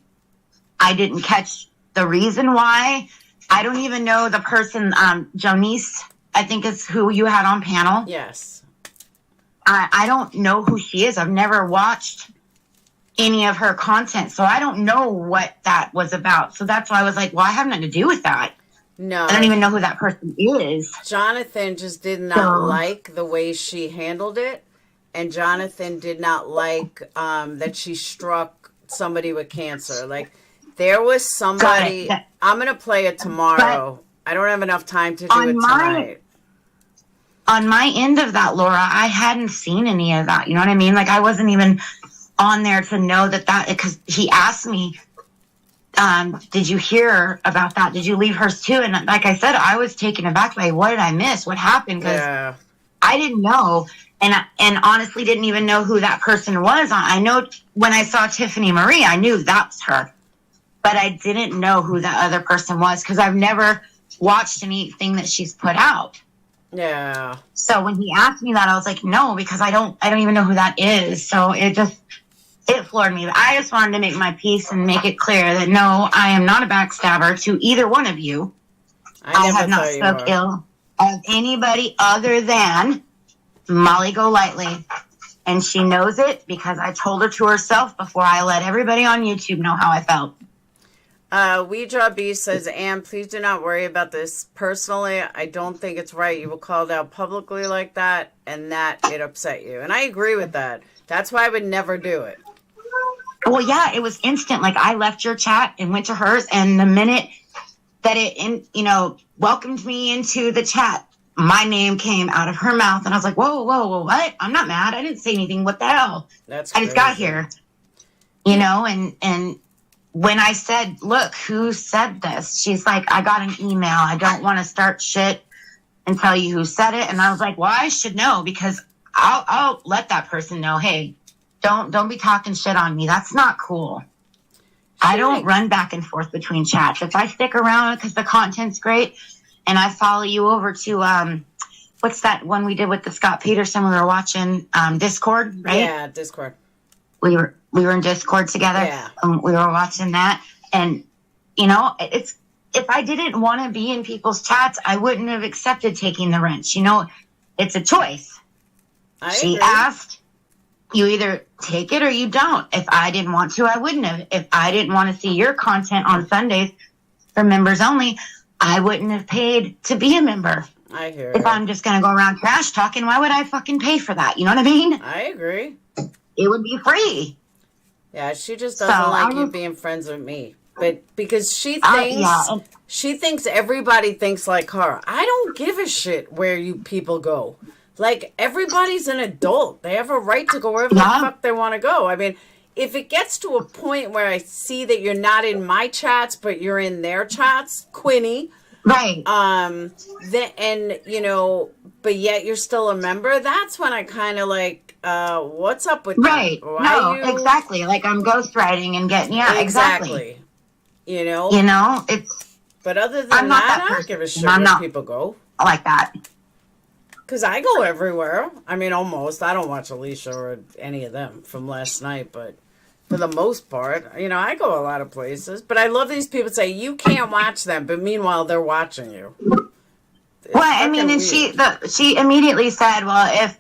I didn't catch the reason why. I don't even know the person, Jonice, I think is who you had on panel. Yes. I don't know who she is. I've never watched any of her content, so I don't know what that was about. So that's why I was like, well, I have nothing to do with that. No. I don't even know who that person is. Jonathan just did not like the way she handled it. And Jonathan did not like that she struck somebody with cancer. Like, there was somebody... I'm going to play it tomorrow. I don't have enough time to do it tonight. On my end of that, Laura, I hadn't seen any of that. You know what I mean? Like, I wasn't even on there to know that because he asked me, did you hear about that? Did you leave hers too? And like I said, I was taken aback by what did I miss? What happened? Because I didn't know. And honestly didn't even know who that person was. I know when I saw Tiffany Marie, I knew that's her. But I didn't know who that other person was because I've never watched anything that she's put out. Yeah. So when he asked me that, I was like, no, because I don't even know who that is. So it floored me. I just wanted to make my peace and make it clear that no, I am not a backstabber to either one of you. I have not spoke ill of anybody other than Molly Golightly. And she knows it because I told her to herself before I let everybody on YouTube know how I felt. Ouija B says, Anne, please do not worry about this. Personally, I don't think it's right. You were called out publicly like that, and that it upset you. And I agree with that. That's why I would never do it. Well, yeah, it was instant. Like, I left your chat and went to hers, and the minute that it, welcomed me into the chat, my name came out of her mouth, and I was like, whoa, what? I'm not mad. I didn't say anything. What the hell? I just got here. And when I said, look, who said this? She's like, I got an email. I don't want to start shit and tell you who said it. And I was like, well, I should know because I'll let that person know, hey, don't be talking shit on me. That's not cool. I don't run back and forth between chats. If I stick around because the content's great and I follow you over to what's that one we did with the Scott Peterson? We were watching Discord, right? Yeah, Discord. We were in Discord together. Yeah. We were watching that, and you know, it's if I didn't want to be in people's chats, I wouldn't have accepted taking the wrench. You know, it's a choice. She asked, you either take it or you don't. If I didn't want to, I wouldn't have. If I didn't want to see your content on Sundays for members only, I wouldn't have paid to be a member. I hear If I'm just going to go around trash talking, why would I fucking pay for that? You know what I mean? I agree. It would be free. Yeah, she just doesn't like you being friends with me. But because she thinks she thinks everybody thinks like her. I don't give a shit where you people go. Like, everybody's an adult. They have a right to go wherever the fuck they want to go. I mean, if it gets to a point where I see that you're not in my chats, but you're in their chats, Quinny. Right. And, you know, but yet you're still a member, that's when I kind of like, what's up with right. that? Why Exactly. Like, I'm ghostwriting and getting, exactly. You know? It's... But other than that, I don't give a shit where people go. I like that. Because I go everywhere. I mean, almost. I don't watch Alicia or any of them from last night, but for the most part, you know, I go a lot of places. But I love these people say, you can't watch them, but meanwhile, they're watching you. Well, I mean, and she immediately said, well,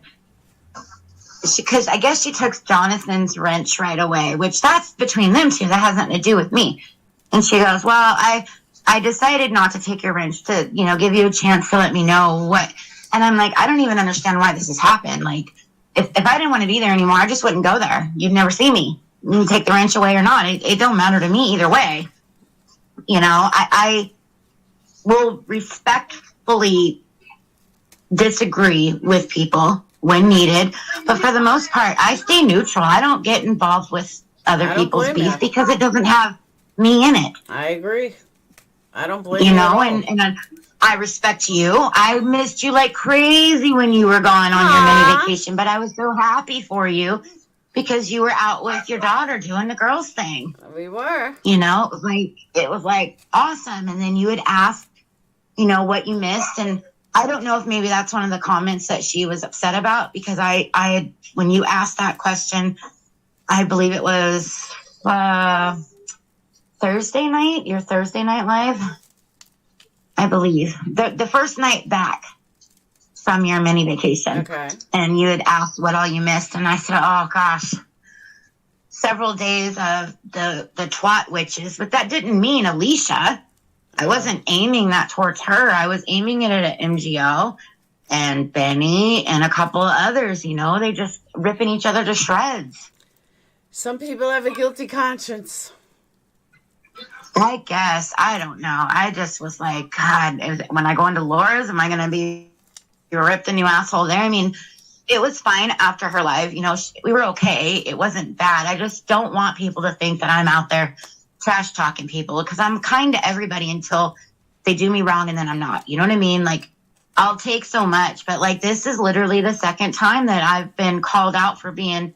because I guess she took Jonathan's wrench right away, which that's between them two. That has nothing to do with me. And she goes, well, I decided not to take your wrench to, you know, give you a chance to let me know what. And I'm like, I don't even understand why this has happened. Like, if I didn't want to be there anymore, I just wouldn't go there. You'd never see me. You take the wrench away or not. It don't matter to me either way. You know, I will respectfully disagree with people when needed. But for the most part, I stay neutral. I don't get involved with other people's beef because it doesn't have me in it. I agree. I don't blame you. You know, and I respect you. I missed you like crazy when you were gone on your mini vacation, but I was so happy for you because you were out with your daughter doing the girls thing. We were. You know, it was like awesome. And then you had asked, you know, what you missed. And I don't know if maybe that's one of the comments that she was upset about because I had, when you asked that question, I believe it was Thursday night, your Thursday night live. I believe the first night back from your mini vacation. Okay. And you had asked what all you missed. And I said, oh gosh, several days of the twat witches, but that didn't mean Alicia. I wasn't aiming that towards her. I was aiming it at MGO and Benny and a couple of others, you know, they just ripping each other to shreds. Some people have a guilty conscience. I guess. I don't know. I just was like, God, when I go into Laura's, am I going to be ripped a new asshole there? I mean, it was fine after her live. You know, we were okay. It wasn't bad. I just don't want people to think that I'm out there trash talking people because I'm kind to everybody until they do me wrong and then I'm not. You know what I mean? Like, I'll take so much. But, like, this is literally the second time that I've been called out for being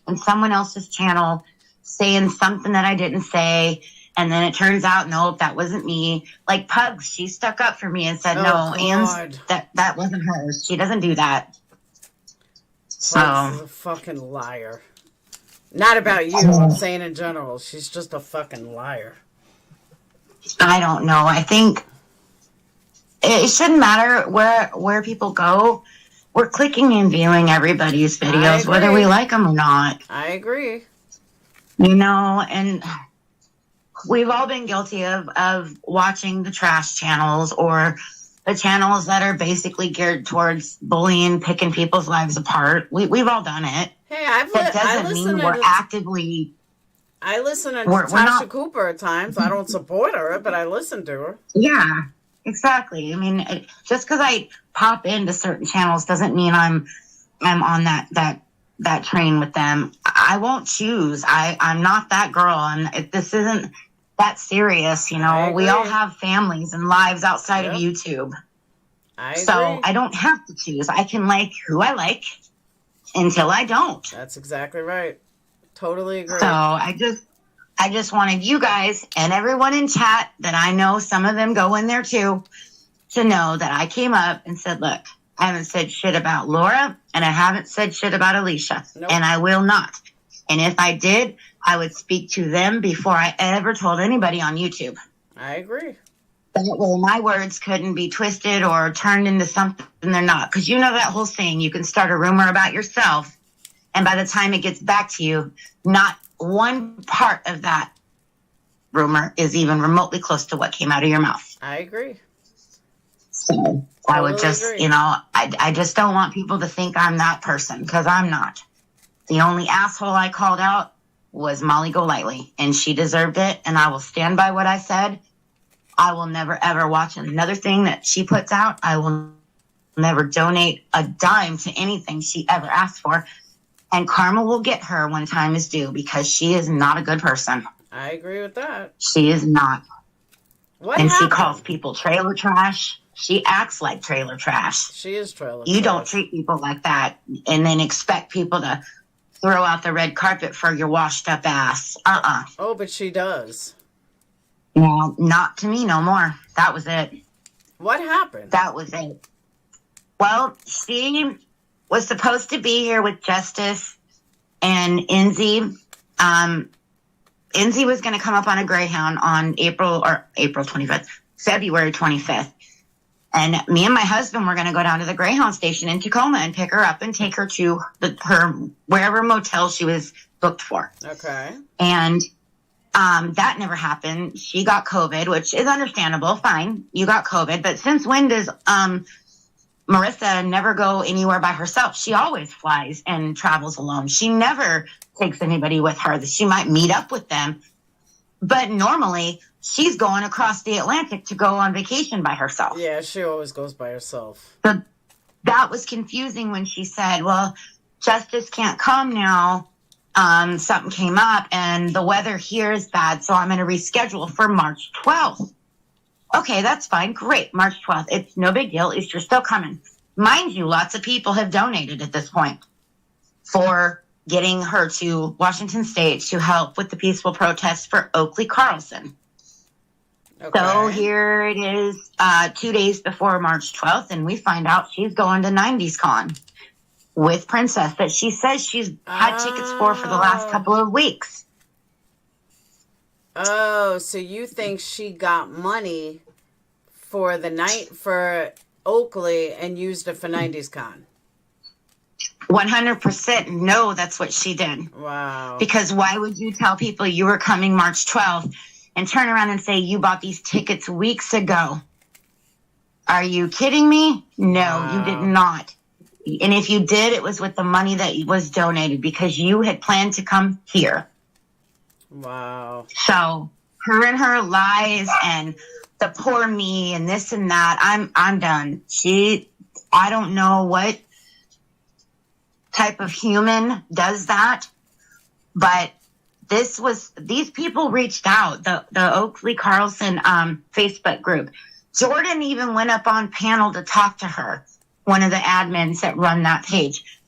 on someone else's channel saying something that I didn't say. And then it turns out, nope, that wasn't me. Like Pugs, she stuck up for me and said, no, Anne's, that wasn't hers. She doesn't do that. So. Pugs is a fucking liar. Not about you, I'm saying in general. She's just a fucking liar. I don't know. I think it shouldn't matter where people go. We're clicking and viewing everybody's videos, whether we like them or not. I agree. You know, and we've all been guilty of watching the trash channels or the channels that are basically geared towards bullying, picking people's lives apart. We've all done it. Hey, that doesn't mean we're actively. I listen to Tasha Cooper at times. I don't support her, but I listen to her. Yeah, exactly. I mean, just because I pop into certain channels doesn't mean I'm on that train with them. I won't choose. I'm not that girl, and this isn't that serious. You know, we all have families and lives outside of YouTube. So I don't have to choose. I can like who I like until I don't. That's exactly right. Totally agree. So I just wanted you guys and everyone in chat that I know some of them go in there too to know that I came up and said, look, I haven't said shit about Laura, and I haven't said shit about Alicia, and I will not. And if I did, I would speak to them before I ever told anybody on YouTube. I agree. That way my words couldn't be twisted or turned into something they're not. Because you know that whole saying, you can start a rumor about yourself, and by the time it gets back to you, not one part of that rumor is even remotely close to what came out of your mouth. I agree. So I would just, agree. you know, I just don't want people to think I'm that person, because I'm not. The only asshole I called out was Molly Golightly, and she deserved it, and I will stand by what I said. I will never, ever watch another thing that she puts out. I will never donate a dime to anything she ever asked for. And karma will get her when time is due, because she is not a good person. I agree with that. She is not. What and happened? She calls people trailer trash. She acts like trailer trash. She is trailer You trash. don't treat people like that and then expect people to throw out the red carpet for your washed up ass. Oh, but she does. No, not to me no more. That was it. What happened? That was it. Well, she was supposed to be here with Justice and Enzi. Enzi was going to come up on a Greyhound on February 25th. And me and my husband were going to go down to the Greyhound station in Tacoma and pick her up and take her to her wherever motel she was booked for. Okay. And that never happened. She got COVID, which is understandable. Fine, you got COVID. But since when does Marissa never go anywhere by herself? She always flies and travels alone. She never takes anybody with her. She might meet up with them, but normally she's going across the Atlantic to go on vacation by herself. Yeah, she always goes by herself. So that was confusing when she said, well, Justice can't come now. Something came up and the weather here is bad, so I'm going to reschedule for March 12th. Okay, that's fine. Great. March 12th. It's no big deal. At least you're still coming. Mind you, lots of people have donated at this point for getting her to Washington State to help with the peaceful protests for Oakley Carlson. Okay. So here it is 2 days before March 12th, and we find out she's going to 90s Con with Princess that she says she's had tickets for the last couple of weeks. Oh, so you think she got money for the night for Oakley and used it for 90s Con? 100% no, that's what she did. Wow. Because why would you tell people you were coming March 12th and turn around and say you bought these tickets weeks ago? Are you kidding me? No, you did not. And if you did, it was with the money that was donated because you had planned to come here. Wow. So her and her lies and the poor me and this and that, I'm done. I don't know what type of human does that, but these people reached out, the Oakley Carlson Facebook group. Jordan even went up on panel to talk to her, one of the admins that run that page,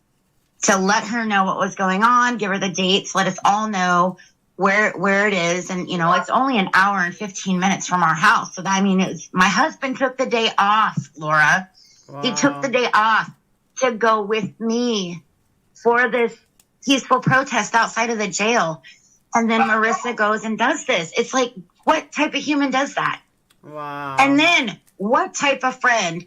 to let her know what was going on, give her the dates, let us all know where it is. And, you know, it's only an hour and 15 minutes from our house. So that, I mean, my husband took the day off, Laura. Wow. He took the day off to go with me for this peaceful protest outside of the jail. And then Marissa goes and does this. It's like, what type of human does that? Wow. And then what type of friend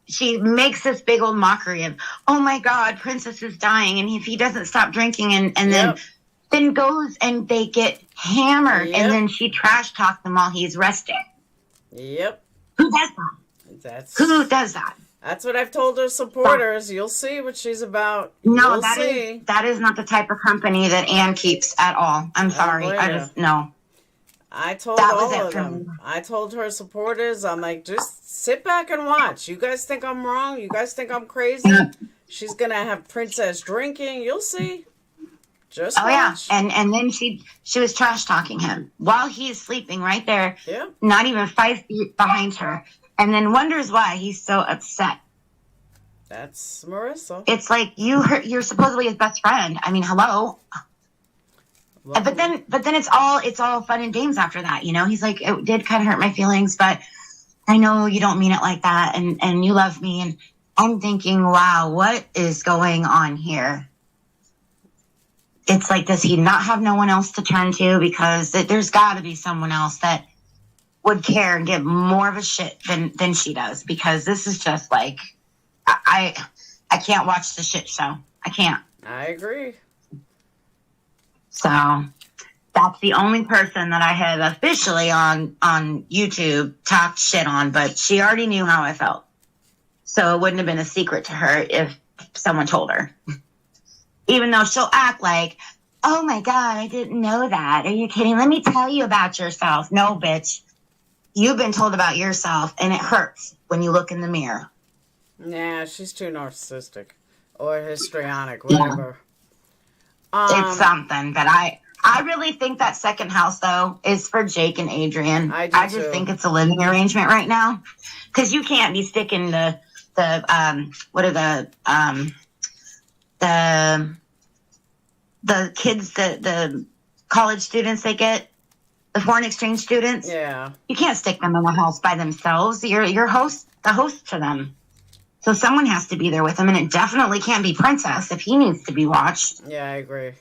she makes this big old mockery of, oh my God, Princess is dying. And if he doesn't stop drinking and then goes and they get hammered and then she trash talks them while he's resting. Yep. Who does that? Who does that? That's what I've told her supporters. You'll see what she's about. No, that is not the type of company that Ann keeps at all. I'm sorry. No. I told all of them. I told her supporters, I'm like, just sit back and watch. You guys think I'm wrong? You guys think I'm crazy? She's going to have Princess drinking. You'll see. Just watch. Yeah. And then she was trash talking him while he's sleeping right there. Yeah. Not even 5 feet behind her. And then wonders why he's so upset. That's Marissa. It's like you're supposedly his best friend. I mean, hello. Well, but then it's all fun and games after that, you know. He's like, it did kind of hurt my feelings, but I know you don't mean it like that, and you love me, and I'm thinking, wow, what is going on here? It's like, does he not have no one else to turn to? Because there's got to be someone else that would care and give more of a shit than she does. Because this is just like, I can't watch the shit show. I can't. I agree. So that's the only person that I have officially on YouTube talked shit on, but she already knew how I felt. So it wouldn't have been a secret to her if someone told her. Even though she'll act like, oh my God, I didn't know that. Are you kidding? Let me tell you about yourself. No, bitch. You've been told about yourself, and it hurts when you look in the mirror. Yeah, she's too narcissistic or histrionic, whatever. Yeah. It's something, but I really think that second house, though, is for Jake and Adrian. I just think it's a living arrangement right now. Because you can't be sticking the kids, the college students they get, the foreign exchange students. Yeah. You can't stick them in a house by themselves. You're the host to them. So someone has to be there with them, and it definitely can't be Princess if he needs to be watched. Yeah, I agree.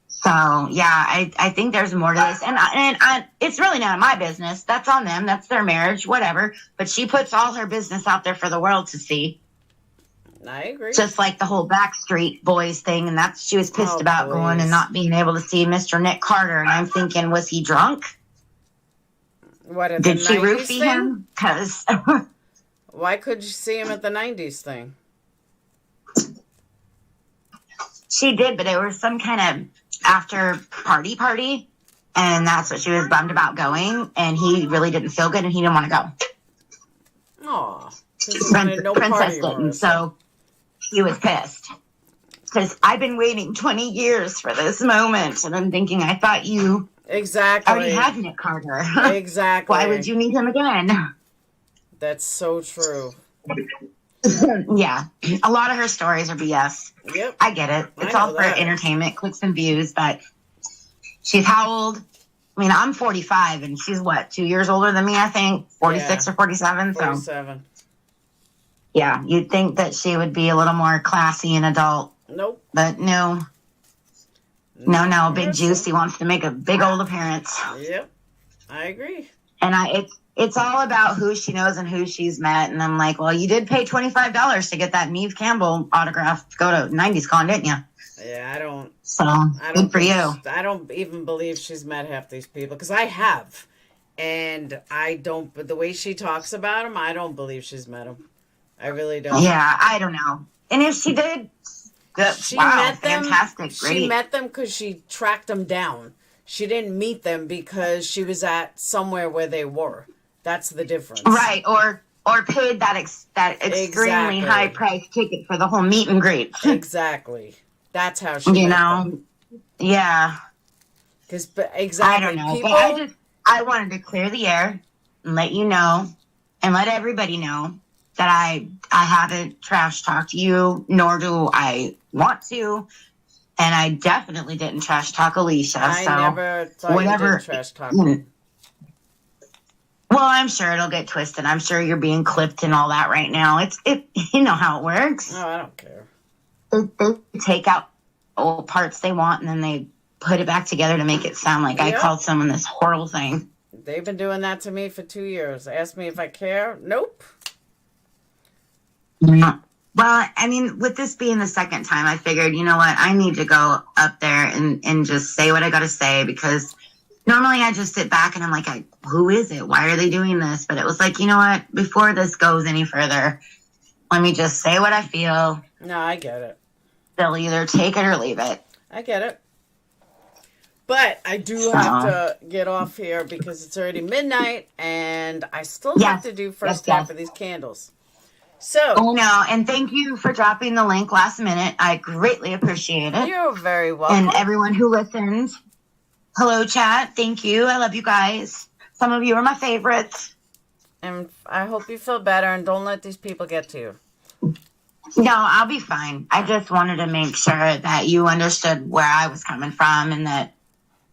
So, yeah, I think there's more to this. And it's really none of my business. That's on them. That's their marriage, whatever. But she puts all her business out there for the world to see. I agree. Just like the whole Backstreet Boys thing. And she was pissed about going and not being able to see Mr. Nick Carter. And I'm thinking, was he drunk? Did she roofie him? Because why could you see him at the 90s thing? She did, but it was some kind of after party, and that's what she was bummed about going, and he really didn't feel good, and he didn't want to go. Aw. Princess didn't, so he was pissed. Because I've been waiting 20 years for this moment, and I'm thinking, I thought you already had Nick Carter. Exactly. Why would you need him again? That's so true. Yeah, a lot of her stories are BS. Yep. I get it. It's all for entertainment, clicks and views, but she's how old? I mean, I'm 45, and she's what, 2 years older than me, I think? 46 or 47? 47. So, yeah, you'd think that she would be a little more classy and adult. Nope. But no. No, Big Juicy wants to make a big old appearance. Yep, I agree. And it's all about who she knows and who she's met. And I'm like, well, you did pay $25 to get that Neve Campbell autograph to go to 90s Con, didn't you? Yeah, I don't. So, good for you. I don't even believe she's met half these people, because I have. And I don't, but the way she talks about them, I don't believe she's met them. I really don't. Yeah, I don't know. And if she did, good. She met them. Fantastic. Great. She met them because she tracked them down. She didn't meet them because she was at somewhere where they were. That's the difference. Right, or paid that extremely high price ticket for the whole meet and greet. Exactly. That's how she met them. Yeah. Exactly. I don't know. But I wanted to clear the air and let you know and let everybody know that I haven't trash talked you, nor do I want to. And I definitely didn't trash talk Alicia. I never thought you did trash talk. Well, I'm sure it'll get twisted. I'm sure you're being clipped and all that right now. You know how it works. No, I don't care. They take out old parts they want and then they put it back together to make it sound like I called someone this horrible thing. They've been doing that to me for 2 years. Ask me if I care. Nope. Yeah. Well, I mean, with this being the second time, I figured, you know what, I need to go up there and just say what I got to say, because normally I just sit back and I'm like, who is it? Why are they doing this? But it was like, you know what, before this goes any further, let me just say what I feel. No, I get it. They'll either take it or leave it. I get it. But I do have to get off here because it's already midnight and I still have to do first half of these candles. So. Oh, no. And thank you for dropping the link last minute. I greatly appreciate it. You're very welcome. And everyone who listens. Hello, chat. Thank you. I love you guys. Some of you are my favorites. And I hope you feel better and don't let these people get to you. No, I'll be fine. I just wanted to make sure that you understood where I was coming from and that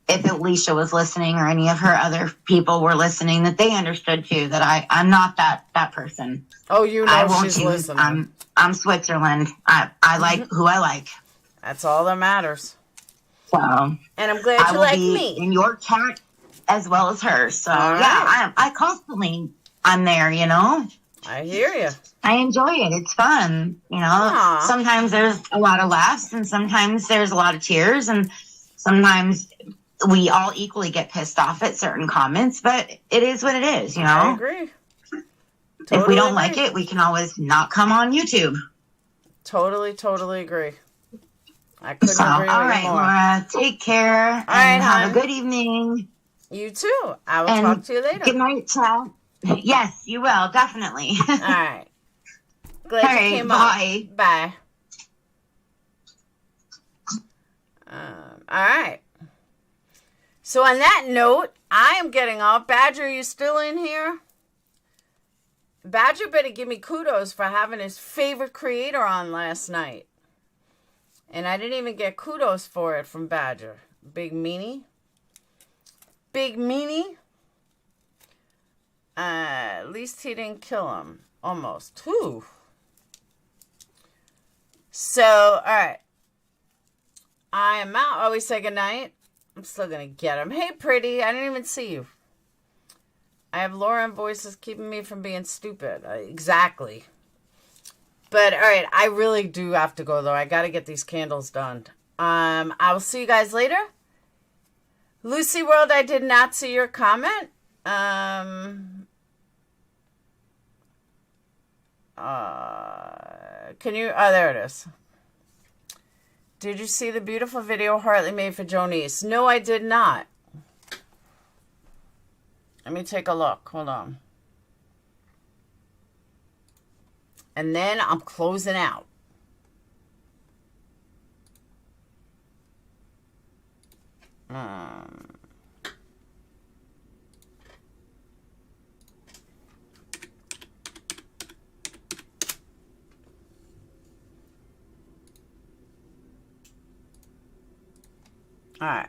if Alicia was listening or any of her other people were listening, that they understood too that I'm not that person. Oh, you know, I won't she's choose. listening. I'm Switzerland. I like who I like. That's all that matters. So, and I'm glad I you will like be me in your chat as well as hers. So All yeah, I constantly I'm there. You know. I hear you. I enjoy it. It's fun. You know. Aww. Sometimes there's a lot of laughs, and sometimes there's a lot of tears, and sometimes we all equally get pissed off at certain comments. But it is what it is. You know. I agree. If we don't like it, we can always not come on YouTube. Totally agree. I couldn't So, agree all with right, you more. Laura, take care and have a good evening. You too. I will And talk to you later. Good night, child. Yes, you will, definitely. All right. Glad All you right, came bye. up. Bye. All right. So on that note, I am getting off. Badger, are you still in here? Badger better give me kudos for having his favorite creator on last night. And I didn't even get kudos for it from Badger. Big meanie. Big meanie. At least he didn't kill him. Almost. Whew. So, all right. I am out. Always say goodnight. I'm still going to get him. Hey, pretty. I didn't even see you. I have Laura and voices keeping me from being stupid. Exactly. But, all right. I really do have to go, though. I got to get these candles done. I will see you guys later. Lucy World, I did not see your comment. Can you... Oh, there it is. Did you see the beautiful video Hartley made for Jonice? No, I did not. Let me take a look. Hold on. And then I'm closing out. All right.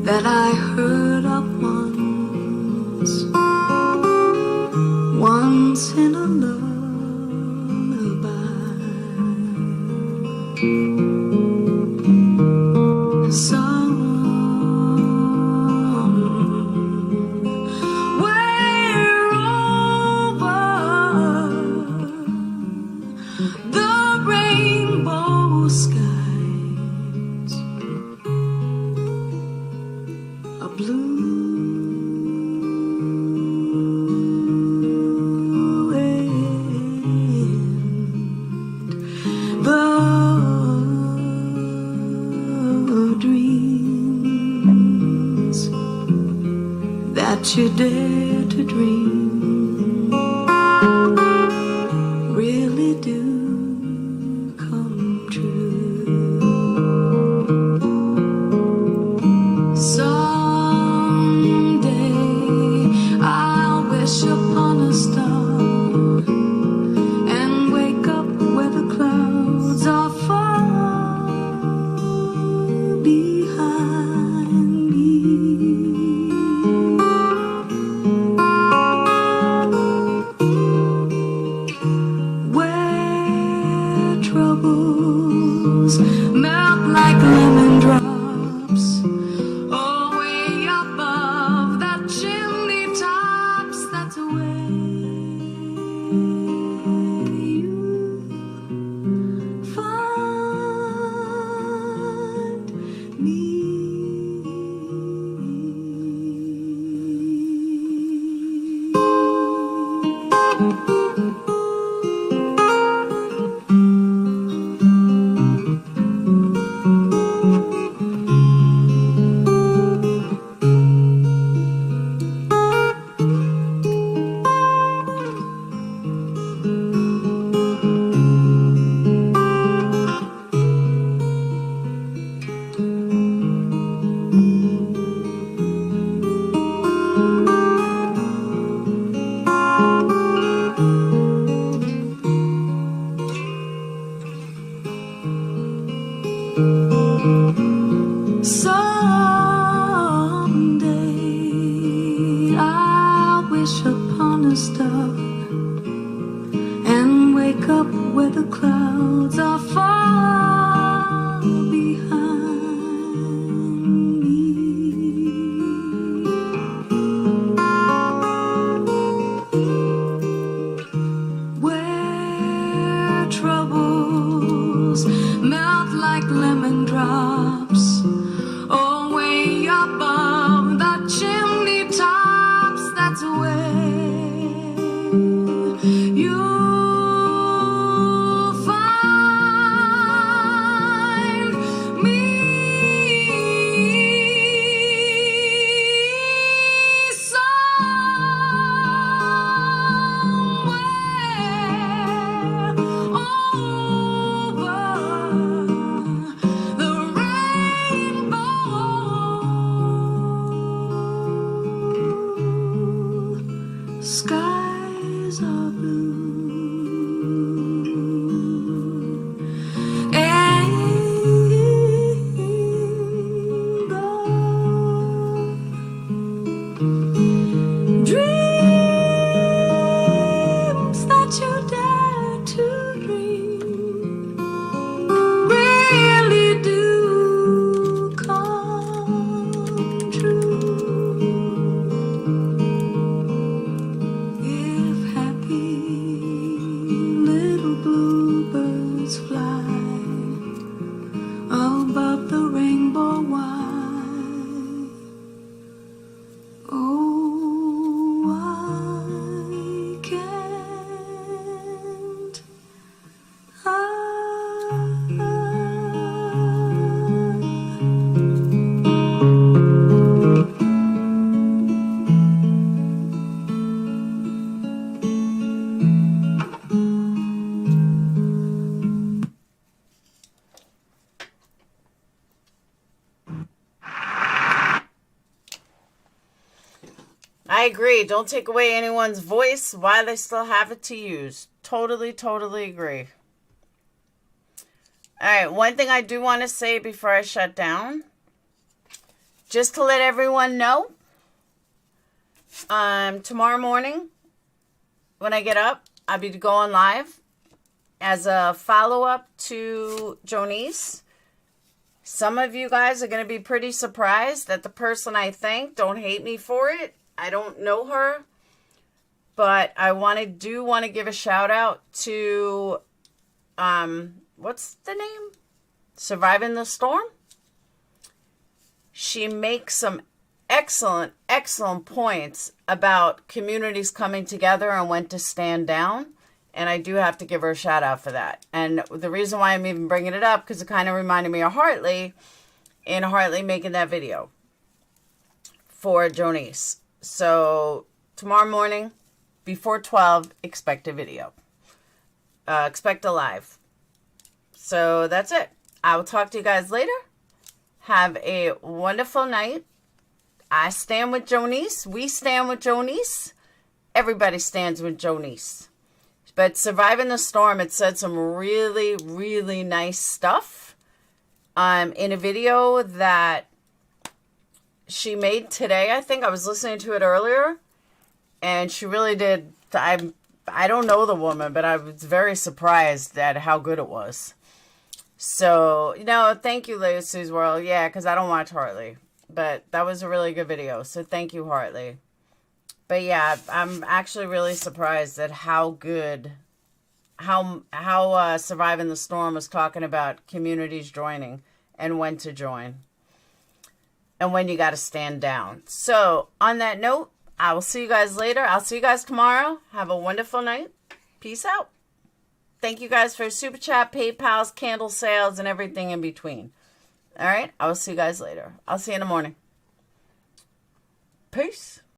That I heard of once in a lullaby. Somewhere over the rainbow skies, a blue wind, the dreams that you dare to dream really do come true. Someday I'll wish upon a star and wake up where the clouds are far behind me. Where troubles melt like lemon drops, way above the chimney tops, that's where and wake up where the clouds are far behind me. Where troubles melt like lemon drops, oh, way above the chimney tops, that's where you'll find me. Somewhere over the rainbow, skies are blue. And dreams that you dare to dream really do come true. If happy little bluebirds fly above the rainbow wide, oh, why can't I? I agree. Don't take away anyone's voice while they still have it to use. Totally, totally agree. All right, one thing I do want to say before I shut down, just to let everyone know, tomorrow morning when I get up, I'll be going live as a follow-up to Jonice. Some of you guys are going to be pretty surprised that the person I thanked, don't hate me for it. I don't know her, but I want to give a shout out to, what's the name? Surviving the Storm. She makes some excellent, excellent points about communities coming together and when to stand down. And I do have to give her a shout out for that. And the reason why I'm even bringing it up, because it kind of reminded me of Hartley, and Hartley making that video for Jonice. So tomorrow morning, before 12, expect a video. Expect a live. So that's it. I will talk to you guys later. Have a wonderful night. I stand with Jonice. We stand with Jonice. Everybody stands with Jonice. But Surviving the Storm, it said some really, really nice stuff in a video that she made today. I think I was listening to it earlier, and she really did. I don't know the woman, but I was very surprised at how good it was. So, thank you, Lucy's World. Yeah, because I don't watch Hartley, but that was a really good video. So thank you, Hartley. But yeah, I'm actually really surprised at how good, how Surviving the Storm was talking about communities joining and when to join. And when you got to stand down. So, on that note, I will see you guys later. I'll see you guys tomorrow. Have a wonderful night. Peace out. Thank you guys for Super Chat, PayPals, candle sales, and everything in between. All right? I will see you guys later. I'll see you in the morning. Peace.